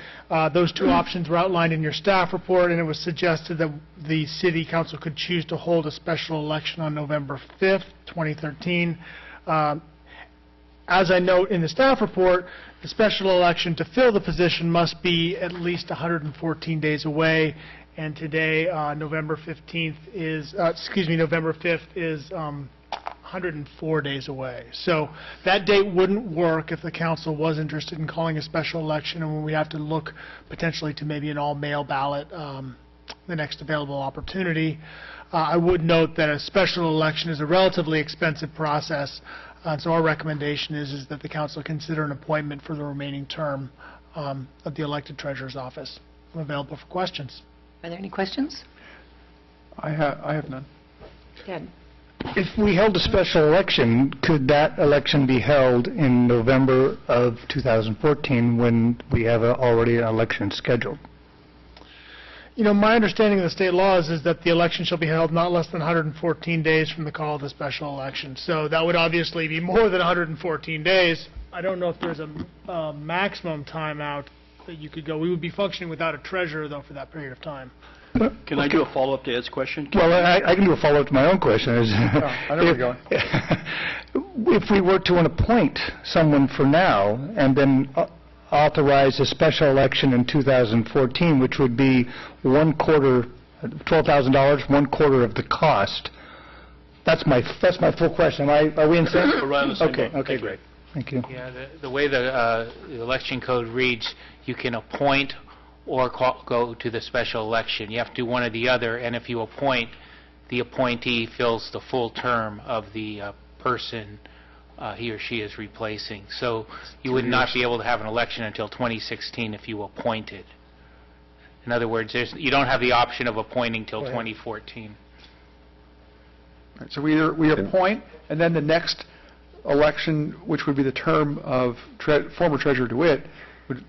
those 2 options were outlined in your staff report, and it was suggested that the city council could choose to hold a special election on November 5th, 2013. As I note in the staff report, the special election to fill the position must be at least 114 days away, and today, November 5th is 104 days away. So that date wouldn't work if the council was interested in calling a special election, and we have to look potentially to maybe an all-mail ballot, the next available opportunity. I would note that a special election is a relatively expensive process, so our recommendation is that the council consider an appointment for the remaining term of the elected treasurer's office. I'm available for questions. Are there any questions? I have none. Ted? If we held a special election, could that election be held in November of 2014 when we have already an election scheduled? My understanding of the state laws is that the election shall be held not less than 114 days from the call of the special election. So that would obviously be more than 114 days. I don't know if there's a maximum timeout that you could go. We would be functioning without a treasurer, though, for that period of time. Can I do a follow-up to Ed's question? Well, I can do a follow-up to my own question. I know where you're going. If we were to appoint someone for now and then authorize a special election in 2014, which would be $1/4, $12,000, $1/4 of the cost, that's my full question. Are we in sync? We're right on the same Okay, boat. okay, great. Thank you. Yeah, the way the election code reads, you can appoint or go to the special election. You have to do one or the other, and if you appoint, the appointee fills the full term of the person he or she is replacing. So you would not be able to have an election until 2016 if you appointed. In other words, you don't have the option of appointing till 2014. Right, so we appoint, and then the next election, which would be the term of former Treasurer DeWitt,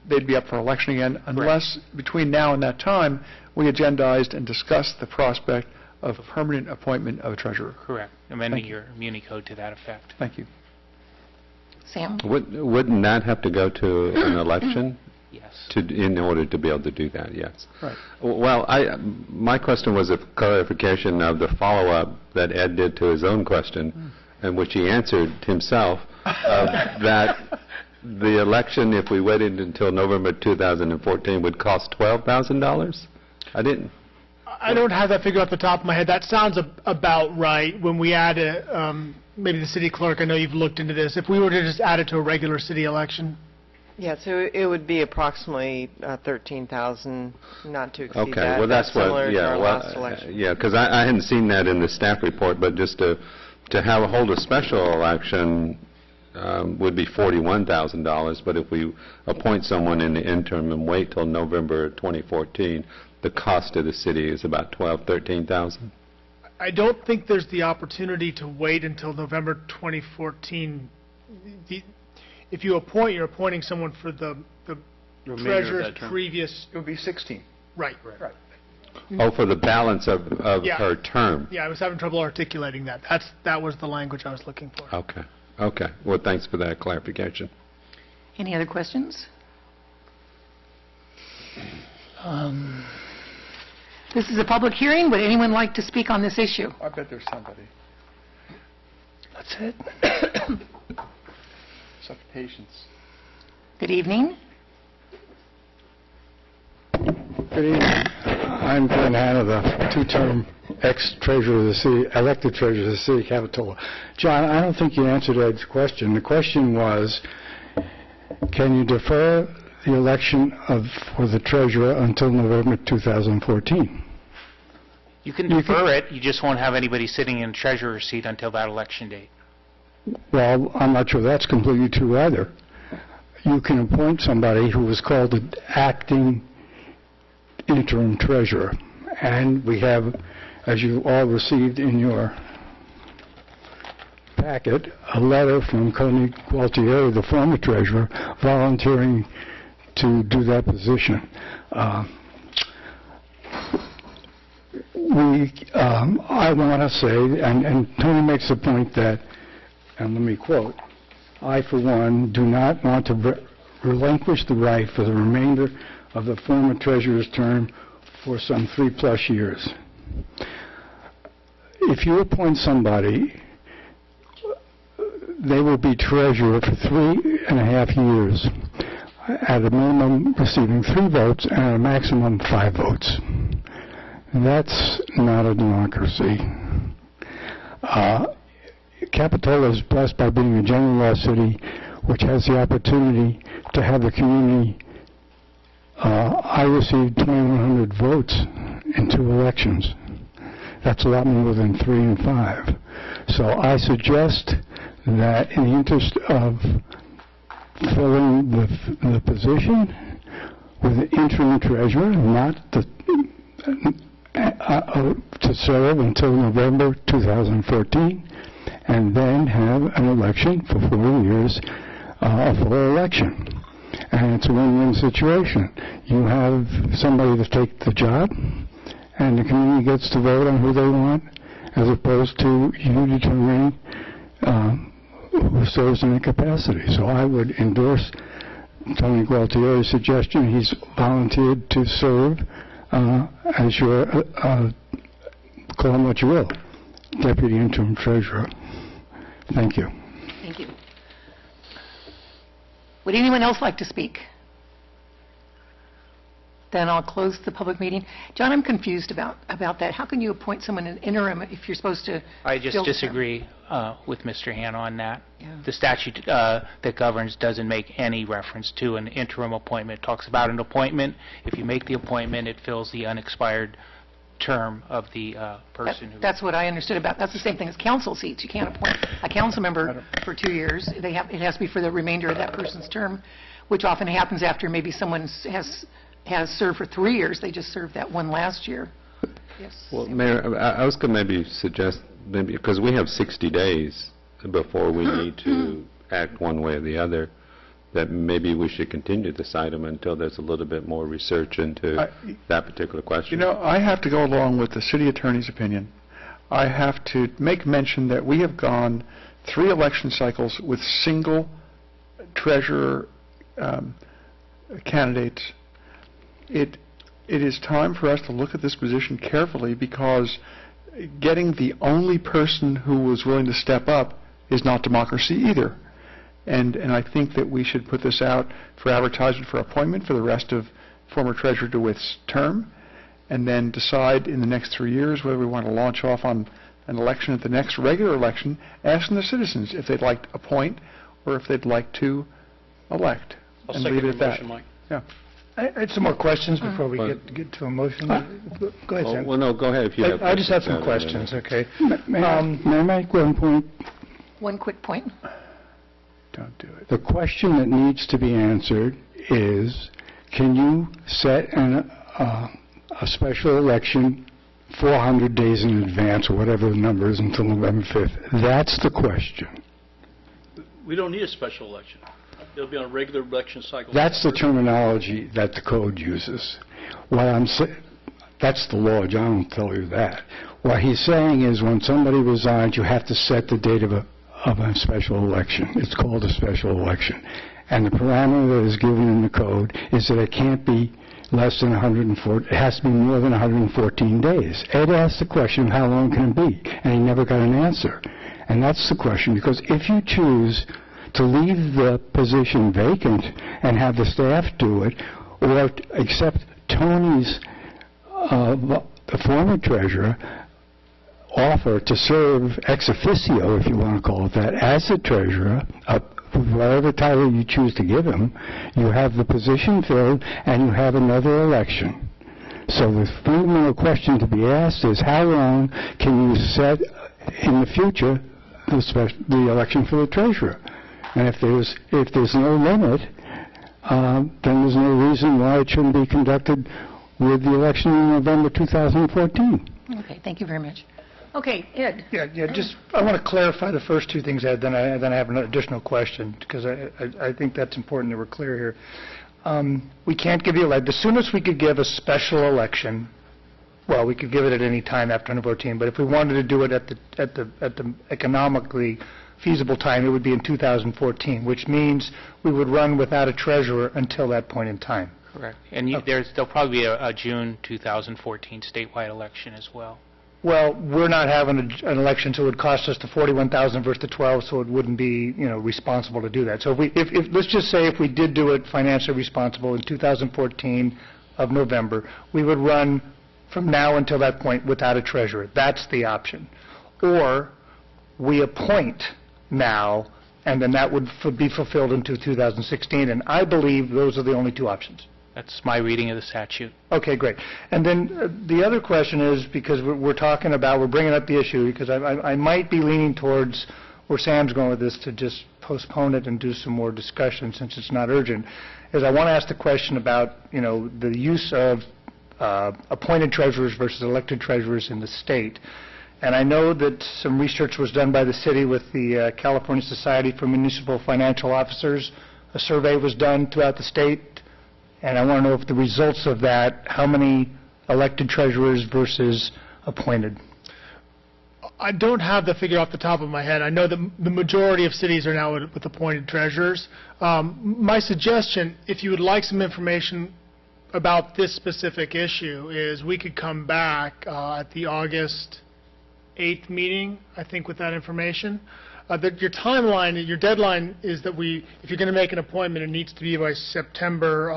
they'd be up for election again, unless between now and that time we agendized and discussed the prospect of permanent appointment of a treasurer. Correct. Amending your Muni Code to that effect. Thank you. Sam? Wouldn't that have to go to an election? Yes. In order to be able to do that, yes. Right. Well, my question was a clarification of the follow-up that Ed did to his own question, in which he answered himself, that the election, if we waited until November 2014, would cost $12,000? I don't have that figure off the top of my head. That sounds about right. When we add maybe the city clerk, I know you've looked into this. If we were to just add it to a regular city election. Yeah, so it would be approximately 13,000, not to exceed Okay, that. well, that's what, similar to our last election. yeah, because I hadn't seen that in the staff report, but just to hold a special election would be $41,000, but if we appoint someone in the interim and wait till November 2014, the cost to the city is about $13,000. I don't think there's the opportunity to wait until November 2014. If you appoint, you're appointing someone for the treasurer's previous... It would be 16. Right. Oh, for the balance of her term. Yeah, I was having trouble articulating that. That was the language I was looking for. Okay. Well, thanks for that clarification. Any other questions? This is a public hearing. Would anyone like to speak on this issue? I bet there's somebody. That's it. Such patience. Good evening. Good evening. I'm Glenn Hanover, two-term ex-treasurer of the city, elected treasurer of the city of Capitola. John, I don't think you answered Ed's question. The question was, can you defer the election for the treasurer until November 2014? You can defer it, you just won't have anybody sitting in treasurer's seat until that election date. Well, I'm not sure that's completely true either. You can appoint somebody who was called an acting interim treasurer. And we have, as you all received in your packet, a letter from Connie Gualtieri, the former treasurer, volunteering to do that position. I want to say, and Tony makes the point that, and let me quote, I, for one, do not want to relinquish the right for the remainder of the former treasurer's term for some 3+ years. If you appoint somebody, they will be treasurer for 3.5 years, at a minimum receiving 3 votes and a maximum 5 votes. That's not a democracy. Capitola is blessed by being a general law city, which has the opportunity to have the community. I received 2,100 votes in 2 elections. That's a lot more than 3 and 5. So I suggest that in the interest of filling the position with the interim treasurer, to serve until November 2014, and then have an election for 4 years, a full election. And it's a win-win situation. You have somebody to take the job, and the community gets to vote on who they want, as opposed to you determining who serves in the capacity. So I would endorse Tony Gualtieri's suggestion. He's volunteered to serve as your, call him what you will, Deputy Interim Treasurer. Thank you. Thank you. Would anyone else like to speak? Then I'll close the public meeting. John, I'm confused about that. How can you appoint someone in interim if you're supposed to? I just fill the term? disagree with Mr. Hanna on that. Yeah. The statute that governs doesn't make any reference to an interim appointment. It talks about an appointment. If you make the appointment, it fills the unexpired term of the person who... That's what I understood about. That's the same thing as council seats. You can't appoint a council member for 2 years. It has to be for the remainder of that person's term, which often happens after maybe someone has served for 3 years. They just served that one last year. Yes. Well, Mayor, I was going to maybe suggest, because we have 60 days before we need to act one way or the other, that maybe we should continue this item until there's a little bit more research into that particular question. You know, I have to go along with the city attorney's opinion. I have to make mention that we have gone 3 election cycles with single treasurer candidates. It is time for us to look at this position carefully, because getting the only person who was willing to step up is not democracy either. And I think that we should put this out for advertisement for appointment for the rest of former Treasurer DeWitt's term, and then decide in the next 3 years whether we want to launch off on an election at the next regular election, asking the citizens if they'd like to appoint or if they'd like to elect. I'll and second leave it your at that. motion, Mike. Yeah. I had some more questions before we get to a motion. Go ahead, Sam. Well, no, go ahead if you have I just have some questions. questions, okay? May I make one point? One quick point. Don't do it. The question that needs to be answered is, can you set a special election 400 days in advance, or whatever the number is, until November 5th? That's the question. We don't need a special election. It'll be on a regular election cycle. That's the terminology that the code uses. What I'm saying, that's the law. John will tell you that. What he's saying is, when somebody resigns, you have to set the date of a special election. It's called a special election. And the parameter that is given in the code is that it can't be less than 104, it has to be more than 114 days. Ed asked the question, how long can it be? And he never got an answer. And that's the question, because if you choose to leave the position vacant and have the staff do it, or accept Tony's, the former treasurer, offer to serve ex officio, if you want to call it that, as the treasurer, whatever title you choose to give him, you have the position filled and you have another election. So the fundamental question to be asked is, how long can you set in the future the election for the treasurer? And if there's no limit, then there's no reason why it shouldn't be conducted with the election in November 2014. Okay, thank you very much. Okay, Ed. Yeah, just, I want to clarify the first 2 things, Ed, then I have an additional question, because I think that's important that we're clear here. We can't give you, the soonest we could give a special election, well, we could give it at any time after 2014, but if we wanted to do it at the economically feasible time, it would be in 2014, which means we would run without a treasurer until that point in time. Correct. And there'll probably be a June 2014 statewide election as well. Well, we're not having an election, so it would cost us the $41,000 versus the 12, so it wouldn't be, responsible to do that. So if let's just say if we did do it financially responsible in 2014 of November, we would run from now until that point without a treasurer. That's the option. Or we appoint now, and then that would be fulfilled into 2016, and I believe those are the only 2 options. That's my reading of the statute. Okay, great. And then the other question is, because we're bringing up the issue, because I might be leaning towards where Sam's going with this, to just postpone it and do some more discussion since it's not urgent, is I want to ask the question about, the use of appointed treasurers versus elected treasurers in the state. And I know that some research was done by the city with the California Society for Municipal Financial Officers. A survey was done throughout the state, and I want to know if the results of that, how many elected treasurers versus appointed? I don't have the figure off the top of my head. I know that the majority of cities are now with appointed treasurers. My suggestion, if you would like some information about this specific issue, is we could come back at the August 8th meeting, I think, with that information. Your timeline, your deadline is that if you're going to make an appointment, it needs to be by September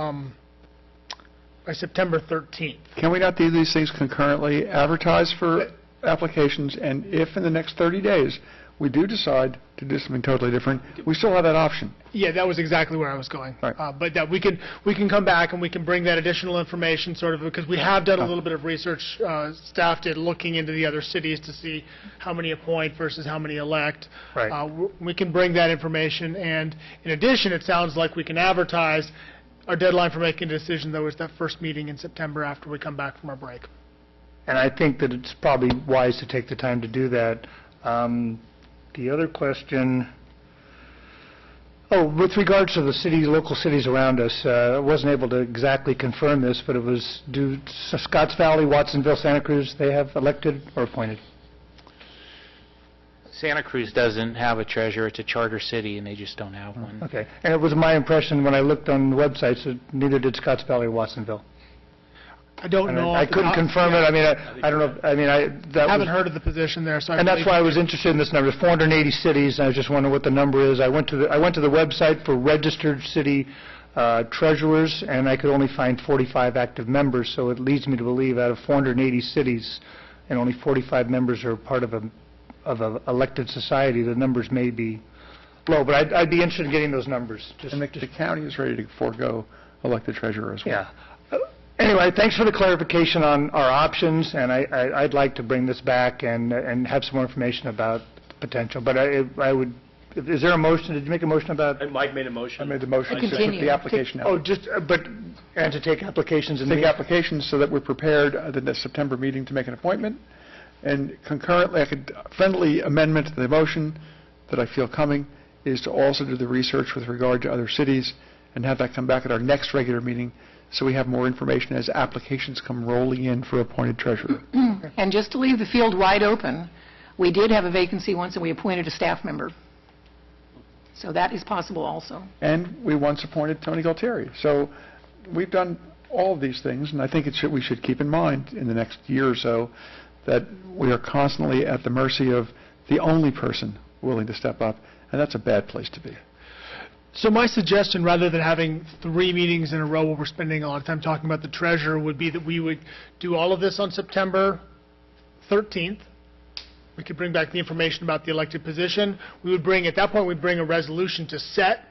13th. Can we not do these things concurrently, advertise for applications, and if in the next 30 days we do decide to do something totally different, we still have that option? Yeah, that was exactly where I was going. Right. But that we can come back and we can bring that additional information, sort of, because we have done a little bit of research. Staff did, looking into the other cities to see how many appoint versus how many elect. Right. We can bring that information, and in addition, it sounds like we can advertise. Our deadline for making a decision, though, is that first meeting in September after we come back from our break. And I think that it's probably wise to take the time to do that. The other question, with regards to the local cities around us, I wasn't able to exactly confirm this, but it was, do Scotts Valley, Watsonville, Santa Cruz, they have elected or appointed? Santa Cruz doesn't have a treasurer. It's a charter city, and they just don't have one. Okay. And it was my impression when I looked on the websites that neither did Scotts Valley or Watsonville. I don't know. I couldn't confirm it. I mean, I don't know. I mean, I haven't heard of the position there, so. And that's why I was interested in this number. 480 cities, and I was just wondering what the number is. I went to the website for registered city treasurers, and I could only find 45 active members. So it leads me to believe out of 480 cities, and only 45 members are part of an elected society, the numbers may be low. But I'd be interested in getting those numbers. And the county is ready to forego elected treasurer as well. Yeah. Anyway, thanks for the clarification on our options, and I'd like to bring this back and have some more information about the potential. But I would, is there a motion? Did you make a motion about? Mike made a motion. I made the motion to continue. put the application out. And to take applications and take applications so that we're prepared at the September meeting to make an appointment. And concurrently, friendly amendment to the motion that I feel coming is to also do the research with regard to other cities and have that come back at our next regular meeting, so we have more information as applications come rolling in for appointed treasurer. And just to leave the field wide open, we did have a vacancy once, and we appointed a staff member. So that is possible also. And we once appointed Tony Galtieri. So we've done all of these things, and I think we should keep in mind in the next year or so that we are constantly at the mercy of the only person willing to step up, and that's a bad place to be. So my suggestion, rather than having 3 meetings in a row where we're spending a lot of time talking about the treasurer, would be that we would do all of this on September 13th. We could bring back the information about the elected position. At that point, we'd bring a resolution to set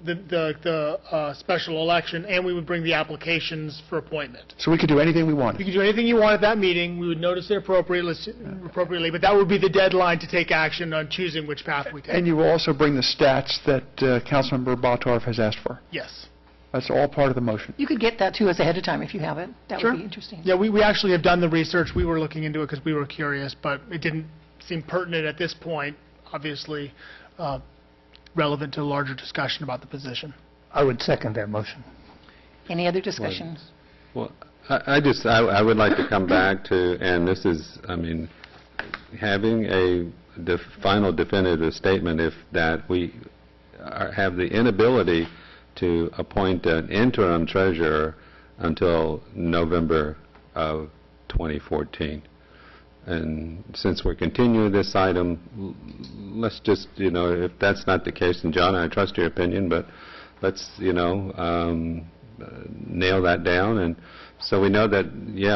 the special election, and we would bring the applications for appointment. So we could do anything we want. You could do anything you want at that meeting. We would notice it appropriately, but that would be the deadline to take action on choosing which path we take. And you will also bring the stats that Councilmember Bottorff has asked for. Yes. That's all part of the motion. You could get that to us ahead of time if you have it. That Sure. would be interesting. Yeah, we actually have done the research. We were looking into it because we were curious, but it didn't seem pertinent at this point, obviously, relevant to a larger discussion about the position. I would second that motion. Any other discussions? Well, I would like to come back to, and this is, I mean, having a final definitive statement if that we have the inability to appoint an interim treasurer until November of 2014. And since we're continuing this item, let's just, if that's not the case, and John, I trust your opinion, but let's, nail that down. And so we know that,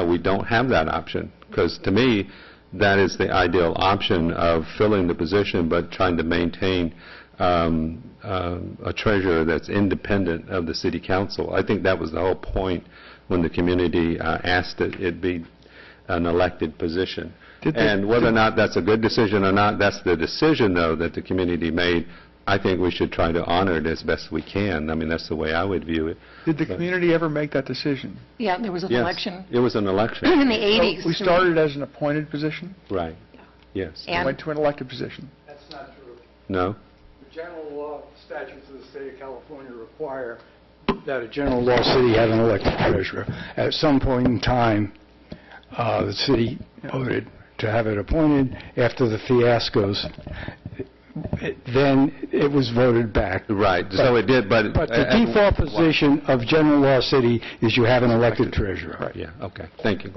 we don't have that option. Because to me, that is the ideal option of filling the position, but trying to maintain a treasurer that's independent of the city council. I think that was the whole point when the community asked that it be an elected position. And whether or not that's a good decision or not, that's the decision, though, that the community made. I think we should try to honor it as best we can. I mean, that's the way I would view it. Did the community ever make that decision? Yeah, there was an Yes, election it was an election. in the 80s. We started as an appointed position, Right, yes. And- went to an elected position. That's not true. No? The general law statutes of the state of California require that a general law city have an elected treasurer. At some point in time, the city voted to have it appointed. After the fiascos, then it was voted back. Right, so it did, but... But the default position of general law city is you have an elected treasurer. Right, yeah, okay, thank you.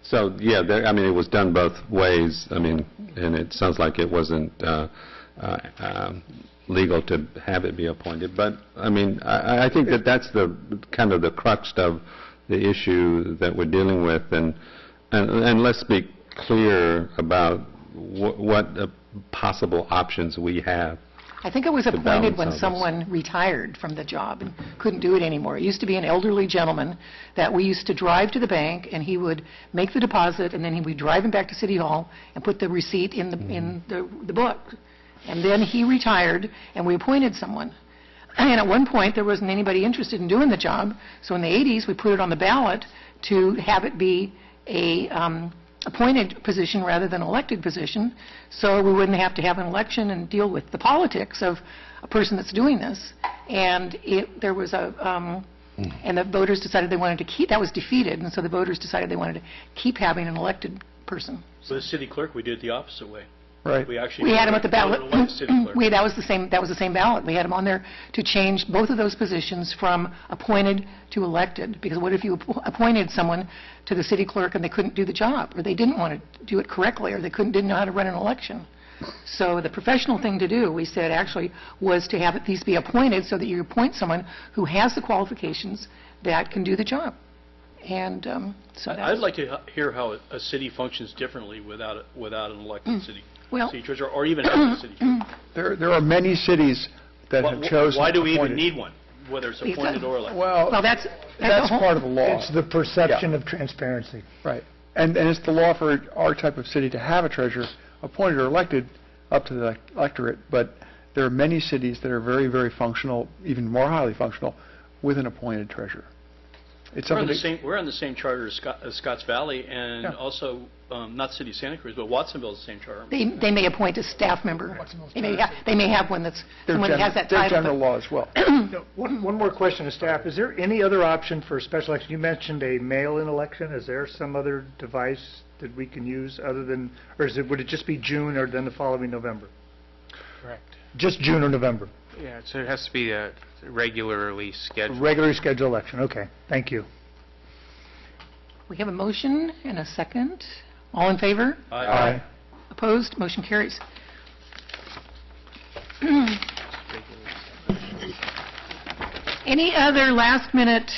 So, yeah, I mean, it was done both ways, I mean, and it sounds like it wasn't legal to have it be appointed, but, I mean, I think that that's the kind of the crux of the issue that we're dealing with, and let's be clear about what possible options we have. I think it was to appointed balance when all this. someone retired from the job and couldn't do it anymore. It used to be an elderly gentleman that we used to drive to the bank, and he would make the deposit, and then he would drive him back to City Hall and put the receipt in the book. And then he retired, and we appointed someone. And at one point, there wasn't anybody interested in doing the job, so in the 80s, we put it on the ballot to have it be a appointed position rather than elected position, so we wouldn't have to have an election and deal with the politics of a person that's doing this. And there was and the voters decided they wanted to keep, that was defeated, and so the voters decided they wanted to keep having an elected person. With the city clerk, we did it the opposite way. Right. We actually... We had him at the ballot. voted to elect the city clerk. That was the same ballot. We had him on there to change both of those positions from appointed to elected, because what if you appointed someone to the city clerk and they couldn't do the job, or they didn't want to do it correctly, or they didn't know how to run an election? So the professional thing to do, we said, actually, was to have these be appointed so that you appoint someone who has the qualifications that can do the job. And so I'd like to hear how a city functions differently without an elected city treasurer, or even a city treasurer. There are many cities that have chosen Why do we even appointed. need one, whether it's appointed or elected? Well, that's part of the law. It's the perception of transparency. Right. And it's the law for our type of city to have a treasurer, appointed or elected, up to the electorate. But there are many cities that are very, very functional, even more highly functional, with an appointed treasurer. It's We're on something the same charter as Scotts Valley, and also, not the city of Santa Cruz, but Watsonville's the same charter. They may appoint a staff member. They may have one that's someone that has that title. Their general law as well. One more question to staff. Is there any other option for a special election? You mentioned a mail-in election. Is there some other device that we can use other than, or would it just be June or then the following November? Correct. Just June or November? Yeah, so it has to be a regularly scheduled. Regularly scheduled election. Okay. Thank you. We have a motion and a second. All in favor? Aye. Opposed? Motion carries. Any other last-minute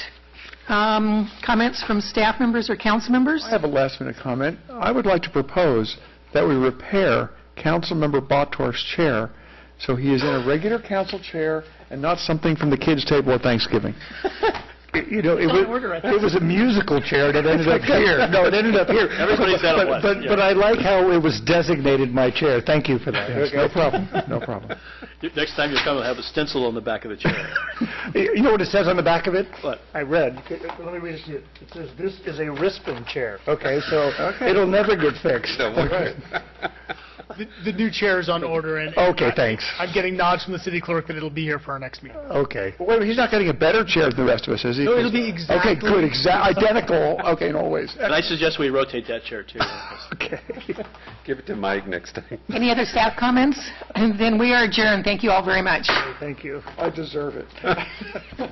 comments from staff members or council members? I have a last-minute comment. I would like to propose that we repair Councilmember Bottorff's chair so he is in a regular council chair and not something from the kids' table at Thanksgiving. You know, it was a musical chair that ended up here. No, it ended up here. Everybody said it was. But I like how it was designated my chair. Thank you for that. Yes, no problem. No problem. Next time you come, I'll have a stencil on the back of the chair. You know what it says on the back of it? What? I read. Let me read it to you. It says, "This is a Rispin chair." Okay, so it'll never get fixed. Okay. The new chair is on order, and Okay, thanks. I'm getting nods from the city clerk that it'll be here for our next meeting. Okay. Well, wait, he's not getting a better chair than the rest of us, is he? No, it'll be exactly... Okay, good. Identical. Okay, in all ways. And I suggest we rotate that chair, too. Okay. Give it to Mike next time. Any other staff comments? And then we are adjourned. Thank you all very much. Thank you. I deserve it.